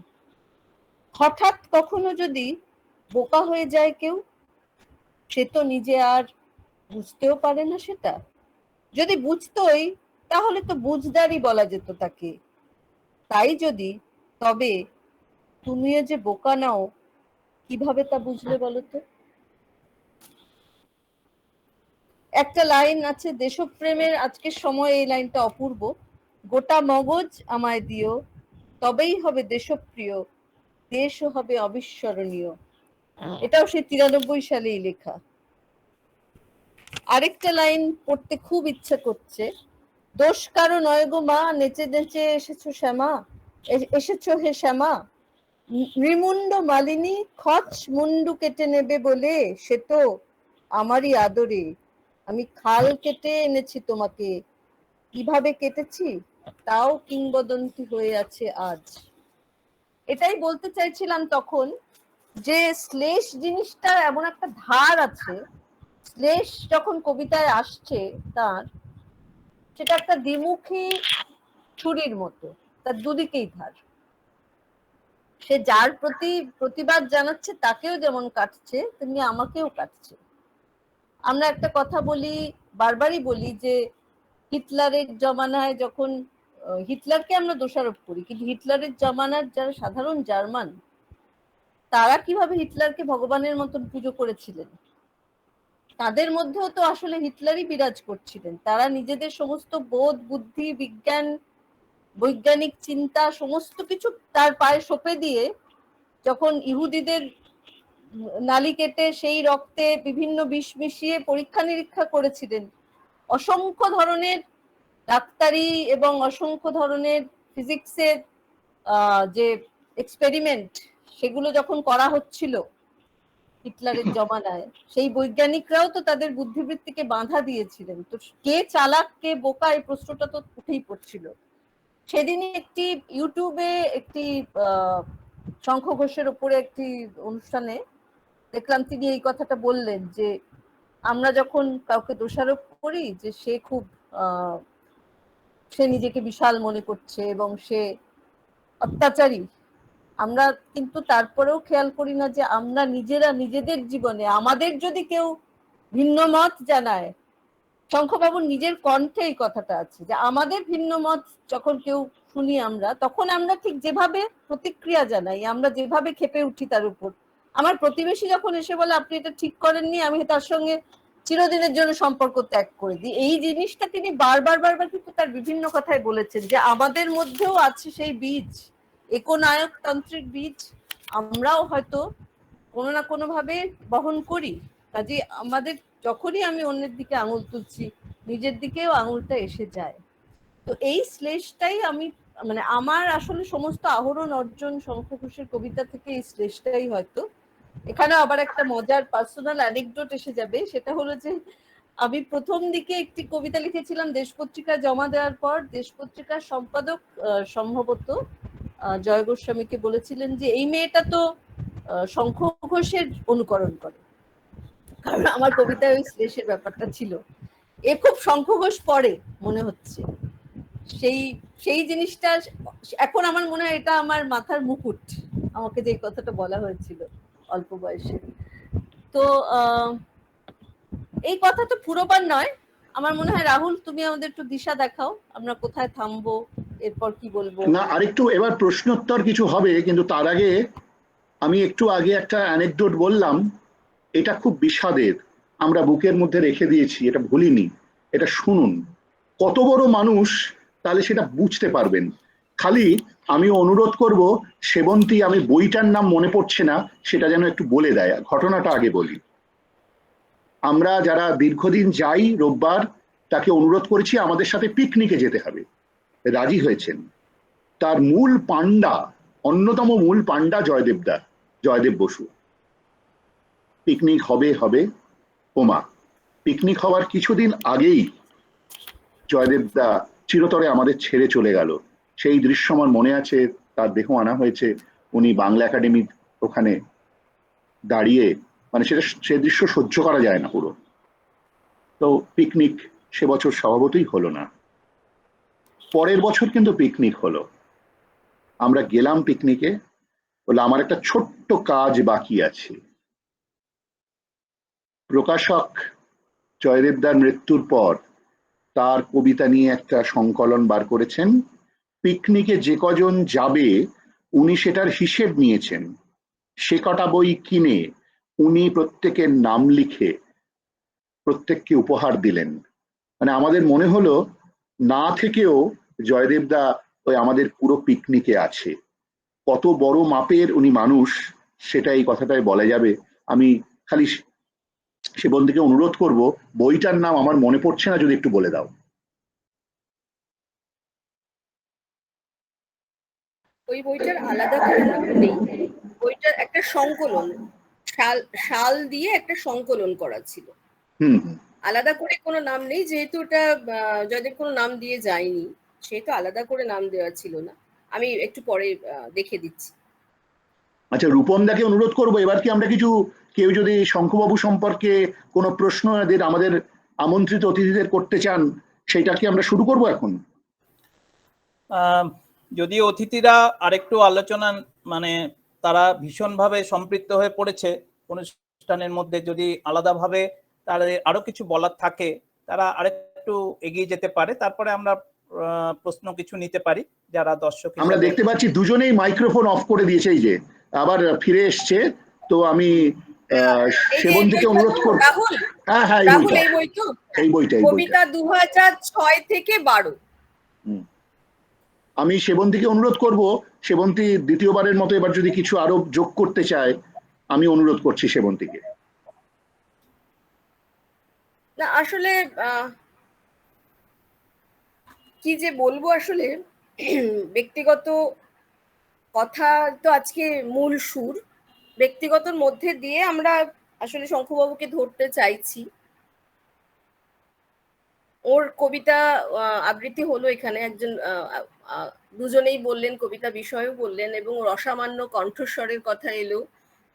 হঠাৎ কখনো যদি বোকা হয়ে যায় কেউ, সে তো নিজে আর বুঝতেও পারে না সেটা। যদি বুঝতোই তাহলে তো বুঝদারই বলা যেত তাকে। তাই যদি, তবে তুমিও যে বোকা নাও কিভাবে তা বুঝলে বলো তো? একটা লাইন আছে দেশপ্রেমের আজকের সময়, এই লাইনটা অপূর্ব। গোটা মগজ আমায় দিও, তবেই হবে দেশপ্রিয়, দেশও হবে অবিস্মরণীয়। এটাও সেই 93 সালেই লেখা। আরেকটা লাইন পড়তে খুব ইচ্ছা করছে। দোষ কারো নয় গো মা, নেচে নেচে এসেছো শ্যামা, এসেছো হে শ্যামা, নৃমুণ্ড মালিনী খচ মুন্ডু কেটে নেবে বলে, সে তো আমারই আদরে, আমি খাল কেটে এনেছি তোমাকে, কিভাবে কেটেছি তাও কিংবদন্তি হয়ে আছে আজ। এটাই বলতে চাইছিলাম তখন, যে শ্লেষ জিনিসটা এমন একটা ধার আছে। শ্লেষ যখন কবিতায় আসছে তার, সেটা একটা দ্বিমুখী ছুরির মতো, তার দুদিকেই ধার। সে যার প্রতি প্রতিবাদ জানাচ্ছে তাকেও যেমন কাটছে, তেমনি আমাকেও কাটছে। আমরা একটা কথা বলি, বারবারই বলি, যে হিটলারের জমানায় যখন, হিটলারকে আমরা দোষারোপ করি, কিন্তু হিটলারের জমানার যারা সাধারণ জার্মান, তারা কিভাবে হিটলারকে ভগবানের মতন পুজো করেছিলেন, তাদের মধ্যেও তো আসলে হিটলারই বিরাজ করছিলেন। তারা নিজেদের সমস্ত বোধ, বুদ্ধি, বিজ্ঞান, বৈজ্ঞানিক চিন্তা সমস্ত কিছু তার পায়ে সঁপে দিয়ে যখন ইহুদিদের নালি কেটে সেই রক্তে বিভিন্ন বিষ মিশিয়ে পরীক্ষা নিরীক্ষা করেছিলেন, অসংখ্য ধরনের ডাক্তারি এবং অসংখ্য ধরনের ফিজিক্সের যে এক্সপেরিমেন্ট, সেগুলো যখন করা হচ্ছিল হিটলারের জমানায়, সেই বৈজ্ঞানিকরাও তো তাদের বুদ্ধিবৃত্তিকে বাধা দিয়েছিলেন। তো কে চালাক কে বোকা, এই প্রশ্নটা তো উঠেই পড়ছিল। সেদিনই একটি ইউটিউবে একটি শঙ্খ ঘোষের উপরে একটি অনুষ্ঠানে দেখলাম, তিনি এই কথাটা বললেন যে আমরা যখন কাউকে দোষারোপ করি যে সে নিজেকে বিশাল মনে করছে এবং সে অত্যাচারী, আমরা কিন্তু তারপরেও খেয়াল করি না যে আমরা নিজেরা নিজেদের জীবনে আমাদের যদি কেউ ভিন্ন মত জানায়, শঙ্খবাবুর নিজের কণ্ঠে এই কথাটা আছে যে আমাদের ভিন্ন মত যখন কেউ শুনি আমরা, তখন আমরা ঠিক যেভাবে প্রতিক্রিয়া জানাই, আমরা যেভাবে ক্ষেপে উঠি তার উপর। আমার প্রতিবেশী যখন এসে বলে আপনি এটা ঠিক করেননি, আমি তার সঙ্গে চিরদিনের জন্য সম্পর্ক ত্যাগ করে দিই। এই জিনিসটা তিনি বারবার কিন্তু তার বিভিন্ন কথায় বলেছেন, যে আমাদের মধ্যেও আছে সেই বীজ, একনায়কতন্ত্রের বীজ, আমরাও হয়তো কোনো না কোনো ভাবে বহন করি। কাজে আমাদের যখনই আমি অন্যের দিকে আঙুল তুলছি, নিজের দিকেও আঙুলটা এসে যায়। তো এই শ্লেষটাই আমি, মানে আমার আসলে সমস্ত আহরণ অর্জন শঙ্খ ঘোষের কবিতা থেকে এই শ্লেষটাই হয়তো। এখানে আবার একটা মজার পার্সোনাল অ্যানেকডোট এসে যাবে, সেটা হলো যে আমি প্রথম দিকে একটি কবিতা লিখেছিলাম দেশ পত্রিকায় জমা দেওয়ার পর। দেশ পত্রিকার সম্পাদক সম্ভবত জয় গোস্বামীকে বলেছিলেন যে এই মেয়েটা তো শঙ্খ ঘোষের অনুকরণ করে, কারণ আমার কবিতায় ওই শ্লেষের ব্যাপারটা ছিল। এ খুব শঙ্খ ঘোষ পড়ে মনে হচ্ছে, সেই জিনিসটা এখন আমার মনে হয় এটা আমার মাথার মুকুট, আমাকে যে কথাটা বলা হয়েছিল অল্প বয়সে। তো এই কথাটা পুরোবার নয়, আমার মনে হয় রাহুল তুমি আমাদের একটু দিশা দেখাও, আমরা কোথায় থামবো, এরপর কি বলবো। না, আরেকটু এবার প্রশ্নোত্তর কিছু হবে, কিন্তু তার আগে আমি একটু আগে একটা অ্যানেকডোট বললাম, এটা খুব বিষাদের, আমরা বুকের মধ্যে রেখে দিয়েছি, এটা ভুলিনি, এটা শুনুন। কত বড় মানুষ তাহলে সেটা বুঝতে পারবেন। খালি আমি অনুরোধ করব, সেবন্তী, আমি বইটার নাম মনে পড়ছে না, সেটা যেন একটু বলে দেয়। ঘটনাটা আগে বলি। আমরা যারা দীর্ঘদিন যাই রোববার, তাকে অনুরোধ করেছি আমাদের সাথে পিকনিকে যেতে হবে, রাজি হয়েছেন। তার মূল পান্ডা, অন্যতম মূল পান্ডা জয়দেব বসু। পিকনিক হবে ওমা, পিকনিক হওয়ার কিছুদিন আগেই জয়দেবদা চিরতরে আমাদের ছেড়ে চলে গেল। সেই দৃশ্য আমার মনে আছে, তার দেহ আনা হয়েছে, উনি বাংলা একাডেমির ওখানে দাঁড়িয়ে, মানে সেটা, সে দৃশ্য সহ্য করা যায় না পুরো। তো পিকনিক সে বছর স্বভাবতই হলো না। পরের বছর কিন্তু পিকনিক হলো, আমরা গেলাম পিকনিকে, বলে আমার একটা ছোট্ট কাজ বাকি আছে। প্রকাশক জয়দেবদার মৃত্যুর পর তার কবিতা নিয়ে একটা সংকলন বার করেছেন। পিকনিকে যে কজন যাবে উনি সেটার হিসেব নিয়েছেন, সে কটা বই কিনে উনি প্রত্যেকের নাম লিখে প্রত্যেককে উপহার দিলেন। মানে আমাদের মনে হলো না থেকেও জয়দেবদা ওই আমাদের পুরো পিকনিকে আছে। কত বড় মাপের উনি মানুষ সেটা এই কথাটাই বলা যাবে। আমি খালি সেবন্তীকে অনুরোধ করব, বইটার নাম আমার মনে পড়ছে না, যদি একটু বলে দাও। ওই বইটার আলাদা করে নাম নেই, বইটার একটা সংকলন, শাল দিয়ে একটা সংকলন করা ছিল। হুম। আলাদা করে কোনো নাম নেই, যেহেতু ওটা জয়দেব কোনো নাম দিয়ে যায়নি, সেহেতু আলাদা করে নাম দেওয়া ছিল না। আমি একটু পরে দেখে দিচ্ছি। আচ্ছা, রূপমদাকে অনুরোধ করবো, এবার কি আমরা কিছু, কেউ যদি শঙ্কুবাবু সম্পর্কে কোনো প্রশ্ন আমাদের আমন্ত্রিত অতিথিদের করতে চান, সেটা কি আমরা শুরু করব এখন? যদি অতিথিরা আরেকটু আলোচনা, মানে তারা ভীষণভাবে সম্পৃক্ত হয়ে পড়েছে অনুষ্ঠানের মধ্যে, যদি আলাদাভাবে তাদের আরো কিছু বলার থাকে তারা আরেকটু এগিয়ে যেতে পারে, তারপরে আমরা প্রশ্ন কিছু নিতে পারি যারা দর্শক। আমরা দেখতে পাচ্ছি দুজনেই মাইক্রোফোন অফ করে দিয়েছে, এই যে আবার ফিরে এসছে। তো আমি সেবন্তীকে অনুরোধ করব। রাহুল, হ্যাঁ হ্যাঁ, রাহুল এই বই তো, এই বইটা কবিতা 2006 থেকে 12। আমি সেবন্তীকে অনুরোধ করব, সেবন্তী দ্বিতীয়বারের মতো এবার যদি কিছু আরো যোগ করতে চায়, আমি অনুরোধ করছি সেবন্তীকে। না আসলে কি যে বলবো, আসলে ব্যক্তিগত কথা তো আজকে মূল সুর, ব্যক্তিগতর মধ্যে দিয়ে আমরা আসলে শঙ্কুবাবুকে ধরতে চাইছি। ওর কবিতা আবৃত্তি হলো এখানে, একজন দুজনেই বললেন, কবিতা বিষয়েও বললেন, এবং ওর অসামান্য কণ্ঠস্বরের কথা এলো,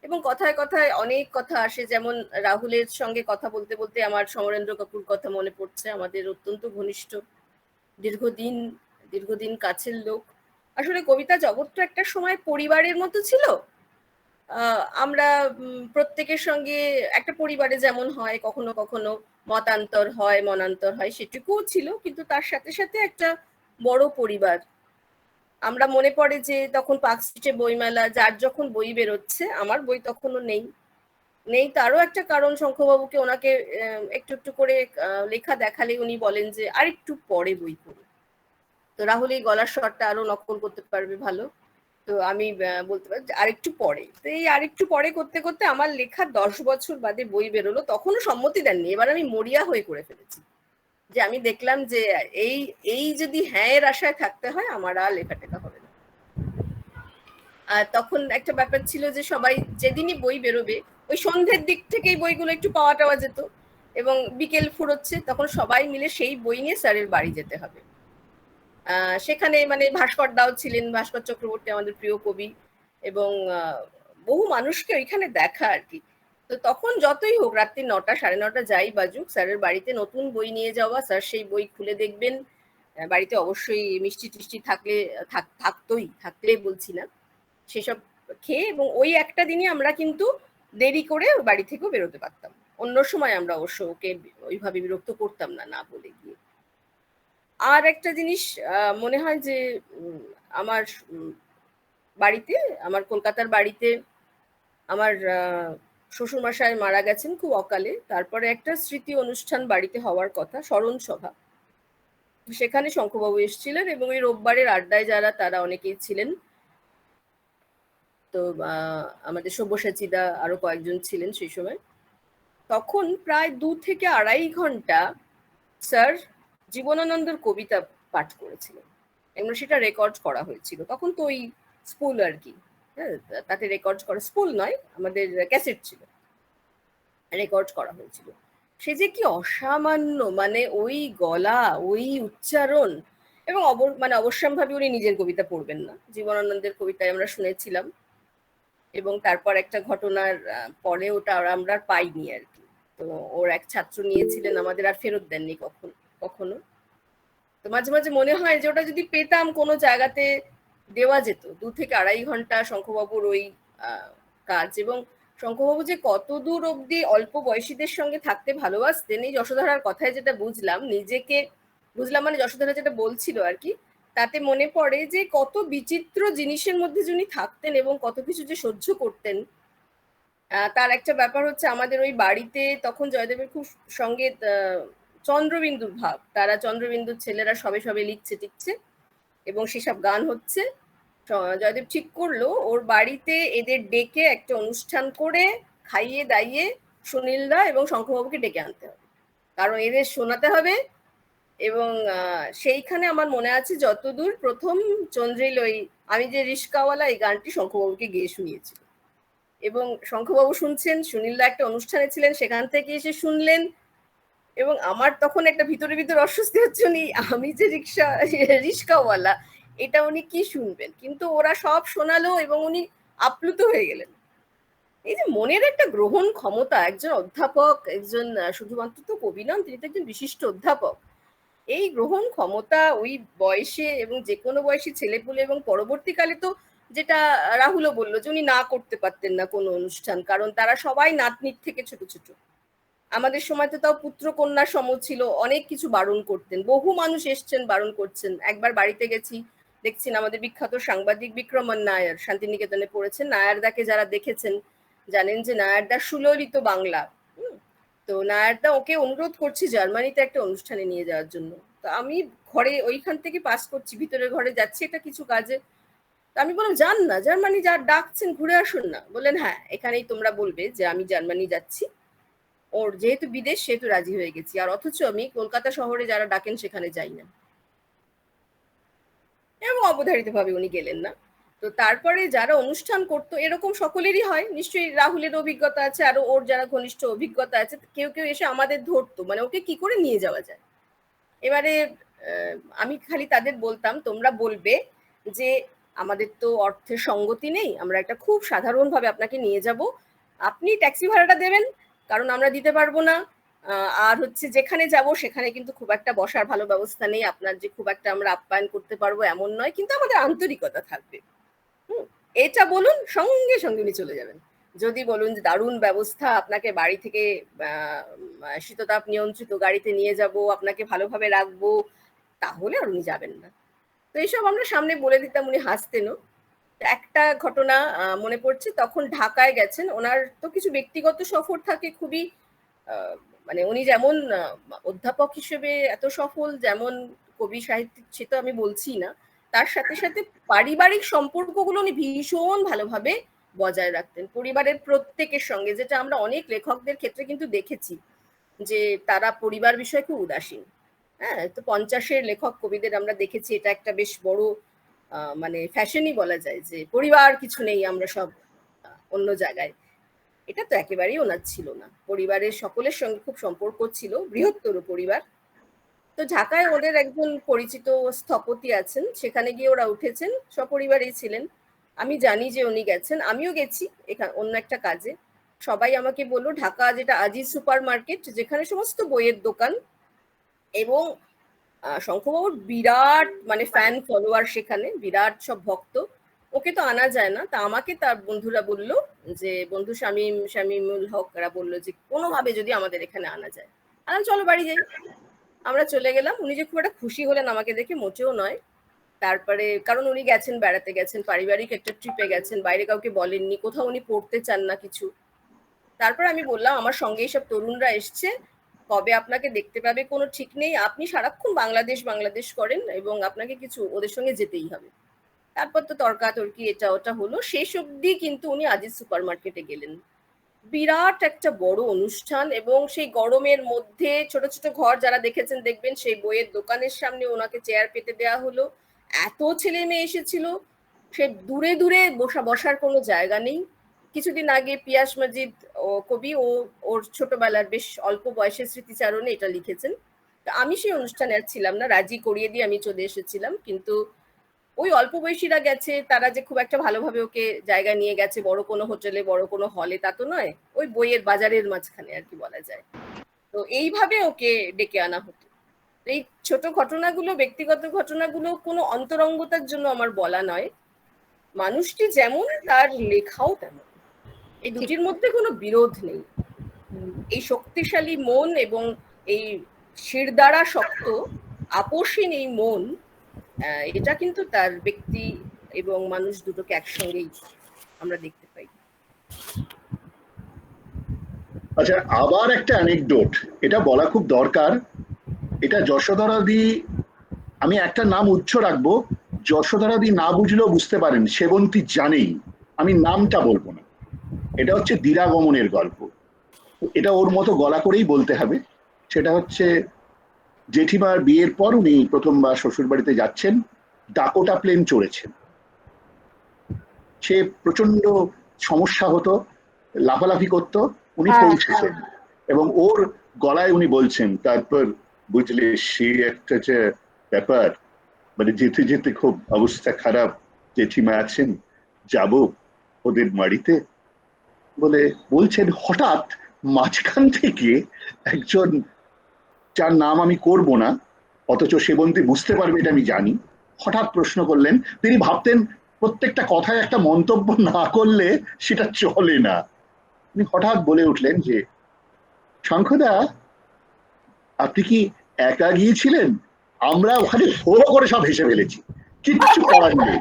এবং কথায় কথায় অনেক কথা আসে। যেমন রাহুলের সঙ্গে কথা বলতে বলতে আমার সমরেন্দ্র কাপুর কথা মনে পড়ছে, আমাদের অত্যন্ত ঘনিষ্ঠ, দীর্ঘদিন কাছের লোক। আসলে কবিতা জগৎটা একটা সময় পরিবারের মতো ছিল। আমরা প্রত্যেকের সঙ্গে একটা পরিবারে যেমন হয়, কখনো কখনো মতান্তর হয়, মনান্তর হয়, সেটুকুও ছিল, কিন্তু তার সাথে সাথে একটা বড় পরিবার। আমরা মনে পড়ে যে তখন পার্ক স্ট্রিটে বইমেলা, যার যখন বই বেরোচ্ছে, আমার বই তখনও নেই। তারও একটা কারণ, শঙ্কুবাবুকে ওনাকে একটু একটু করে লেখা দেখালে উনি বলেন যে আর একটু পরে বই পড়ি। তো রাহুল এই গলার স্বরটা আরো নকল করতে পারবে ভালো, তো আমি বলতে পারি আরেকটু পরে। তো এই আরেকটু পরে করতে করতে আমার লেখা 10 বছর বাদে বই বেরোলো। তখনও সম্মতি দেননি, এবার আমি মরিয়া হয়ে করে ফেলেছি, যে আমি দেখলাম যে এই যদি হ্যাঁ এর আশায় থাকতে হয়, আমার আর লেখা টেখা হবে না। আর তখন একটা ব্যাপার ছিল যে সবাই যেদিনই বই বেরোবে, ওই সন্ধ্যের দিক থেকেই বইগুলো একটু পাওয়া টাওয়া যেত, এবং বিকেল ফুরোচ্ছে, তখন সবাই মিলে সেই বই নিয়ে স্যারের বাড়ি যেতে হবে। সেখানে মানে ভাস্কর দাও ছিলেন, ভাস্কর চক্রবর্তী আমাদের প্রিয় কবি, এবং বহু মানুষকে ওইখানে দেখা আর কি। তো তখন যতই হোক, রাত্রি 9টা 9:30 যাই বাজুক, স্যারের বাড়িতে নতুন বই নিয়ে যাওয়া, স্যার সেই বই খুলে দেখবেন, বাড়িতে অবশ্যই মিষ্টি টিষ্টি থাকলে বলছি না, সেসব খেয়ে, এবং ওই একটা দিনই আমরা কিন্তু দেরি করে বাড়ি থেকেও বেরোতে পারতাম। অন্য সময় আমরা অবশ্য ওকে ওইভাবে বিরক্ত করতাম না বলে গিয়ে। আর একটা জিনিস মনে হয় যে আমার বাড়িতে, আমার কলকাতার বাড়িতে আমার শ্বশুরমশাই মারা গেছেন খুব অকালে। তারপরে একটা স্মৃতি অনুষ্ঠান বাড়িতে হওয়ার কথা, স্মরণ সভা, সেখানে শঙ্কুবাবু এসেছিলেন, এবং এই রোববারের আড্ডায় যারা, তারা অনেকেই ছিলেন। তো আমাদের সব্যসাচীদা আরো কয়েকজন ছিলেন সেই সময়। তখন প্রায় 2 থেকে 2.5 ঘন্টা স্যার জীবনানন্দর কবিতা পাঠ করেছিলেন, এবং সেটা রেকর্ড করা হয়েছিল। তখন তো ওই স্কুল আর কি, হ্যাঁ, তাতে রেকর্ড করা, স্কুল নয়, আমাদের ক্যাসেট ছিল, রেকর্ড করা হয়েছিল। সে যে কি অসামান্য, মানে ওই গলা, ওই উচ্চারণ, এবং মানে অবশ্যম্ভাবী উনি নিজের কবিতা পড়বেন না, জীবনানন্দের কবিতায় আমরা শুনেছিলাম। এবং তারপর একটা ঘটনার পরে ওটা আমরা আর পাইনি আর কি। তো ওর এক ছাত্র নিয়েছিলেন, আমাদের আর ফেরত দেননি কখনো। তো মাঝে মাঝে মনে হয় যে ওটা যদি পেতাম কোনো জায়গাতে দেওয়া যেত, 2 থেকে 2.5 ঘন্টা শঙ্খবাবুর ওই কাজ। এবং শঙ্খবাবু যে কত দূর অব্দি অল্প বয়সীদের সঙ্গে থাকতে ভালোবাসতেন, এই যশোধারার কথায় যেটা বুঝলাম, বুঝলাম মানে যশোধারা যেটা বলছিল আর কি, তাতে মনে পড়ে যে কত বিচিত্র জিনিসের মধ্যে যিনি থাকতেন এবং কত কিছু যে সহ্য করতেন। তার একটা ব্যাপার হচ্ছে, আমাদের ওই বাড়িতে তখন জয়দেবের খুব সঙ্গে চন্দ্রবিন্দুর ভাব, তারা চন্দ্রবিন্দুর ছেলেরা সবে সবে লিখছে টিকছে এবং সেসব গান হচ্ছে। জয়দেব ঠিক করলো ওর বাড়িতে এদের ডেকে একটা অনুষ্ঠান করে খাইয়ে দাইয়ে সুনীলদা এবং শঙ্খবাবুকে ডেকে আনতে হবে, কারণ এদের শোনাতে হবে। এবং সেইখানে আমার মনে আছে যতদূর প্রথম চন্দ্রিল ওই আমি যে রিস্কাওয়ালা এই গানটি শঙ্খবাবুকে গেয়ে শুনিয়েছিল, এবং শঙ্খবাবু শুনছেন, সুনীলদা একটা অনুষ্ঠানে ছিলেন, সেখান থেকে এসে শুনলেন। এবং আমার তখন একটা ভিতরে অস্বস্তি হচ্ছে, উনি আমি যে রিস্কাওয়ালা এটা উনি কি শুনবেন, কিন্তু ওরা সব শোনালো এবং উনি আপ্লুত হয়ে গেলেন। এই যে মনের একটা গ্রহণ ক্ষমতা, একজন অধ্যাপক, একজন শুধুমাত্র তো কবি নন, তিনি তো একজন বিশিষ্ট অধ্যাপক। এই গ্রহণ ক্ষমতা ওই বয়সে এবং যে কোনো বয়সী ছেলেপুলে, এবং পরবর্তীকালে তো যেটা রাহুলও বললো যে উনি না করতে পারতেন না কোনো অনুষ্ঠান, কারণ তারা সবাই নাতনির থেকে ছোট ছোট। আমাদের সময় তো তাও পুত্র কন্যা সম ছিল, অনেক কিছু বারণ করতেন, বহু মানুষ এসছেন বারণ করছেন। একবার বাড়িতে গেছি, দেখছেন আমাদের বিখ্যাত সাংবাদিক বিক্রমন নায়ার শান্তিনিকেতনে পড়েছেন, নায়ারদাকে যারা দেখেছেন জানেন যে নায়ারদা সুললিত বাংলা। তো নায়ারদা ওকে অনুরোধ করছি জার্মানিতে একটা অনুষ্ঠানে নিয়ে যাওয়ার জন্য। তো আমি ঘরে ওইখান থেকে পাস করছি, ভিতরের ঘরে যাচ্ছি এটা কিছু কাজে। তো আমি বললাম যান না, জার্মানি যা ডাকছেন ঘুরে আসুন না। বললেন হ্যাঁ, এখানেই তোমরা বলবে যে আমি জার্মানি যাচ্ছি। ওর যেহেতু বিদেশ সেহেতু রাজি হয়ে গেছি, আর অথচ আমি কলকাতা শহরে যারা ডাকেন সেখানে যাই না। এবং অবধারিত ভাবে উনি গেলেন না। তো তারপরে যারা অনুষ্ঠান করতো, এরকম সকলেরই হয় নিশ্চয়ই, রাহুলের অভিজ্ঞতা আছে, আরো ওর যারা ঘনিষ্ঠ অভিজ্ঞতা আছে, কেউ কেউ এসে আমাদের ধরতো, মানে ওকে কি করে নিয়ে যাওয়া যায়। এবারে আমি খালি তাদের বলতাম তোমরা বলবে যে আমাদের তো অর্থের সঙ্গতি নেই, আমরা একটা খুব সাধারণভাবে আপনাকে নিয়ে যাব, আপনি ট্যাক্সি ভাড়াটা দেবেন, কারণ আমরা দিতে পারবো না। আর হচ্ছে যেখানে যাব সেখানে কিন্তু খুব একটা বসার ভালো ব্যবস্থা নেই, আপনার যে খুব একটা আমরা আপ্যায়ন করতে পারবো এমন নয়, কিন্তু আমাদের আন্তরিকতা থাকবে। এটা বলুন, সঙ্গে সঙ্গে উনি চলে যাবেন। যদি বলুন যে দারুণ ব্যবস্থা, আপনাকে বাড়ি থেকে শীততাপ নিয়ন্ত্রিত গাড়িতে নিয়ে যাব, আপনাকে ভালোভাবে রাখবো, তাহলে আর উনি যাবেন না। তো এইসব আমরা সামনে বলে দিতাম, উনি হাসতেনও। একটা ঘটনা মনে পড়ছে, তখন ঢাকায় গেছেন, ওনার তো কিছু ব্যক্তিগত সফর থাকে খুবই, মানে উনি যেমন অধ্যাপক হিসেবে এত সফল, যেমন কবি সাহিত্যিক সে তো আমি বলছি না, তার সাথে সাথে পারিবারিক সম্পর্কগুলো উনি ভীষণ ভালোভাবে বজায় রাখতেন পরিবারের প্রত্যেকের সঙ্গে, যেটা আমরা অনেক লেখকদের ক্ষেত্রে কিন্তু দেখেছি যে তারা পরিবার বিষয়ে খুব উদাসীন। হ্যাঁ, তো 50-এর লেখক কবিদের আমরা দেখেছি, এটা একটা বেশ বড় মানে ফ্যাশনই বলা যায় যে পরিবার কিছু নেই, আমরা সব অন্য জায়গায়। এটা তো একেবারেই ওনার ছিল না, পরিবারের সকলের সঙ্গে খুব সম্পর্ক ছিল, বৃহত্তর পরিবার। তো ঢাকায় ওদের একজন পরিচিত স্থপতি আছেন, সেখানে গিয়ে ওরা উঠেছেন, সপরিবারেই ছিলেন। আমি জানি যে উনি গেছেন, আমিও গেছি এখানে অন্য একটা কাজে। সবাই আমাকে বললো ঢাকা যেটা আজিজ সুপার মার্কেট, যেখানে সমস্ত বইয়ের দোকান, এবং শঙ্খবাবুর বিরাট মানে ফ্যান ফলোয়ার, সেখানে বিরাট সব ভক্ত, ওকে তো আনা যায় না। তা আমাকে তার বন্ধুরা বললো, যে বন্ধু শামীমুল হক এরা বললো যে কোনোভাবে যদি আমাদের এখানে আনা যায়। আমি চলো বাড়ি যাই। আমরা চলে গেলাম। উনি যে খুব একটা খুশি হলেন আমাকে দেখে, মোটেও নয়। তারপরে কারণ উনি গেছেন, বেড়াতে গেছেন, পারিবারিক একটা ট্রিপে গেছেন, বাইরে কাউকে বলেননি, কোথাও উনি পড়তে চান না কিছু। তারপর আমি বললাম আমার সঙ্গে এইসব তরুণরা এসছে, কবে আপনাকে দেখতে পাবে কোনো ঠিক নেই, আপনি সারাক্ষণ বাংলাদেশ করেন এবং আপনাকে কিছু ওদের সঙ্গে যেতেই হবে। তারপর তো তর্কাতর্কি এটা ওটা হলো, শেষ অবধি কিন্তু উনি আজিজ সুপার মার্কেটে গেলেন। বিরাট একটা বড় অনুষ্ঠান, এবং সেই গরমের মধ্যে ছোট ছোট ঘর যারা দেখেছেন দেখবেন, সেই বইয়ের দোকানের সামনে ওনাকে চেয়ার পেতে দেওয়া হলো, এত ছেলে মেয়ে এসেছিল, সে দূরে দূরে বসার কোনো জায়গা নেই। কিছুদিন আগে পিয়াস মজিদ কবি, ওর ছোটবেলার বেশ অল্প বয়সের স্মৃতিচারণে এটা লিখেছেন, আমি সেই অনুষ্ঠানে আর ছিলাম না, রাজি করিয়ে দিয়ে আমি চলে এসেছিলাম, কিন্তু ওই অল্প বয়সীরা গেছে, তারা যে খুব একটা ভালোভাবে ওকে জায়গা নিয়ে গেছে বড় কোনো হোটেলে বড় কোনো হলে, তা তো নয়, ওই বইয়ের বাজারের মাঝখানে আর কি বলা যায়। তো এইভাবে ওকে ডেকে আনা হতো। এই ছোট ঘটনাগুলো, ব্যক্তিগত ঘটনাগুলো কোনো অন্তরঙ্গতার জন্য আমার বলা নয়, মানুষটি যেমন তার লেখাও তেমন, এই দুটির মধ্যে কোনো বিরোধ নেই। এই শক্তিশালী মন এবং এই শিরদাঁড়া শক্ত আপোষহীন এই মন, এটা কিন্তু তার ব্যক্তি এবং মানুষ দুটোকে একসঙ্গেই আমরা দেখতে পাই। আচ্ছা, আবার একটা অ্যানেকডোট, এটা বলা খুব দরকার। এটা যশোধরাদি, আমি একটা নাম উচ্চ রাখবো, যশোধরাদি না বুঝলেও বুঝতে পারেন, সেবন্তী জানেই, আমি নামটা বলবো না। এটা হচ্ছে দিরাগমনের গল্প। এটা ওর মতো গলা করেই বলতে হবে। সেটা হচ্ছে জেঠিমার বিয়ের পর উনি প্রথমবার শ্বশুর বাড়িতে যাচ্ছেন, ডাকোটা প্লেন চড়েছেন। সে প্রচন্ড সমস্যা হতো, লাফালাফি করতো, উনি পৌঁছেছেন এবং ওর গলায় উনি বলছেন, তারপর বুঝলে সে একটা যে ব্যাপার, মানে যেতে যেতে খুব অবস্থা খারাপ, জেঠিমা আছেন, যাব ওদের বাড়িতে বলে বলছেন। হঠাৎ মাঝখান থেকে একজন, যার নাম আমি করব না, অথচ সেবন্তী বুঝতে পারবে এটা আমি জানি, হঠাৎ প্রশ্ন করলেন। তিনি ভাবতেন প্রত্যেকটা কথায় একটা মন্তব্য না করলে সেটা চলে না। তিনি হঠাৎ বলে উঠলেন যে, শঙ্খদা আপনি কি একা গিয়েছিলেন? আমরা ওখানে ফলো করে সব হেসে ফেলেছি, কিচ্ছু করার নেই।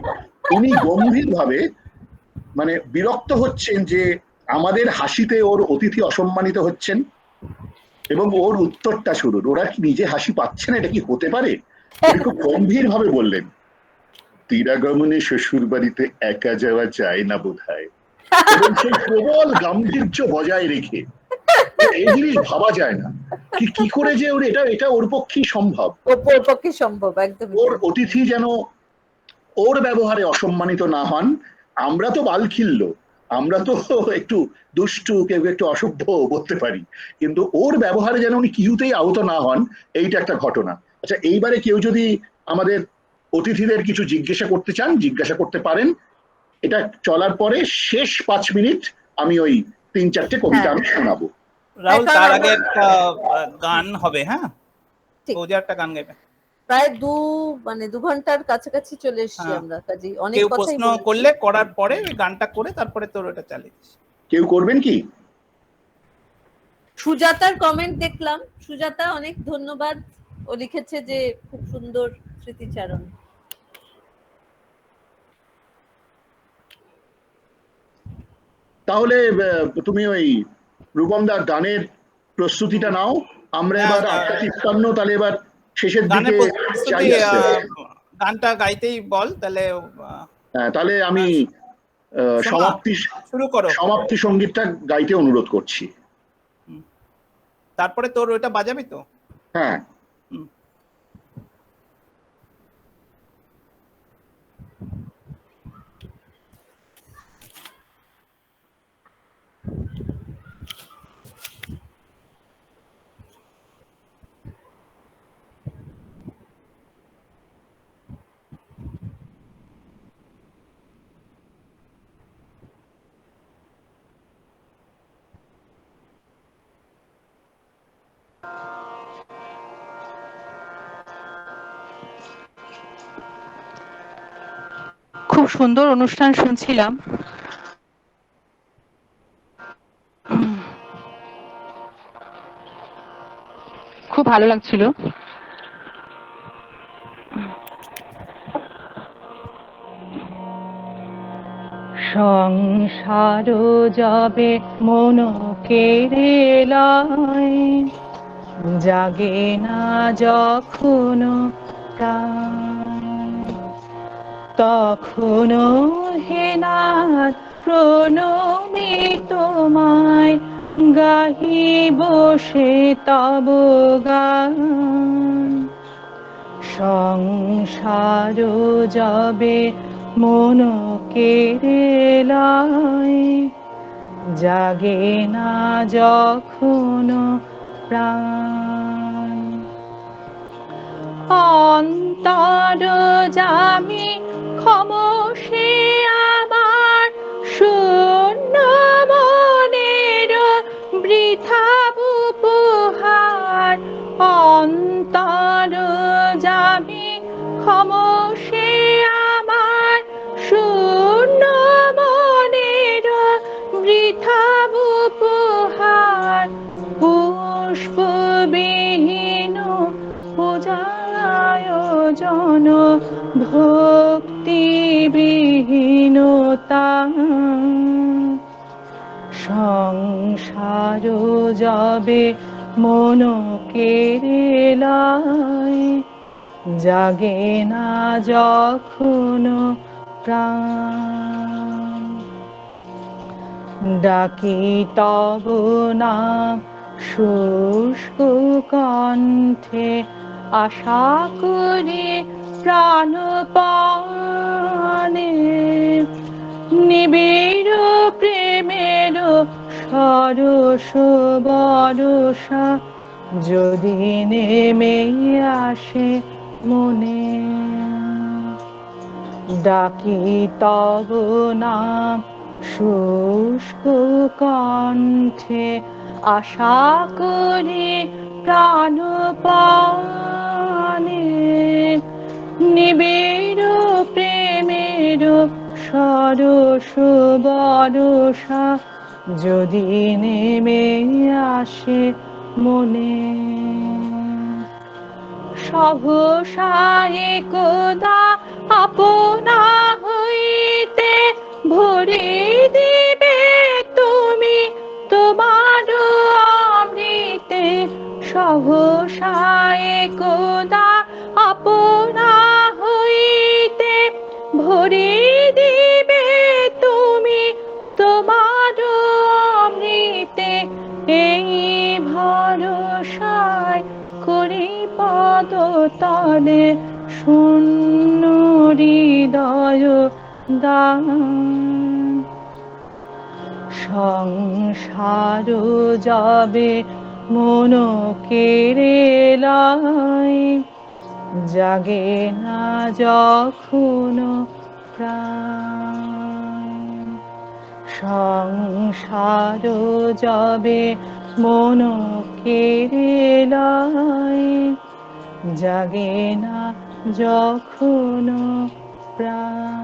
উনি গম্ভীর ভাবে মানে বিরক্ত হচ্ছেন যে আমাদের হাসিতে ওর অতিথি অসম্মানিত হচ্ছেন, এবং ওর উত্তরটা শুনুন, ওরা কি নিজে হাসি পাচ্ছেন, এটা কি হতে পারে? উনি খুব গম্ভীর ভাবে বললেন, দিরাগমনে শ্বশুর বাড়িতে একা যাওয়া যায় না বোধহয়। এবং সেই প্রবল গাম্ভীর্য বজায় রেখে, এই জিনিস ভাবা যায় না কি করে যে ওর এটা ওর পক্ষেই সম্ভব, ওর পক্ষে সম্ভব একদম। ওর অতিথি যেন ওর ব্যবহারে অসম্মানিত না হন। আমরা তো বালখিল্য, আমরা তো একটু দুষ্টু, কেউ একটু অসভ্য বলতে পারি, কিন্তু ওর ব্যবহারে যেন উনি কিছুতেই আহত না হন, এইটা একটা ঘটনা। আচ্ছা, এইবারে কেউ যদি আমাদের অতিথিদের কিছু জিজ্ঞাসা করতে চান, জিজ্ঞাসা করতে পারেন। এটা চলার পরে শেষ 5 মিনিট আমি ওই 3-4টে কবিতা আমি শোনাবো। রাহুল, তার আগে একটা গান হবে। হ্যাঁ, ও যে একটা গান গাইবে। প্রায় 2 ঘন্টার কাছাকাছি চলে এসেছি আমরা, কাজেই অনেক কেউ কথাই প্রশ্ন বলেছি। করলে করার পরে ওই গানটা করে তারপরে তোর ওটা চালিয়ে দিস। কেউ করবেন কি? সুজাতার কমেন্ট দেখলাম। সুজাতা, অনেক ধন্যবাদ। ও লিখেছে যে খুব সুন্দর স্মৃতিচারণ। তাহলে তুমি ওই রূপমদার গানের প্রস্তুতিটা নাও। আমরা এবার 8:53, তাহলে এবার শেষের দিকে যাই। গানটা গাইতেই বল তাহলে। তাহলে আমি শুরু করো, সমাপ্তি সঙ্গীতটা গাইতে অনুরোধ করছি। তারপরে তোর ওইটা বাজাবি তো? হ্যাঁ। খুব সুন্দর অনুষ্ঠান শুনছিলাম। খুব ভালো লাগছিল। সংসার যাবে মন কেড়ে লয়, জাগে না যখন প্রাণ, তখন হে নাথ প্রণমি তোমায়, গাহি বসে তব গান। সংসার যাবে মন কেড়ে লয়, জাগে না যখন প্রাণ। অন্তর জামি ক্ষমসে আমার শূন্য মনের বৃথা উপহার। অন্তর জামি ক্ষমসে আমার শূন্য মনের বৃথা উপহার। পুষ্পবিহীন পূজায়োজন ভক্তিবিহীনতা। সংসার যাবে মন কেড়েলায়, জাগে না যখন প্রাণ। ডাকি তব নাম শুষ্ক কণ্ঠে, আশা করি প্রাণপণে। নিবিড় প্রেমের সরস বরষা যদি নেমে আসে মনে। ডাকি তব নাম শুষ্ক কণ্ঠে, আশা করি প্রাণপণে। নিবিড় প্রেমের সরস বরষা যদি নেমে আসে মনে। সহসা একদা আপনা হইতে ভরে দিবে তুমি তোমার অমৃতে। সহসা একদা আপনা হইতে ভরে দিবে তুমি তোমার অমৃতে। এই ভরসায় করি পদতলে শূন্য হৃদয় দান। সংসার যাবে মন কেড়েলায়, জাগে না যখন প্রাণ। সংসার যাবে মন কেড়েলায়, জাগে না যখন প্রাণ।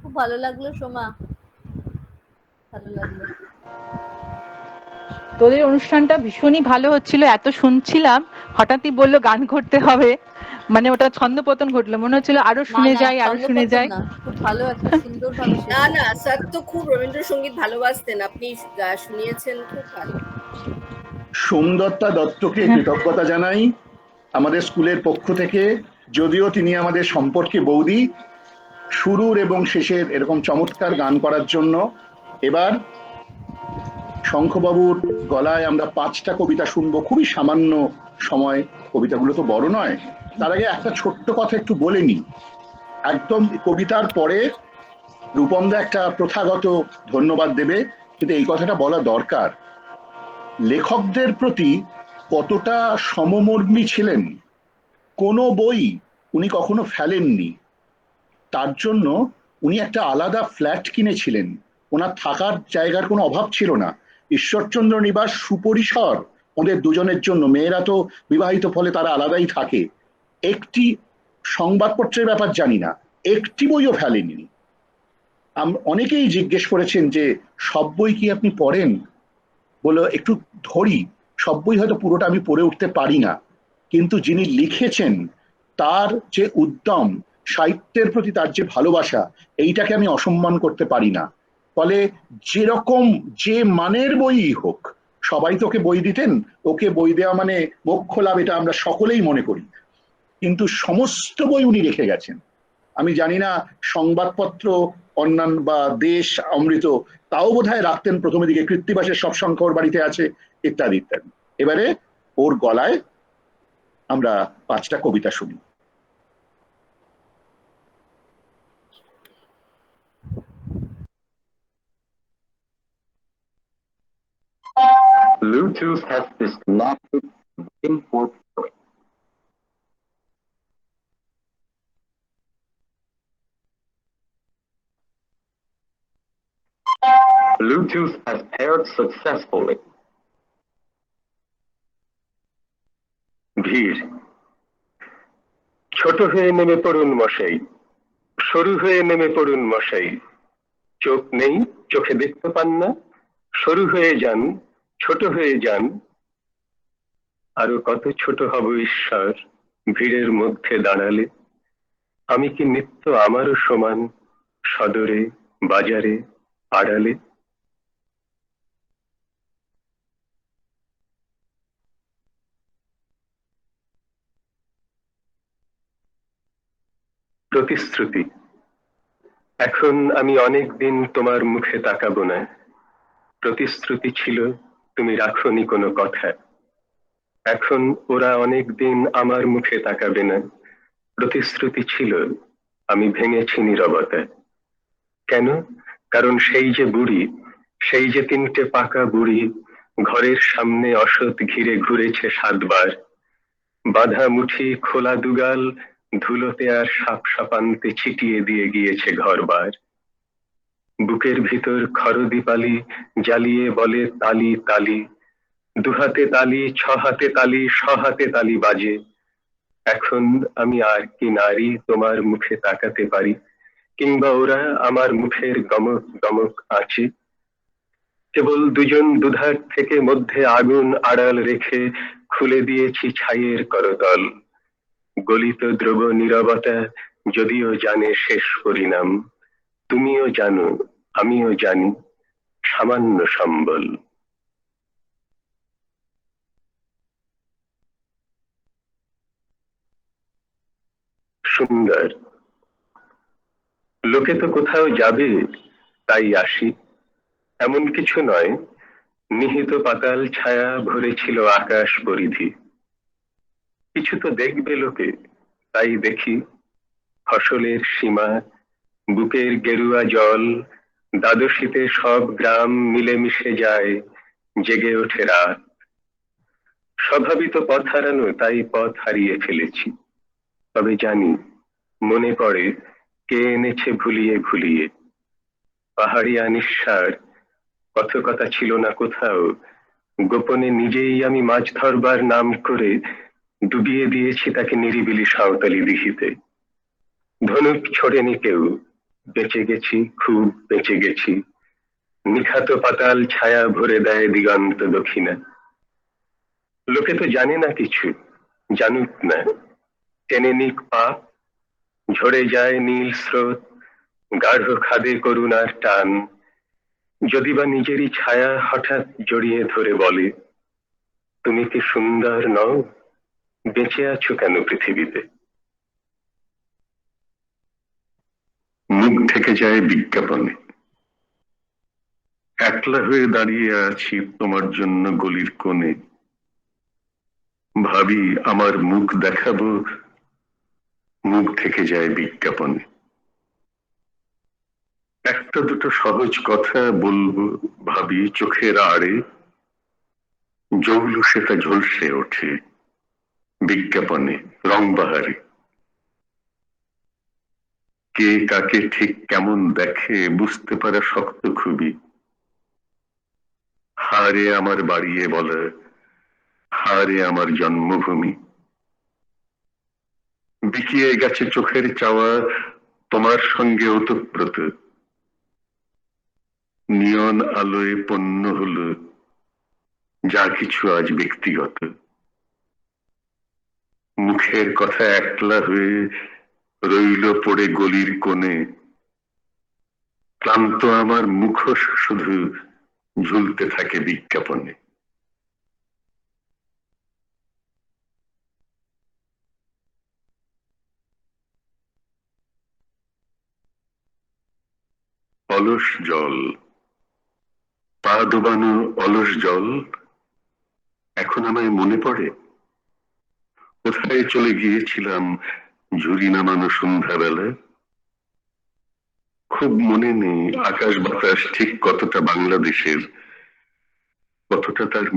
খুব ভালো লাগলো সোমা, ভালো লাগলো। তোদের অনুষ্ঠানটা ভীষণই ভালো হচ্ছিল, এত শুনছিলাম, হঠাৎই বললো গান করতে হবে, মানে ওটা ছন্দপতন ঘটলো, মনে হচ্ছিল আরো শুনে যাই আরো শুনে যাই। খুব ভালো, একটা সুন্দর ভাবে না না, স্যার তো খুব রবীন্দ্রসঙ্গীত ভালোবাসতেন, আপনি শুনিয়েছেন, খুব ভালো। সোমদত্তা দত্তকে কৃতজ্ঞতা জানাই আমাদের স্কুলের পক্ষ থেকে। যদিও তিনি আমাদের সম্পর্কে বৌদি, শুরুর এবং শেষের এরকম চমৎকার গান করার জন্য। এবার শঙ্খবাবুর গলায় আমরা 5টা কবিতা শুনবো, খুবই সামান্য সময়, কবিতাগুলো তো বড় নয়। তার আগে একটা ছোট্ট কথা একটু বলে নি। একদম কবিতার পরে রূপমদা একটা প্রথাগত ধন্যবাদ দেবে, কিন্তু এই কথাটা বলা দরকার। লেখকদের প্রতি কতটা সমমর্মী ছিলেন, কোনো বই উনি কখনো ফেলেননি। তার জন্য উনি একটা আলাদা ফ্ল্যাট কিনেছিলেন, ওনার থাকার জায়গার কোনো অভাব ছিল না। ঈশ্বরচন্দ্র নিবাস সুপরিসর ওদের দুজনের জন্য, মেয়েরা তো বিবাহিত, ফলে তারা আলাদাই থাকে। একটি সংবাদপত্রের ব্যাপার জানি না, একটি বইও ফেলেনি। অনেকেই জিজ্ঞেস করেছেন যে সব বই কি আপনি পড়েন, বলে একটু ধরি। সব বই হয়তো পুরোটা আমি পড়ে উঠতে পারি না, কিন্তু যিনি লিখেছেন তার যে উদ্যম, সাহিত্যের প্রতি তার যে ভালোবাসা, এইটাকে আমি অসম্মান করতে পারি না। ফলে যেরকম যে মানের বই হোক, সবাই তো ওকে বই দিতেন, ওকে বই দেওয়া মানে মোক্ষ লাভ, এটা আমরা সকলেই মনে করি। কিন্তু সমস্ত বই উনি রেখে গেছেন। আমি জানি না সংবাদপত্র অন্যান্য বা দেশ অমৃত তাও বোধহয় রাখতেন প্রথমে দিকে, কৃত্তিবাসের সব সংখ্যা ওর বাড়িতে আছে, ইত্যাদি ইত্যাদি। এবারে ওর গলায় আমরা 5টা কবিতা শুনি। Bluetooth has disconnected the import port. Bluetooth has paired successfully. ভিড় ছোট হয়ে নেমে পড়ুন মশাই, সরু হয়ে নেমে পড়ুন মশাই, চোখ নেই চোখে দেখতে পান না, সরু হয়ে যান ছোট হয়ে যান, আরো কত ছোট হব ঈশ্বর ভিড়ের মধ্যে দাঁড়ালে, আমি কি নিত্য আমারও সমান সদরে বাজারে আড়ালে। প্রতিশ্রুতি এখন আমি অনেক দিন তোমার মুখে তাকাবো না, প্রতিশ্রুতি ছিল তুমি রাখোনি কোনো কথা, এখন ওরা অনেক দিন আমার মুখে তাকাবে না, প্রতিশ্রুতি ছিল আমি ভেঙেছি নীরবতা। কেন? কারণ সেই যে বুড়ি, সেই যে তিনটে পাকা বুড়ি ঘরের সামনে অসৎ ঘিরে ঘুরেছে 7 বার, বাঁধা মুঠি খোলা দুগাল ধুলোতে আর সাপ সাপান্তে ছিটিয়ে দিয়ে গিয়েছে ঘরবার, বুকের ভিতর খরদীপালি জ্বালিয়ে বলে তালি তালি, দুহাতে তালি 6 হাতে তালি 6 হাতে তালি বাজে, এখন আমি আর কি নারী তোমার মুখে তাকাতে পারি, কিংবা ওরা আমার মুখের গমক গমক আছে, কেবল দুজন দুধার থেকে মধ্যে আগুন আড়াল রেখে খুলে দিয়েছি ছাইয়ের করতল, গলিত দ্রব নীরবতা যদিও জানে শেষ পরিণাম, তুমিও জানো আমিও জানি সামান্য সম্বল। সুন্দর লোকে তো কোথাও যাবে তাই আসি, এমন কিছু নয়, নিহিত পাতাল ছায়া ভরেছিল আকাশ পরিধি, কিছু তো দেখবে লোকে তাই দেখি, ফসলের সীমা বুকের গেরুয়া জল, দ্বাদশীতে সব গ্রাম মিলেমিশে যায়, জেগে ওঠে রাত, স্বভাবিত পথ হারানো তাই পথ হারিয়ে ফেলেছি, তবে জানি মনে পড়ে কে এনেছে ভুলিয়ে ভুলিয়ে, পাহাড়িয়া নিঃসার কথকতা ছিল না কোথাও, গোপনে নিজেই আমি মাছ ধরবার নাম করে ডুবিয়ে দিয়েছি তাকে নিরিবিলি সাঁওতালি দিঘিতে, ধনুক ছোড়েনি কেউ, বেঁচে গেছি খুব বেঁচে গেছি, নিখাত পাতাল ছায়া ভরে দেয় দিগন্ত দক্ষিণা, লোকে তো জানে না কিছু, জানুক না, টেনে নিক পাপ, ঝরে যায় নীল স্রোত, গাঢ় খাদে করুণার টান, যদি বা নিজেরই ছায়া হঠাৎ জড়িয়ে ধরে বলে, তুমি কি সুন্দর নও, বেঁচে আছো কেন পৃথিবীতে। মুখ থেকে যায় বিজ্ঞাপনে, একলা হয়ে দাঁড়িয়ে আছি তোমার জন্য গলির কোণে, ভাবি আমার মুখ দেখাবো, মুখ থেকে যায় বিজ্ঞাপনে, একটা দুটো সহজ কথা বলবো ভাবি চোখের আড়ে, জৌলু সেটা ঝলসে ওঠে বিজ্ঞাপনে রংবাহারে, কে কাকে ঠিক কেমন দেখে বুঝতে পারা শক্ত খুবই, হারে আমার বাড়িয়ে বলা, হারে আমার জন্মভূমি, বিকিয়ে গেছে চোখের চাওয়া তোমার সঙ্গে ওতপ্রোত, নিয়ন আলোয় পণ্য হলো যা কিছু আজ ব্যক্তিগত, মুখের কথা একলা হয়ে রইল পড়ে গলির কোণে, ক্লান্ত আমার মুখোশ শুধু ঝুলতে থাকে বিজ্ঞাপনে। অলস জল, পা ডোবানো অলস জল, এখন আমায় মনে পড়ে কোথায় চলে গিয়েছিলাম ঝুরি নামানো সন্ধ্যাবেলা, খুব মনে নেই আকাশ বাতাস ঠিক কতটা বাংলাদেশের, কতটা তার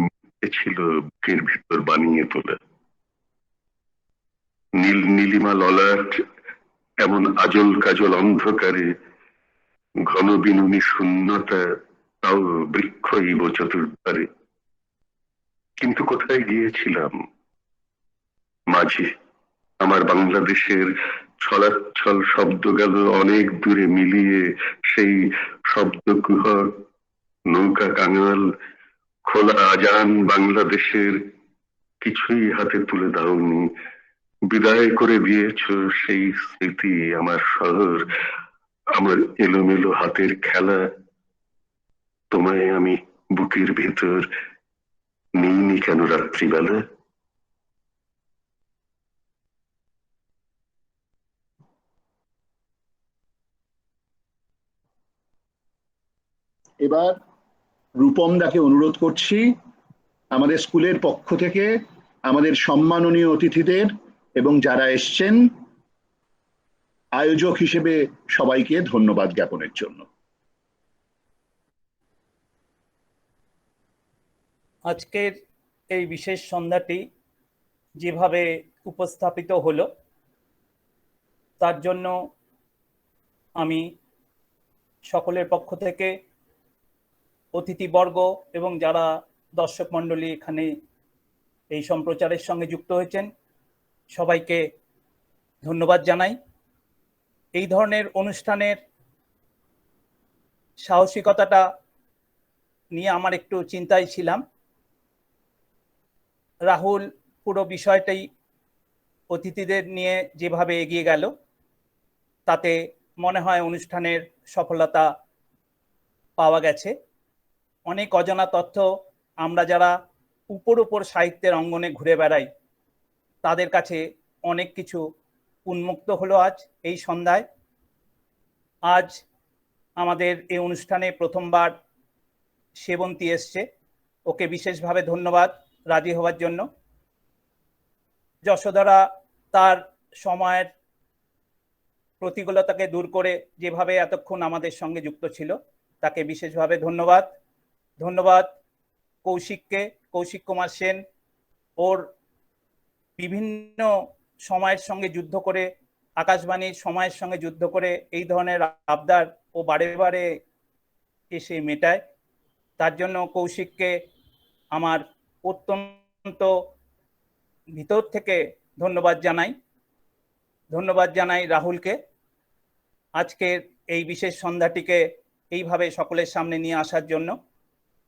ছিল বুকের ভিতর বানিয়ে তোলা। নীল নীলিমা ললাট এমন আজল কাজল অন্ধকারে, ঘন বিনুনি শূন্যতা তাও বৃক্ষইব চতুর্ধারে। কিন্তু কোথায় গিয়েছিলাম মাঝে? আমার বাংলাদেশের ছলাচ্ছল শব্দ গেল অনেক দূরে মিলিয়ে সেই শব্দ কুহর নৌকা কাঙাল খোলা আজান বাংলাদেশের কিছুই হাতে তুলে দাওনি। বিদায় করে দিয়েছ সেই স্মৃতি, আমার শহর, আমার এলোমেলো হাতের খেলা। তোমায় আমি বুকের ভেতর নিইনি কেন রাত্রিবেলা? এবার রূপম দাকে অনুরোধ করছি আমাদের স্কুলের পক্ষ থেকে আমাদের সম্মাননীয় অতিথিদের এবং যারা এসছেন আয়োজক হিসেবে সবাইকে ধন্যবাদ জ্ঞাপনের জন্য। আজকের এই বিশেষ সন্ধ্যাটি যেভাবে উপস্থাপিত হলো তার জন্য আমি সকলের পক্ষ থেকে অতিথিবর্গ এবং যারা দর্শক মণ্ডলী এখানে এই সম্প্রচারের সঙ্গে যুক্ত হয়েছেন সবাইকে ধন্যবাদ জানাই। এই ধরনের অনুষ্ঠানের সাহসিকতাটা নিয়ে আমার একটু চিন্তায় ছিলাম। রাহুল পুরো বিষয়টাই অতিথিদের নিয়ে যেভাবে এগিয়ে গেল তাতে মনে হয় অনুষ্ঠানের সফলতা পাওয়া গেছে। অনেক অজানা তথ্য আমরা যারা উপর সাহিত্যের অঙ্গনে ঘুরে বেড়াই তাদের কাছে অনেক কিছু উন্মুক্ত হলো আজ এই সন্ধ্যায়। আজ আমাদের এই অনুষ্ঠানে প্রথমবার সেবন্তী এসছে, ওকে বিশেষভাবে ধন্যবাদ রাজি হওয়ার জন্য। যশোধরা তার সময়ের প্রতিকূলতাকে দূর করে যেভাবে এতক্ষণ আমাদের সঙ্গে যুক্ত ছিল তাকে বিশেষভাবে ধন্যবাদ। ধন্যবাদ কৌশিককে, কৌশিক কুমার সেন, ওর বিভিন্ন সময়ের সঙ্গে যুদ্ধ করে, আকাশবাণীর সময়ের সঙ্গে যুদ্ধ করে এই ধরনের আবদার ও বারে বারে এসে মেটায়। তার জন্য কৌশিককে আমার অত্যন্ত ভিতর থেকে ধন্যবাদ জানাই। ধন্যবাদ জানাই রাহুলকে আজকের এই বিশেষ সন্ধ্যাটিকে এইভাবে সকলের সামনে নিয়ে আসার জন্য।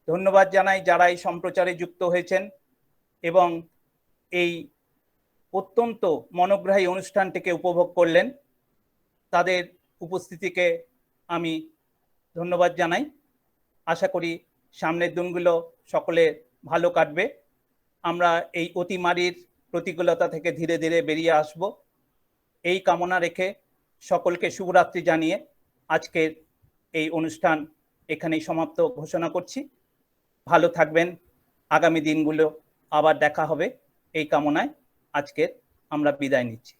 ধন্যবাদ জানাই যারা এই সম্প্রচারে যুক্ত হয়েছেন এবং এই অত্যন্ত মনোগ্রাহী অনুষ্ঠানটিকে উপভোগ করলেন, তাদের উপস্থিতিকে আমি ধন্যবাদ জানাই। আশা করি সামনের দিনগুলো সকলের ভালো কাটবে, আমরা এই অতিমারির প্রতিকূলতা থেকে ধীরে ধীরে বেরিয়ে আসব এই কামনা রেখে সকলকে শুভরাত্রি জানিয়ে আজকের এই অনুষ্ঠান এখানেই সমাপ্ত ঘোষণা করছি। ভালো থাকবেন, আগামী দিনগুলো আবার দেখা হবে এই কামনায় আজকের আমরা বিদায় নিচ্ছি।